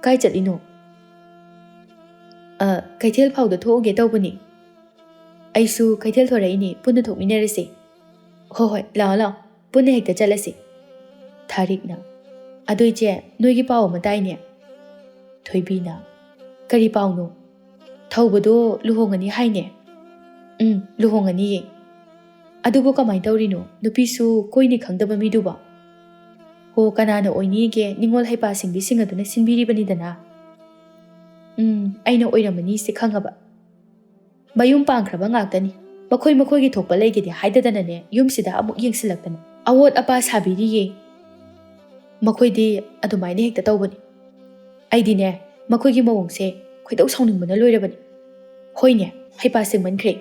ꯀꯥꯏ ꯆꯠꯂꯤꯅꯣ ꯀꯩꯊꯦꯜ ꯐꯥꯎꯗ ꯊꯣꯛꯎꯒꯦ ꯇꯧꯕꯅꯤ ꯑꯩꯁꯨ ꯀꯩꯊꯦꯜ ꯊꯣꯔꯛꯏꯅꯤ ꯄꯨꯟꯅ ꯊꯣꯛꯃꯤꯟꯅꯔꯁꯤ ꯍꯣꯏ ꯍꯣꯏ ꯂꯥꯛꯑꯣ ꯂꯥꯛꯑꯣ ꯄꯨꯟꯅ ꯍꯦꯛꯇ ꯆꯠꯂꯁꯤ ꯊꯥꯔꯤꯛꯅ ꯑꯗꯨ ꯏꯆꯦ ꯅꯣꯏꯒꯤ ꯄꯥꯎ ꯑꯃ ꯇꯥꯏꯅꯦ ꯊꯣꯏꯕꯤꯅ ꯀꯔꯤ ꯄꯥꯎꯅꯣ ꯊꯧꯕꯗꯣ ꯂꯨꯍꯣꯡꯉꯅꯤ ꯍꯥꯏꯅꯦ ꯂꯨꯍꯣꯡꯉꯅꯤꯌꯦ ꯑꯗꯨꯕꯨ ꯀꯃꯥꯏ ꯇꯧꯔꯤꯅꯣ ꯅꯨꯄꯤꯁꯨ ꯀꯣꯏꯅꯤ ꯈꯪꯗꯕ ꯃꯤꯗꯨꯕꯣ ꯍꯣ ꯀꯅꯥꯅ ꯑꯣꯏꯅꯤꯒꯦ ꯅꯤꯡꯉꯣꯜ ꯍꯩꯄꯥ ꯁꯤꯡꯕꯤꯁꯤꯡ ꯑꯗꯨꯅ ꯁꯤꯟꯕꯤꯔꯤꯕꯅꯤꯗꯅ ꯑꯩꯅ ꯑꯣꯏꯔꯝꯃꯅꯤꯁꯦ ꯈꯪꯉꯕ ꯃꯌꯨꯝ ꯄꯥꯟꯈ꯭ꯔꯕ ꯉꯥꯛꯇꯅꯤ ꯃꯈꯣꯏꯒꯤ ꯊꯣꯛꯄ ꯂꯩꯒꯦꯗꯤ ꯍꯥꯏꯗꯗꯅꯅꯦ ꯌꯨꯝꯁꯤꯗ ꯑꯃꯨꯛ ꯌꯦꯡꯁꯤꯜꯂꯛꯇꯅ ꯑꯋꯣꯠ ꯑꯄꯥ ꯁꯥꯕꯤꯔꯤꯌꯦ ꯃꯈꯣꯏꯗꯤ ꯑꯗꯨꯃꯥꯏꯅ ꯍꯦꯛꯇ ꯇꯧꯕꯅꯤ ꯑꯩꯗꯤꯅꯦ ꯃꯈꯣꯏꯒꯤ ꯃꯑꯣꯡꯁꯦ ꯈꯣꯏꯗꯧ ꯁꯥꯎꯅꯤꯡꯕꯅ ꯂꯣꯏꯔꯕꯅꯤ ꯍꯣꯏꯅꯦ ꯍꯩꯄꯥ ꯁꯤꯡꯃꯟꯈ꯭ꯔꯦ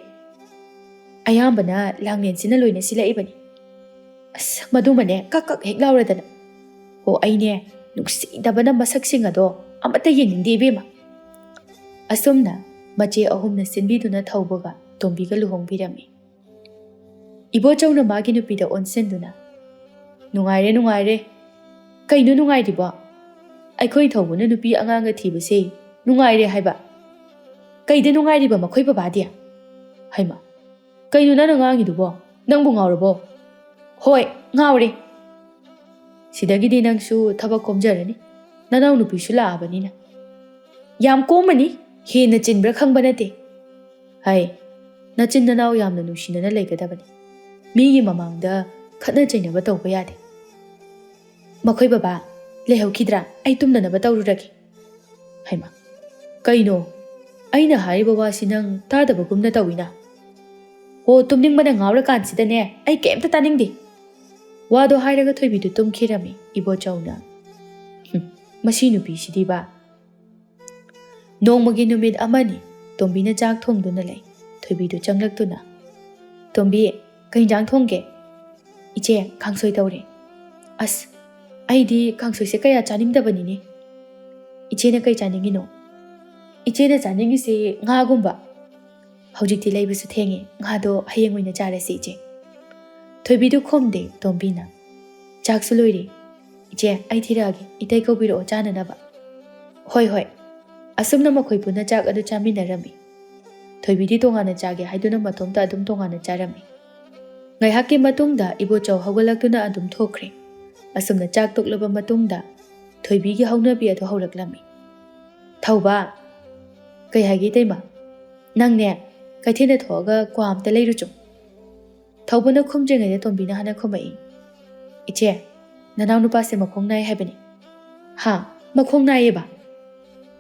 ꯑꯌꯥꯝꯕꯅ ꯂꯥꯡꯂꯦꯟꯁꯤꯅ ꯂꯣꯏꯅ ꯁꯤꯜꯂꯛꯏꯕꯅꯤ ꯑꯁ ꯃꯗꯨꯃꯅꯦ ꯀꯛ ꯀꯛ ꯍꯦꯛ ꯂꯥꯎꯔꯗꯅ ꯑꯣ ꯑꯩꯅꯦ ꯅꯨꯡꯁꯤꯗꯕꯅ ꯃꯁꯛꯁꯤꯡ ꯑꯗꯣ ꯑꯃꯠꯇ ꯌꯦꯡꯅꯤꯡꯗꯦ ꯏꯕꯦꯝꯃ ꯑꯁꯨꯝꯅ ꯃꯆꯦ ꯑꯍꯨꯝꯅ ꯁꯤꯟꯕꯤꯗꯨꯅ ꯊꯧꯕꯒ ꯇꯣꯝꯕꯤꯒ ꯂꯨꯍꯣꯡꯕꯤꯔꯝꯃꯤ ꯏꯕꯣꯆꯧꯅ ꯃꯥꯒꯤ ꯅꯨꯄꯤꯗ ꯑꯣꯟꯁꯤꯟꯗꯨꯅ ꯅꯨꯡꯉꯥꯏꯔꯦ ꯅꯨꯡꯉꯥꯏꯔꯦ ꯀꯩꯅꯣ ꯅꯨꯡꯉꯥꯏꯔꯤꯕꯣ ꯑꯩꯈꯣꯏ ꯊꯧꯕꯅ ꯅꯨꯄꯤ ꯑꯉꯥꯡꯒ ꯊꯤꯕꯁꯦ ꯅꯨꯡꯉꯥꯏꯔꯦ ꯍꯥꯏꯕ ꯀꯩꯗ ꯅꯨꯡꯉꯥꯏꯔꯤꯕ ꯃꯈꯣꯏ ꯕꯕꯥꯗꯤ ꯍꯩꯃ ꯀꯩꯅꯣ ꯅꯪꯅ ꯉꯥꯡꯉꯤꯗꯨꯕꯣ ꯅꯪꯕꯨ ꯉꯥꯎꯔꯕꯣ ꯍꯣꯏ ꯉꯥꯎꯔꯦ ꯁꯤꯗꯒꯤꯗꯤ ꯅꯪꯁꯨ ꯊꯕꯛ ꯀꯣꯝꯖꯔꯅꯤ ꯅꯅꯥꯎ ꯅꯨꯄꯤꯁꯨ ꯂꯥꯛꯑꯕꯅꯤꯅ ꯌꯥꯝ ꯀꯣꯝꯃꯅꯤ ꯍꯦꯟꯅ ꯆꯤꯟꯕ꯭ꯔꯥ ꯈꯪꯕ ꯅꯠꯇꯦ ꯍꯥꯏ ꯅꯆꯤꯟ ꯅꯅꯥꯎ ꯌꯥꯝꯅ ꯅꯨꯡꯁꯤꯅꯅ ꯂꯩꯒꯗꯕꯅꯤ ꯃꯤꯒꯤ ꯃꯃꯥꯡꯗ ꯈꯠꯅ ꯆꯩꯅꯕ ꯇꯧꯕ ꯌꯥꯗꯦ ꯃꯈꯣꯏ ꯕꯕꯥ ꯂꯩꯍꯧꯈꯤꯗ꯭ꯔꯥ ꯑꯩ ꯇꯨꯝꯅꯅꯕ ꯇꯧꯔꯨꯔꯒꯦ ꯍꯩꯃ ꯀꯩꯅꯣ ꯑꯩꯅ ꯍꯥꯏꯔꯤꯕ ꯋꯥꯁꯤ ꯅꯪ ꯇꯥꯗꯕꯒꯨꯝꯅ ꯇꯧꯏꯅ ꯍꯣ ꯇꯨꯝꯅꯤꯡꯕꯅ ꯉꯥꯎꯔꯀꯥꯟꯁꯤꯗꯅꯦ ꯑꯩ ꯀꯩꯝꯇ ꯇꯥꯅꯤꯡꯗꯦ ꯋꯥꯗꯣ ꯍꯥꯏꯔꯒ ꯊꯣꯏꯕꯤꯗꯨ ꯇꯨꯝꯈꯤꯔꯝꯃꯤ ꯏꯕꯣꯆꯧꯅ ꯃꯁꯤ ꯅꯨꯄꯤꯁꯤꯗꯤꯕ ꯅꯣꯡꯃꯒꯤ ꯅꯨꯃꯤꯠ ꯑꯃꯅꯤ ꯇꯣꯝꯕꯤꯅ ꯆꯥꯛ ꯊꯣꯡꯗꯨꯅ ꯂꯩ ꯊꯣꯏꯕꯤꯗꯨ ꯆꯪꯂꯛꯇꯨꯅ ꯇꯣꯝꯕꯤ ꯀꯩ ꯏꯟꯖꯥꯡ ꯊꯣꯡꯒꯦ ꯏꯆꯦ ꯀꯥꯡꯁꯣꯏ ꯇꯧꯔꯦ ꯑꯁ ꯑꯩꯗꯤ ꯀꯥꯡꯁꯣꯏꯁꯦ ꯀꯌꯥ ꯆꯥꯅꯤꯡꯗꯕꯅꯤꯅꯦ ꯏꯆꯦꯅ ꯀꯩ ꯆꯥꯅꯤꯡꯉꯤꯅꯣ ꯏꯆꯦꯅ ꯆꯥꯅꯤꯡꯉꯤꯁꯦ ꯉꯥꯒꯨꯝꯕ ꯍꯧꯖꯤꯛꯇꯤ ꯂꯩꯕꯁꯨ ꯊꯦꯡꯉꯦ ꯉꯥꯗꯣ ꯍꯌꯦꯡ ꯑꯣꯏꯅ ꯆꯥꯔꯁꯤ ꯏꯆꯦ ꯊꯣꯏꯕꯤꯗꯨ ꯈꯣꯝꯗꯦ ꯇꯣꯝꯕꯤꯅ ꯆꯥꯛꯁꯨ ꯂꯣꯏꯔꯦ ꯏꯆꯦ ꯑꯩ ꯊꯤꯔꯛꯑꯒꯦ ꯏꯇꯩ ꯀꯧꯕꯤꯔꯛꯑꯣ ꯆꯥꯅꯅꯕ ꯍꯣꯏ ꯍꯣꯏ ꯑꯁꯨꯝꯅ ꯃꯈꯣꯏ ꯄꯨꯟꯅ ꯆꯥꯛ ꯑꯗꯨ ꯆꯥꯃꯤꯟꯅꯔꯝꯃꯤ ꯊꯣꯏꯕꯤꯗꯤ ꯇꯣꯉꯥꯟꯅ ꯆꯥꯒꯦ ꯍꯥꯏꯗꯨꯅ ꯃꯇꯣꯝꯇ ꯑꯗꯨꯝ ꯇꯣꯉꯥꯟꯅ ꯆꯥꯔꯝꯃꯤ ꯉꯥꯏꯍꯥꯛꯀꯤ ꯃꯇꯨꯡꯗ ꯏꯕꯣꯆꯧ ꯍꯧꯒꯠꯂꯛꯇꯨꯅ ꯑꯗꯨꯝ ꯊꯣꯛꯈ꯭ꯔꯦ ꯑꯁꯨꯝꯅ ꯆꯥꯛ ꯇꯣꯛꯂꯕ ꯃꯇꯨꯡꯗ ꯊꯣꯏꯕꯤꯒꯤ ꯍꯧꯅꯕꯤ ꯑꯗꯨ ꯍꯧꯔꯛꯂꯝꯃꯤ ꯊꯧꯕ ꯀꯩ ꯍꯥꯏꯒꯦ ꯏꯇꯩꯃ ꯅꯪꯅꯦ ꯀꯩꯊꯦꯜꯗ ꯊꯣꯛꯑꯒ ꯀ꯭ꯋꯥ ꯑꯝꯇ ꯂꯩꯔꯨꯆꯣ ꯊꯧꯕꯅ ꯈꯨꯝꯗ꯭ꯔꯤꯉꯩꯗ ꯇꯣꯝꯕꯤꯅ ꯍꯥꯟꯅ ꯈꯨꯝꯃꯛꯏ ꯏꯆꯦ ꯅꯅꯥꯎ ꯅꯨꯄꯥꯁꯦ ꯃꯈꯣꯡ ꯅꯥꯏ ꯍꯥꯏꯕꯅꯤ ꯍꯥ ꯃꯈꯣꯡ ꯅꯥꯏꯌꯦꯕ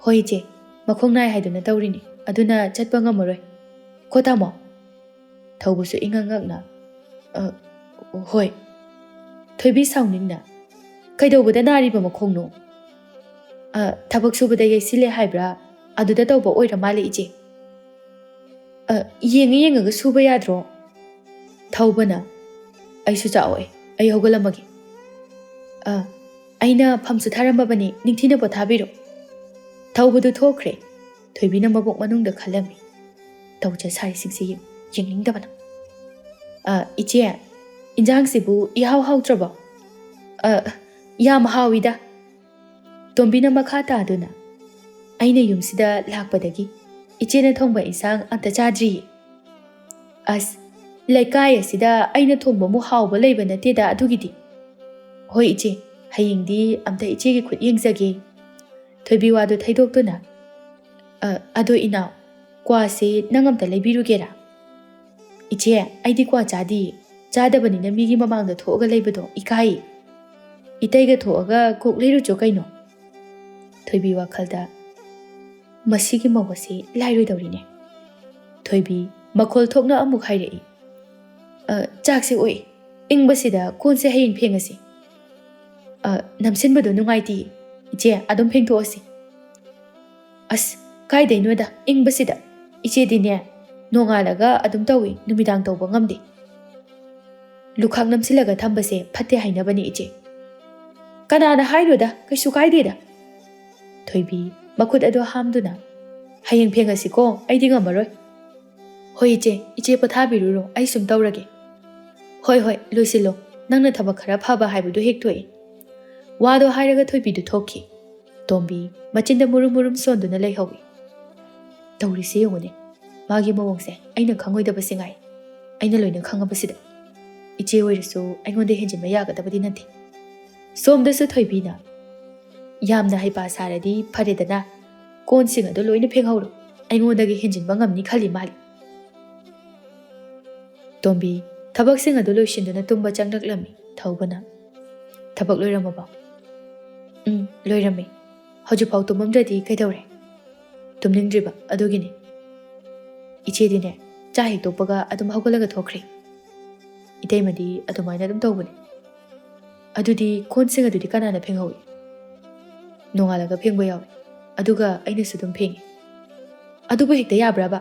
ꯍꯣꯏ ꯏꯆꯦ ꯃꯈꯣꯡ ꯅꯥꯏ ꯍꯥꯏꯗꯨꯅ ꯇꯧꯔꯤꯅꯤ ꯑꯗꯨꯅ ꯆꯠꯄ ꯉꯝꯃꯔꯣই ꯀꯣ ꯇꯥꯃꯣ ꯊꯧꯕꯁꯨ ꯏꯉꯛ ꯉꯛꯅ ꯍꯣꯏ ꯊꯣꯏꯕꯤ ꯁꯥꯎꯅꯤꯡꯅ ꯀꯩꯗꯧꯕꯗ ꯅꯥꯔꯤꯕ ꯃꯈꯣꯡꯅꯣ ꯊꯕꯛ ꯁꯨꯕꯗ ꯌꯩꯁꯤꯜꯂꯦ ꯍꯥꯏꯕ꯭ꯔꯥ ꯑꯗꯨꯗ ꯇꯧꯕ ꯑꯣꯏꯔ ꯃꯥꯜꯂꯦ ꯏꯆꯦ ꯌꯦꯡꯉꯒ ꯁꯨꯕ ꯌꯥꯗ꯭ꯔꯣ ꯊꯧꯕꯅ ꯑꯩꯁꯨ ꯆꯥꯛꯑꯣꯏ ꯑꯩ ꯍꯧꯒꯠꯂꯝꯃꯒꯦ ꯑꯩꯅ ꯐꯝꯁꯨ ꯊꯥꯔꯝꯃꯕꯅꯤ ꯅꯤꯡꯊꯤꯅ ꯄꯣꯊꯥꯕꯤꯔꯣ ꯊꯧꯕꯗꯨ ꯊꯣꯛꯈ꯭ꯔꯦ ꯊꯣꯏꯕꯤꯅ ꯃꯕꯣꯛ ꯃꯅꯨꯡꯗ ꯈꯜꯂꯝꯃꯤ ꯇꯧꯖ ꯁꯥꯔꯤꯁꯤꯡꯁꯦ ꯌꯦꯡꯅꯤꯡꯗꯕꯅ ꯏꯆꯦ ꯏꯟꯖꯥꯡꯁꯤꯕꯨ ꯏꯍꯥꯎ ꯍꯥꯎꯇ꯭ꯔꯕꯣ ꯌꯥꯝ ꯍꯥꯎꯏꯗ꯫ ꯇꯣꯝꯕꯤꯅ ꯃꯈꯥ ꯇꯥꯗꯨꯅ, ꯑꯩꯅ ꯌꯨꯝꯁꯤꯗ ꯂꯥꯛꯄꯗꯒꯤ ꯏꯆꯦꯅ ꯊꯣꯡꯕ ꯏꯟꯁꯥꯡ ꯑꯝꯇ ꯆꯥꯗ꯭ꯔꯤꯌꯦ꯫ ꯑꯁ, ꯂꯩꯀꯥꯏ ꯑꯁꯤꯗ ꯑꯩꯅ ꯊꯣꯡꯕꯃꯨꯛ ꯍꯥꯎꯕ ꯂꯩꯕ ꯅꯠꯇꯦꯗ ꯑꯗꯨꯒꯤꯗꯤ꯫ ꯍꯣꯏ ꯏꯆꯦ, ꯍꯌꯦꯡꯗꯤ ꯑꯝꯇ ꯏꯆꯦꯒꯤ ꯈꯨꯠ ꯌꯦꯡꯖꯒꯦ꯫ ꯊꯣꯏꯕꯤ ꯋꯥꯗꯨ ꯊꯩꯗꯣꯛꯇꯨꯅ, ꯑꯗꯣ ꯏꯅꯥꯎ, ꯀ꯭ꯋꯥꯁꯦ ꯅꯪ ꯑꯝꯇ ꯂꯩꯕꯤꯔꯨꯒꯦꯔꯥ? ꯏꯆꯦ, ꯑꯩꯗꯤ ꯀ꯭ꯋꯥ ꯆꯥꯗꯤꯌꯦ. ꯆꯥꯗꯕꯅꯤꯅ ꯃꯤꯒꯤ ꯃꯃꯥꯡꯗ ꯊꯣꯛꯑꯒ ꯂꯩꯕꯗꯣ ꯏꯀꯥꯏꯌꯦ. ꯏꯇꯩꯒ ꯊꯣꯛꯑꯒ ꯀꯣꯛ ꯂꯩꯔꯨꯆꯣ ꯀꯩꯅꯣ? ꯊꯣꯏꯕꯤ ꯋꯥꯈꯜꯗ, ꯃꯁꯤꯒꯤ ꯃꯧ ꯑꯁꯤ ꯂꯥꯏꯔꯣꯏꯗꯧꯔꯤꯅꯦ꯫ ꯊꯣꯏꯕꯤ ꯃꯈꯣꯜ ꯊꯣꯛꯅ ꯑꯃꯨꯛ ꯍꯥꯏꯔꯛꯏ, ꯆꯥꯛꯁꯦ ꯑꯣꯏ, ꯏꯪꯕꯁꯤꯗ ꯀꯣꯟꯁꯦ ꯍꯌꯦꯡ ꯐꯦꯡꯉꯁꯤ꯫ ꯅꯝꯁꯤꯟꯕꯗꯣ ꯅꯨꯡꯉꯥꯏꯇꯦꯌꯦ. ꯏꯆꯦ, ꯑꯗꯨꯝ ꯐꯦꯡꯊꯣꯛꯑꯁꯤ꯫ ꯑꯁ, ꯀꯥꯏꯗꯩꯅꯣꯗ ꯏꯪꯕꯁꯤꯗ. ꯏꯆꯦꯗꯤꯅꯦ, ꯅꯣꯡꯉꯥꯜꯂꯒ ꯑꯗꯨꯝ ꯇꯧꯏ, ꯅꯨꯃꯤꯗꯥꯡ ꯇꯧꯕ ꯉꯝꯗꯦ꯫ ꯂꯨꯈꯥꯛ ꯅꯝꯁꯤꯜꯂꯒ ꯊꯝꯕꯁꯦ ꯐꯠꯇꯦ ꯍꯥꯏꯅꯕꯅꯤ ꯏꯆꯦ꯫ ꯀꯅꯥꯅ ꯍꯥꯏꯅꯣꯗ, ꯀꯩꯁꯨ ꯀꯥꯏꯗꯦꯗ꯫ ꯊꯣꯏꯕꯤ ꯃꯈꯨꯠ ꯑꯗꯨ ꯍꯥꯝꯗꯨꯅ, ꯍꯌꯦꯡ ꯐꯦꯡꯉꯁꯤꯀꯣ, ꯑꯩꯗꯤ ꯉꯝꯃꯔꯣꯏ꯫ ꯍꯣꯏ ꯏꯆꯦ, ꯏꯆꯦ ꯄꯣꯊꯥꯕꯤꯔꯨꯔꯣ, ꯑꯩ ꯁꯨꯝ ꯇꯧꯔꯒꯦ꯫ ꯍꯣꯏ ꯍꯣꯏ, ꯂꯣꯏꯁꯤꯜꯂꯣ, ꯅꯪꯅ ꯊꯕꯛ ꯈꯔ ꯐꯕ ꯍꯥꯏꯕꯗꯨ ꯍꯦꯛ ꯊꯣꯛꯏ꯫ ꯋꯥꯗꯣ ꯍꯥꯏꯔꯒ ꯊꯣꯏꯕꯤꯗꯨ ꯊꯣꯛꯈꯤ꯫ ꯇꯣꯝꯕꯤ ꯃꯆꯤꯟꯗ ꯃꯨꯔꯨꯝ ꯃꯨꯔꯨꯝ ꯁꯣꯟꯗꯨꯅ ꯂꯩꯍꯧꯏ꯫ ꯇꯧꯔꯤꯁꯤ ꯌꯦꯡꯉꯨꯅꯦ, ꯃꯥꯒꯤ ꯃꯑꯣꯡꯁꯦ ꯑꯩꯅ ꯈꯪꯉꯣꯏꯗꯕꯁꯤ ꯉꯥꯏ꯫ ꯑꯩꯅ ꯂꯣꯏꯅ ꯈꯪꯉꯕꯁꯤꯗ ꯏꯆꯦ ꯑꯣꯏꯔꯁꯨ ꯑꯩꯉꯣꯟꯗ ꯍꯦꯟꯖꯤꯟꯕ ꯌꯥꯒꯗꯕꯗꯤ ꯅꯠꯇꯦ꯫ ꯁꯣꯝꯗꯁꯨ ꯊꯣꯏꯕꯤꯅ, ꯌꯥꯝꯅ ꯍꯩꯄꯥ ꯁꯥꯔꯗꯤ ꯐꯔꯦꯗꯅ, ꯀꯣꯟꯁꯤꯡ ꯑꯗꯨ ꯂꯣꯏꯅ ꯐꯦꯡꯍꯧꯔꯣ, ꯑꯩꯉꯣꯟꯗꯒꯤ ꯍꯦꯟꯖꯤꯟꯕ ꯉꯝꯅꯤ ꯈꯜꯂꯤ ꯃꯥꯜꯂꯤ꯫ ꯇꯣꯝꯕꯤ ꯊꯕꯛꯁꯤꯡ ꯑꯗꯨ ꯂꯣꯏꯁꯤꯟꯗꯨꯅ ꯇꯨꯝꯕ ꯆꯪꯂꯛꯂꯝꯃꯤ꯫ ꯊꯧꯕꯅ, ꯊꯕꯛ ꯂꯣꯏꯔꯝꯃꯕꯣ? ꯂꯣꯏꯔꯝꯃꯤ꯫ ꯍꯧꯖꯤꯛꯐꯥꯎ ꯇꯨꯝꯃꯝꯗ꯭ꯔꯗꯤ ꯀꯩꯗꯧꯔꯦ? ꯇꯨꯝꯅꯤꯡꯗ꯭ꯔꯤꯕ ꯑꯗꯨꯒꯤꯅꯤ꯫ ꯏꯆꯦꯗꯤꯅꯦ, ꯆꯥꯛ ꯍꯦꯛ ꯇꯣꯛꯄꯒ ꯑꯗꯨꯝ ꯍꯧꯒꯠꯂꯒ ꯊꯣꯛꯈ꯭ꯔꯦ꯫ ꯏꯇꯩꯃꯗꯤ ꯑꯗꯨꯃꯥꯏꯅ ꯑꯗꯨꯝ ꯇꯧꯕꯅꯤ꯫ ꯑꯗꯨꯗꯤ ꯀꯣꯟꯁꯤꯡ ꯑꯗꯨꯗꯤ ꯀꯅꯥꯅ ꯐꯦꯡꯍꯧꯏ? ꯅꯣꯡꯉꯥꯜꯂꯒ ꯐꯦꯡꯕ ꯌꯥꯎꯏ, ꯑꯗꯨꯒ ꯑꯩꯅꯁꯨ ꯑꯗꯨꯝ ꯐꯦꯡꯉꯤ꯫ ꯑꯗꯨꯕꯨ ꯍꯦꯛꯇ ꯌꯥꯕ꯭ꯔꯕ?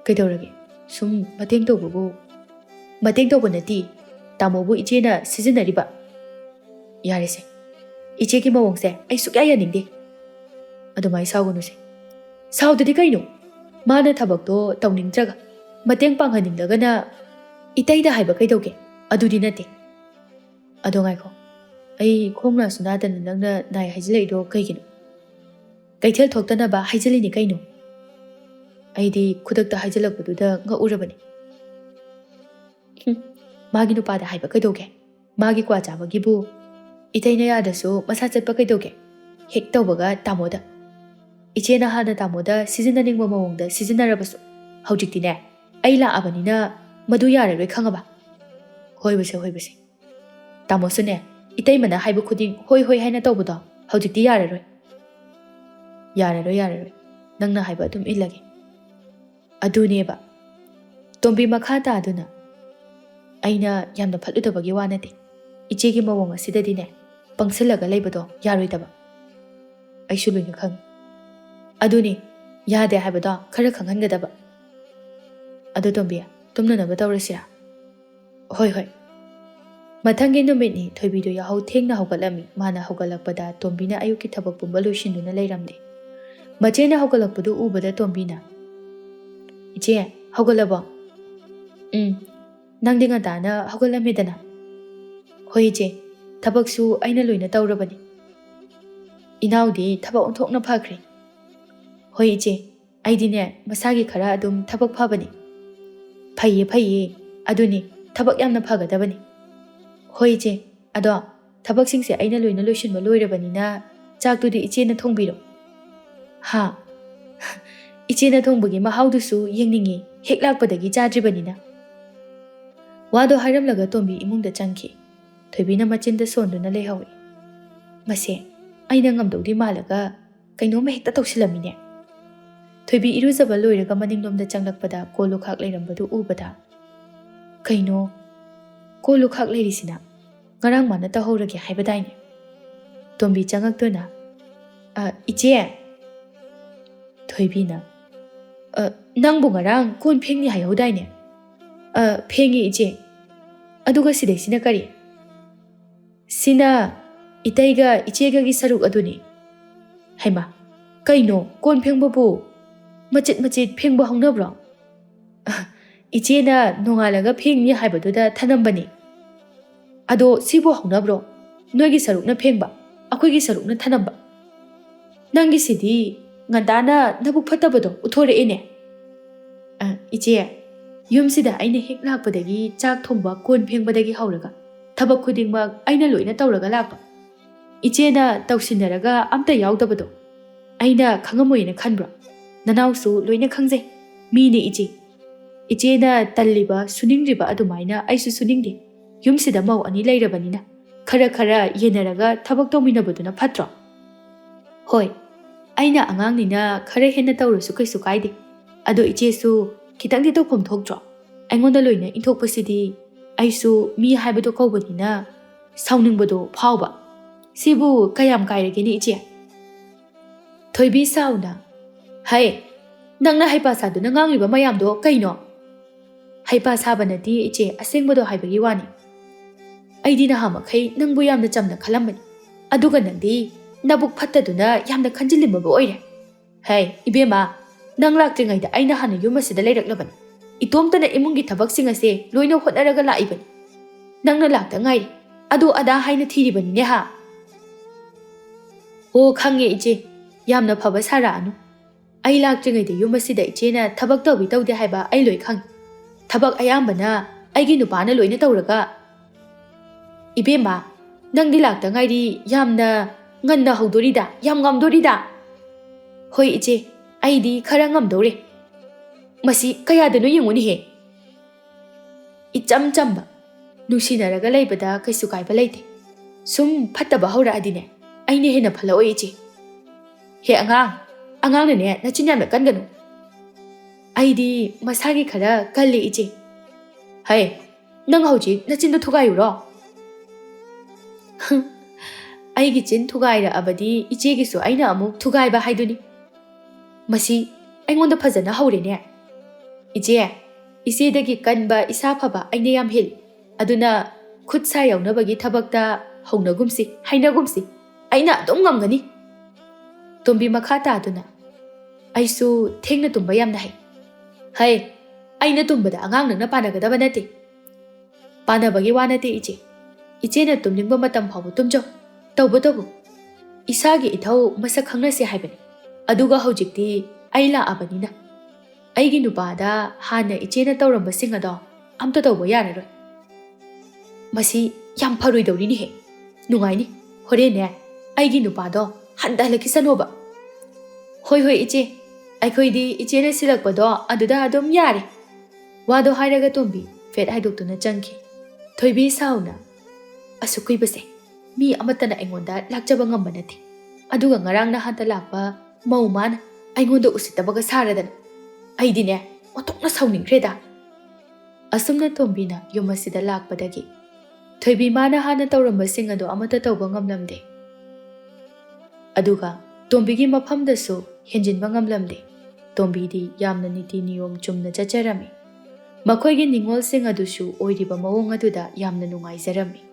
ꯀꯩꯗꯧꯔꯒꯦ? ꯁꯨꯝ ꯃꯇꯦꯡ ꯇꯧꯕꯕꯨ꯫ ꯃꯇꯦꯡ ꯇꯧꯕ ꯅꯠꯇꯦ, ꯇꯥꯃꯣꯕꯨ ꯏꯆꯦꯅ ꯁꯤꯖꯤꯟꯅꯔꯤꯕ꯫ ꯌꯥꯔꯦꯁꯦ, ꯏꯆꯦꯒꯤ ꯃꯑꯣꯡꯁꯦ ꯑꯩ ꯁꯨꯛꯌꯥ ꯌꯥꯅꯤꯡꯗꯦ꯫ ꯑꯗꯨꯃꯥꯏꯅ ꯁꯥꯎꯒꯅꯨꯁꯦ꯫ ꯁꯥꯎꯗꯗꯤ ꯀꯩꯅꯣ? ꯃꯥꯅ ꯊꯕꯛꯇꯣ ꯇꯧꯅꯤꯡꯗ꯭ꯔꯒ, ꯃꯇꯦꯡ ꯄꯥꯡꯍꯟꯅꯤꯡꯗꯒꯅ ꯏꯇꯩꯗ ꯍꯥꯏꯕ ꯀꯩꯗꯧꯒꯦ? ꯑꯗꯨꯗꯤ ꯅꯠꯇꯦ꯫ ꯑꯗꯣ ꯉꯥꯏꯈꯣ, ꯑꯩ ꯈꯣꯡ ꯅꯥꯁꯨ ꯅꯥꯗꯅ ꯅꯪꯅ ꯅꯥꯏ ꯍꯥꯏꯖꯤꯜꯂꯛꯏꯗꯣ ꯀꯩꯒꯤꯅꯣ? ꯀꯩꯊꯦꯜ ꯊꯣꯛꯇꯅꯕ ꯍꯥꯏꯖꯤꯜꯂꯤꯅꯤ ꯀꯩꯅꯣ? ꯑꯩꯗꯤ ꯈꯨꯗꯛꯇ ꯍꯥꯏꯖꯤꯜꯂꯛꯄꯗꯨꯗ ꯉꯛꯎꯔꯕꯅꯤ꯫ ꯃꯥꯒꯤ ꯅꯨꯄꯥꯗ ꯍꯥꯏꯕ ꯀꯩꯗꯧꯒꯦ? ꯃꯥꯒꯤ ꯀ꯭ꯋꯥ ꯆꯥꯕꯒꯤꯕꯨ ꯏꯇꯩꯅ ꯌꯥꯗ꯭ꯔꯁꯨ ꯃꯁꯥ ꯆꯠꯄ ꯀꯩꯗꯧꯒꯦ? ꯍꯦꯛ ꯇꯧꯕꯒ ꯇꯥꯃꯣꯗ꯫ ꯏꯆꯦꯅ ꯍꯥꯟꯅ ꯇꯥꯃꯣꯗ ꯁꯤꯖꯤꯟꯅꯅꯤꯡꯕ ꯃꯑꯣꯡꯗ ꯁꯤꯖꯤꯟꯅꯔꯕꯁꯨ ꯍꯧꯖꯤꯛꯇꯤꯅꯦ, ꯑꯩ ꯂꯥꯛꯑꯕꯅꯤꯅ ꯃꯗꯨ ꯌꯥꯔꯔꯣꯏ ꯈꯪꯉꯕ? ꯍꯣꯏꯕꯁꯦ ꯍꯣꯏꯕꯁꯦ꯫ ꯇꯥꯃꯣꯁꯨꯅꯦ, ꯏꯇꯩꯃꯅ ꯍꯥꯏꯕ ꯈꯨꯗꯤꯡ ꯍꯣꯏ ꯍꯣꯏ ꯍꯥꯏꯅ ꯇꯧꯕꯗꯣ ꯍꯧꯖꯤꯛꯇꯤ ꯌꯥꯔꯔꯣꯏ꯫ ꯌꯥꯔꯔꯣꯏ ꯌꯥꯔꯔꯣꯏ, ꯅꯪꯅ ꯍꯥꯏꯕ ꯑꯗꯨꯝ ꯏꯜꯂꯒꯦ꯫ ꯑꯗꯨꯅꯦꯕ꯫ ꯇꯣꯝꯕꯤ ꯃꯈꯥ ꯇꯥꯗꯨꯅ, ꯑꯩꯅ ꯌꯥꯝꯅ ꯐꯠꯂꯨꯗꯕꯒꯤ ꯋꯥ ꯅꯠꯇꯦ, ꯏꯆꯦꯒꯤ ꯃꯑꯣꯡ ꯑꯁꯤꯗꯗꯤꯅꯦ ꯄꯪꯁꯤꯜꯂꯒ ꯂꯩꯕꯗꯣ ꯌꯥꯔꯣꯏꯗꯕ꯫ ꯑꯩꯁꯨ ꯂꯣꯏꯅ ꯈꯪꯉꯤ꯫ ꯑꯗꯨꯅꯤ, ꯌꯥꯗꯦ ꯍꯥꯏꯕꯗꯣ ꯈꯔ ꯈꯪꯍꯟꯒꯗꯕ꯫ ꯑꯗꯨ ꯇꯣꯝꯕꯤ, ꯇꯨꯝꯅꯅꯕ ꯇꯧꯔꯁꯤꯔꯥ? ꯍꯣꯏ ꯍꯣꯏ꯫ ꯃꯊꯪꯒꯤ ꯅꯨꯃꯤꯠꯅꯤ ꯊꯣꯏꯕꯤꯗꯨ ꯌꯥꯍꯧ ꯊꯦꯡꯅ ꯍꯧꯒꯠꯂꯝꯃꯤ꯫ ꯃꯥꯅ ꯍꯧꯒꯠꯂꯛꯄꯗ ꯇꯣꯝꯕꯤꯅ ꯑꯌꯨꯛꯀꯤ ꯊꯕꯛ ꯄꯨꯝꯕ ꯂꯣꯏꯁꯤꯟꯗꯨꯅ ꯂꯩꯔꯝꯗꯦ꯫ ꯃꯆꯦꯅ ꯍꯧꯒꯠꯂꯛꯄꯗꯨ ꯎꯕꯗ ꯇꯣꯝꯕꯤꯅ, ꯏꯆꯦ, ꯍꯧꯒꯠꯂꯕꯣ? ꯅꯪꯗꯤ ꯉꯟꯇꯥꯅ ꯍꯧꯒꯠꯂꯝꯃꯦꯗꯅ꯫ ꯍꯣꯏ ꯏꯆꯦ, ꯊꯕꯛꯁꯨ ꯑꯩꯅ ꯂꯣꯏꯅ ꯇꯧꯔꯕꯅꯤ꯫ ꯏꯅꯥꯎꯗꯤ ꯊꯕꯛ ꯑꯣꯟꯊꯣꯛꯅ ꯐꯈ꯭ꯔꯦ꯫ ꯍꯣꯏ ꯏꯆꯦ, ꯑꯩꯗꯤꯅꯦ ꯃꯁꯥꯒꯤ ꯈꯔ ꯑꯗꯨꯝ ꯊꯕꯛ ꯐꯕꯅꯤ꯫ ꯐꯩꯌꯦ ꯐꯩꯌꯦ, ꯑꯗꯨꯅꯤ,ꯊꯕꯛ ꯌꯥꯝꯅ ꯐꯒꯗꯕꯅꯤ꯫ ꯍꯣꯏ ꯏꯆꯦ, ꯑꯗꯣ ꯊꯕꯛꯁꯤꯡꯁꯦ ꯑꯩꯅ ꯂꯣꯏꯅ ꯂꯣꯏꯁꯤꯟꯕ ꯂꯣꯏꯔꯕꯅꯤꯅ ꯆꯥꯛꯇꯨꯗꯤ ꯏꯆꯦꯅ ꯊꯣꯡꯕꯤꯔꯣ꯫ ꯍꯥ? ꯏꯆꯦꯅ ꯊꯣꯡꯕꯒꯤ ꯃꯍꯥꯎꯗꯨꯁꯨ ꯌꯦꯡꯅꯤꯡꯉꯤ, ꯍꯦꯛ ꯂꯥꯛꯄꯗꯒꯤ ꯆꯥꯗ꯭ꯔꯤꯕꯅꯤꯅ꯫ ꯋꯥꯗꯣ ꯍꯥꯏꯔꯝꯂꯒ ꯇꯣꯝꯕꯤ ꯏꯃꯨꯡꯗ ꯆꯪꯈꯤ꯫ ꯊꯣꯏꯕꯤꯅ ꯃꯆꯤꯟꯗ ꯁꯣꯟꯗꯨꯅ ꯂꯩꯍꯧꯏ꯫ ꯃꯁꯦ ꯑꯩꯅ ꯉꯝꯗꯧꯗꯤ ꯃꯥꯜꯂꯒ ꯀꯩꯅꯣꯝꯃ ꯍꯦꯛꯇ ꯇꯧꯁꯤꯜꯂꯝꯃꯤꯅꯦ꯫ ꯊꯣꯏꯕꯤ ꯏꯔꯨꯖꯕ ꯂꯣꯏꯔꯒ ꯃꯅꯤꯡꯂꯣꯝꯗ ꯆꯪꯂꯛꯄꯗ ꯀꯣꯜ ꯂꯨꯈꯥꯛ ꯂꯩꯔꯝꯕꯗꯨ ꯎꯕꯗ, ꯀꯩꯅꯣ, ꯀꯣꯜ ꯂꯨꯈꯥꯛ ꯂꯩꯔꯤꯁꯤꯅ? ꯉꯔꯥꯡ ꯃꯥꯅ ꯇꯧꯍꯧꯔꯒꯦ ꯍꯥꯏꯕꯗꯥꯏꯅꯦ? ꯇꯣꯝꯕꯤ ꯆꯪꯉꯛꯇꯨꯅ, ꯏꯆꯦ꯫ ꯊꯣꯏꯕꯤꯅ, ꯅꯪꯕꯨ ꯉꯔꯥꯡ ꯀꯣꯟ ꯐꯦꯡꯅꯤ ꯍꯥꯏꯍꯧꯗꯥꯏꯅꯦ? ꯐꯦꯡꯉꯤ ꯏꯆꯦ꯫ ꯑꯗꯨꯒ ꯁꯤꯗꯩꯁꯤꯅ ꯀꯔꯤ? ꯁꯤꯅ ꯏꯇꯩꯒ ꯏꯆꯦꯒꯒꯤ ꯁꯔꯨꯛ ꯑꯗꯨꯅꯤ꯫ ꯍꯩꯃꯥ, ꯀꯩꯅꯣ, ꯀꯣꯟ ꯐꯦꯡꯕꯕꯨ ꯃꯆꯤꯠ ꯃꯆꯤꯠ ꯐꯦꯡꯕ ꯍꯧꯅꯕ꯭ꯔꯣ? ꯏꯆꯦꯅ ꯅꯣꯡꯉꯥꯜꯂꯒ ꯐꯦꯡꯅꯤ ꯍꯥꯏꯕꯗꯨꯗ ꯊꯅꯝꯕꯅꯤ꯫ ꯑꯗꯣ ꯁꯤꯕꯨ ꯍꯧꯅꯕ꯭ꯔꯣ? ꯅꯣꯏꯒꯤ ꯁꯔꯨꯛꯅ ꯐꯦꯡꯕ, ꯑꯩꯈꯣꯏꯒꯤ ꯁꯔꯨꯛꯅ ꯊꯅꯝꯕ. ꯅꯪꯒꯤꯁꯤꯗꯤ ꯉꯟꯇꯥꯅ ꯅꯕꯨꯛ ꯐꯠꯇꯕꯗꯣ ꯎꯠꯊꯣꯔꯛꯑꯦꯅꯦ. ꯏꯆꯦ, ꯌꯨꯝꯁꯤꯗ ꯑꯩꯅ ꯍꯦꯛ ꯂꯥꯛꯄꯗꯒꯤ ꯆꯥꯛ ꯊꯣꯡꯕ ꯀꯣꯟ ꯐꯦꯡꯕꯗꯒꯤ ꯍꯧꯔꯒ ꯊꯕꯛ ꯈꯨꯗꯤꯡꯃꯛ ꯑꯩꯅ ꯂꯣꯏꯅ ꯇꯧꯔꯒ ꯂꯥꯛꯄ. ꯏꯆꯦꯅ ꯇꯧꯁꯤꯟꯅꯔꯒ ꯑꯝꯇ ꯌꯥꯎꯗꯕꯗꯣ ꯑꯩꯅ ꯈꯪꯉꯝꯃꯣꯏꯅ ꯈꯟꯕ꯭ꯔꯣ? ꯅꯅꯥꯎꯁꯨ ꯂꯣꯏꯅ ꯈꯪꯖꯩ. ꯃꯤꯅꯤ ꯏꯆꯦ. ꯏꯆꯦꯅ ꯇꯜꯂꯤꯕ ꯁꯨꯅꯤꯡꯗ꯭ꯔꯤꯕ ꯑꯗꯨꯃꯥꯏꯅ ꯑꯩꯁꯨ ꯁꯨꯅꯤꯡꯗꯦ. ꯌꯨꯝꯁꯤꯗ ꯃꯧ ꯑꯅꯤ ꯂꯩꯔꯕꯅꯤꯅ ꯈꯔ ꯌꯦꯟꯅꯔꯒ ꯊꯕꯛ ꯇꯧꯃꯤꯟꯅꯕꯗꯨꯅ ꯐꯠꯇ꯭ꯔꯣ? ꯍꯣꯏ, ꯑꯩꯅ ꯑꯉꯥꯡꯅꯤꯅ ꯈꯔ ꯍꯦꯟꯅ ꯇꯧꯔꯁꯨ ꯀꯩꯁꯨ ꯀꯥꯏꯗꯦ. ꯑꯗꯣ ꯏꯆꯦꯁꯨ ꯈꯤꯇꯪꯗꯤ ꯇꯧꯐꯝ ꯊꯣꯛꯇ꯭ꯔꯣ? ꯑꯩꯉꯣꯟꯗ ꯂꯣꯏꯅ ꯏꯟꯊꯣꯛꯄꯁꯤꯗꯤ ꯑꯩꯁꯨ ꯃꯤ ꯍꯥꯏꯕꯗꯣ ꯀꯧꯕꯅꯤꯅ ꯁꯥꯎꯅꯤꯡꯕꯗꯣ ꯐꯥꯎꯕ. ꯁꯤꯕꯨ ꯀꯌꯥꯝ ꯀꯥꯏꯔꯒꯦꯅꯦ ꯏꯆꯦ? ꯊꯣꯏꯕꯤ ꯁꯥꯎꯅ, ꯍꯩ, ꯅꯪꯅ ꯍꯩꯄꯥ ꯁꯥꯗꯨꯅ ꯉꯥꯡꯂꯤꯕ ꯃꯌꯥꯝꯗꯣ ꯀꯩꯅꯣ? ꯍꯩꯄꯥ ꯁꯥꯕ ꯅꯠꯇꯦ ꯏꯆꯦ, ꯑꯁꯦꯡꯕꯗꯣ ꯍꯥꯏꯕꯒꯤ ꯋꯥꯅꯤ. ꯑꯩꯗꯤ ꯅꯍꯥꯃꯈꯩ ꯅꯪꯕꯨ ꯌꯥꯝꯅ ꯆꯝꯅ ꯈꯜꯂꯝꯕꯅꯤ. ꯑꯗꯨꯒ ꯅꯪꯗꯤ ꯅꯕꯨꯛ ꯐꯠꯇꯗꯨꯅ ꯌꯥꯝꯅ ꯈꯟꯖꯤꯜꯂꯤꯕꯕꯨ ꯑꯣꯏꯔꯦ. ꯍꯩ, ꯏꯕꯦꯝꯃ, ꯅꯪ ꯂꯥꯛꯇ꯭ꯔꯤꯉꯩꯗ ꯑꯩꯅ ꯍꯥꯟꯅ ꯌꯨꯝ ꯑꯁꯤꯗ ꯂꯩꯔꯛꯂꯕꯅꯤ. ꯏꯇꯣꯝꯇꯅ ꯏꯃꯨꯡꯒꯤ ꯊꯕꯛꯁꯤꯡ ꯑꯁꯦ ꯂꯣꯏꯅ ꯍꯣꯠꯅꯔꯒ ꯂꯥꯛꯏꯕꯅꯤ. ꯅꯪꯅ ꯂꯥꯛꯇ ꯉꯥꯏꯔꯤ. ꯑꯗꯨ ꯑꯗꯥ ꯍꯥꯏꯅ ꯊꯤꯔꯤꯕꯅꯤꯅꯦ ꯍꯥ? ꯑꯣ, ꯈꯪꯉꯦ ꯏꯆꯦ. ꯌꯥꯝꯅ ꯐꯕ ꯁꯥꯔꯛꯑꯅꯨ. ꯑꯩ ꯂꯥꯛꯇ꯭ꯔꯤꯉꯩꯗ ꯌꯨꯝ ꯑꯁꯤꯗ ꯏꯆꯦꯅ ꯊꯕꯛ ꯇꯧꯗꯦ ꯍꯥꯏꯕ ꯑꯩ ꯂꯣꯏ ꯈꯪꯉꯤ. ꯊꯕꯛ ꯑꯌꯥꯝꯕꯅ ꯑꯩꯒꯤ ꯅꯨꯄꯥꯅ ꯂꯣꯏꯅ ꯇꯧꯔꯒ. ꯏꯕꯦꯝꯃ, ꯅꯪꯗꯤ ꯂꯥꯛꯇ ꯉꯥꯏꯔꯤ. ꯌꯥꯝꯅ ꯉꯟꯅ ꯍꯧꯗꯣꯔꯤꯗ, ꯌꯥꯝ ꯉꯝꯗꯣꯔꯤꯗ. ꯍꯣꯏ ꯏꯆꯦ, ꯑꯩꯗꯤ ꯈꯔ ꯉꯝꯗꯧꯔꯦ. ꯃꯁꯤ ꯀꯌꯥꯗꯅꯣ ꯌꯦꯡꯉꯨꯅꯦꯍꯦ. ꯏꯆꯝ ꯆꯝꯕ, ꯅꯨꯡꯁꯤꯅꯔꯒ ꯂꯩꯕꯗ ꯀꯩꯁꯨ ꯀꯥꯏꯕ ꯂꯩꯇꯦ. ꯁꯨꯝ ꯐꯠꯇꯕ ꯍꯧꯔꯛꯑꯗꯤꯅꯦ ꯑꯩꯅ ꯍꯦꯟꯅ ꯐꯠꯂꯛꯑꯣꯏ ꯏꯆꯦ. ꯍꯦ ꯑꯉꯥꯡꯅꯅꯦ ꯅꯆꯤꯟ ꯌꯥꯝꯅ ꯀꯟꯒꯅꯨ. ꯑꯩꯗꯤ ꯃꯁꯥꯒꯤ ꯈꯔ ꯀꯜꯂꯤ ꯏꯆꯦ. ꯍꯩ, ꯅꯪ ꯍꯧꯖꯤꯛ ꯅꯆꯤꯟꯗꯣ ꯊꯨꯒꯥꯏꯌꯨꯔꯣ? ꯑꯩꯒꯤ ꯆꯤꯟ ꯊꯨꯒꯥꯏꯔꯛꯑꯕꯗꯤ ꯏꯆꯦꯒꯤꯁꯨ ꯑꯩꯅ ꯑꯃꯨꯛ ꯊꯨꯒꯥꯏꯕ ꯍꯥꯏꯗꯨꯅꯤ. ꯃꯁꯤ ꯑꯩꯉꯣꯟꯗ ꯐꯖꯅ ꯍꯧꯔꯦꯅꯦ. ꯏꯆꯦ, ꯏꯆꯦꯗꯒꯤ ꯀꯟꯕ ꯏꯁꯥ ꯐꯕ ꯑꯩꯅ ꯌꯥꯝ ꯍꯦꯜꯂꯤ. ꯑꯗꯨꯅ ꯈꯨꯠ ꯁꯥ ꯌꯥꯎꯅꯕꯒꯤ ꯊꯕꯛꯇ ꯍꯧꯅꯒꯨꯝꯁꯤ, ꯍꯩꯅꯒꯨꯝꯁꯤ. ꯑꯩꯅ ꯑꯗꯨꯝ ꯉꯝꯒꯅꯤ. ꯇꯣꯝꯕꯤ ꯃꯈꯥ ꯇꯥꯗꯨꯅ, ꯑꯩꯁꯨ ꯊꯦꯡꯅ ꯇꯨꯝꯕ ꯌꯥꯝꯅ ꯍꯩ. ꯍꯩ, ꯑꯩꯅ ꯇꯨꯝꯕꯗ ꯑꯉꯥꯡ ꯅꯪꯅ ꯄꯥꯅꯒꯗꯕ ꯅꯠꯇꯦ. ꯄꯥꯅꯕꯒꯤ ꯋꯥ ꯅꯠꯇꯦ ꯏꯆꯦ. ꯏꯆꯦꯅ ꯇꯨꯝꯅꯤꯡꯕ ꯃꯇꯝ ꯐꯥꯎꯕ ꯇꯨꯝꯖꯧ. ꯇꯧꯕꯇꯕꯨ ꯏꯁꯥꯒꯤ ꯏꯊꯧ ꯃꯁꯛ ꯈꯪꯅꯁꯤ ꯍꯥꯏꯕꯅꯤ. ꯑꯗꯨꯒ ꯍꯧꯖꯤꯛꯇꯤ ꯑꯩ ꯂꯥꯛꯑꯕꯅꯤꯅ ꯑꯩꯒꯤ ꯅꯨꯄꯥꯗ ꯍꯥꯟꯅ ꯏꯆꯦꯅ ꯇꯧꯔꯝꯕꯁꯤꯡ ꯑꯗꯣ ꯑꯝꯇ ꯇꯧꯕ ꯌꯥꯔꯔꯣꯏ. ꯃꯁꯤ ꯌꯥꯝ ꯐꯔꯣꯏꯗꯧꯔꯤꯅꯤꯍꯦ. ꯅꯨꯡꯉꯥꯏꯅꯤ. ꯍꯣꯔꯦꯟꯅꯦ ꯑꯩꯒꯤ ꯅꯨꯄꯥꯗꯣ ꯍꯟꯊꯍꯜꯂꯛꯈꯤꯁꯅꯣꯕ. ꯍꯣꯏ ꯏꯆꯦ, ꯑꯩꯈꯣꯏꯗꯤ ꯏꯆꯦꯅ ꯁꯤꯜꯂꯛꯄꯗꯣ ꯑꯗꯨꯗ ꯑꯗꯨꯝ ꯌꯥꯔꯦ. ꯋꯥꯗꯣ ꯍꯥꯏꯔꯒ ꯇꯣꯝꯕꯤ ꯐꯦꯠ ꯍꯥꯏꯗꯣꯛꯇꯨꯅ ꯆꯪꯈꯤ. ꯊꯣꯏꯕꯤ ꯁꯥꯎꯅ, ꯑꯁꯨꯛ ꯀꯨꯏꯕꯁꯦ ꯃꯤ ꯑꯃꯠꯇꯅ ꯑꯩꯉꯣꯟꯗ ꯂꯥꯛꯆꯕ ꯉꯝꯕ ꯅꯠꯇꯦ. ꯑꯗꯨꯒ ꯉꯔꯥꯡ ꯅꯍꯥꯟꯇ ꯂꯥꯛꯄ ꯃꯧ ꯃꯥꯅ ꯑꯩꯉꯣꯟꯗ ꯎꯁꯤꯠꯇꯕꯒ ꯁꯥꯔꯗꯅ ꯑꯩꯗꯤꯅꯦ ꯑꯣꯟꯊꯣꯛꯅ ꯁꯥꯎꯅꯤꯡꯈ꯭ꯔꯦꯗ. ꯑꯁꯨꯝꯅ ꯇꯣꯝꯕꯤꯅ ꯌꯨꯝ ꯑꯁꯤꯗ ꯂꯥꯛꯄꯗꯒꯤ ꯊꯣꯏꯕꯤ ꯃꯥꯅ ꯍꯥꯟꯅ ꯇꯧꯔꯝꯕꯁꯤꯡ ꯑꯗꯣ ꯑꯃꯠꯇ ꯇꯧꯕ ꯉꯝꯂꯝꯗꯦ. ꯑꯗꯨꯒ ꯇꯣꯝꯕꯤꯒꯤ ꯃꯐꯝꯗꯁꯨ ꯍꯦꯟꯖꯤꯟꯕ ꯉꯝꯂꯝꯗꯦ. ꯇꯣꯝꯕꯤꯗꯤ ꯌꯥꯝꯅ ꯅꯤꯇꯤ ꯅꯤꯌꯣꯝ ꯆꯨꯝꯅ ꯆꯠꯆꯔꯝꯃꯤ. ꯃꯈꯣꯏꯒꯤ ꯅꯤꯡꯉꯣꯜꯁꯤꯡ ꯑꯗꯨꯁꯨ ꯑꯣꯏꯔꯤꯕ ꯃꯑꯣꯡ ꯑꯗꯨꯗ ꯌꯥꯝꯅ ꯅꯨꯡꯉꯥꯏꯖꯔꯝꯃꯤ꯫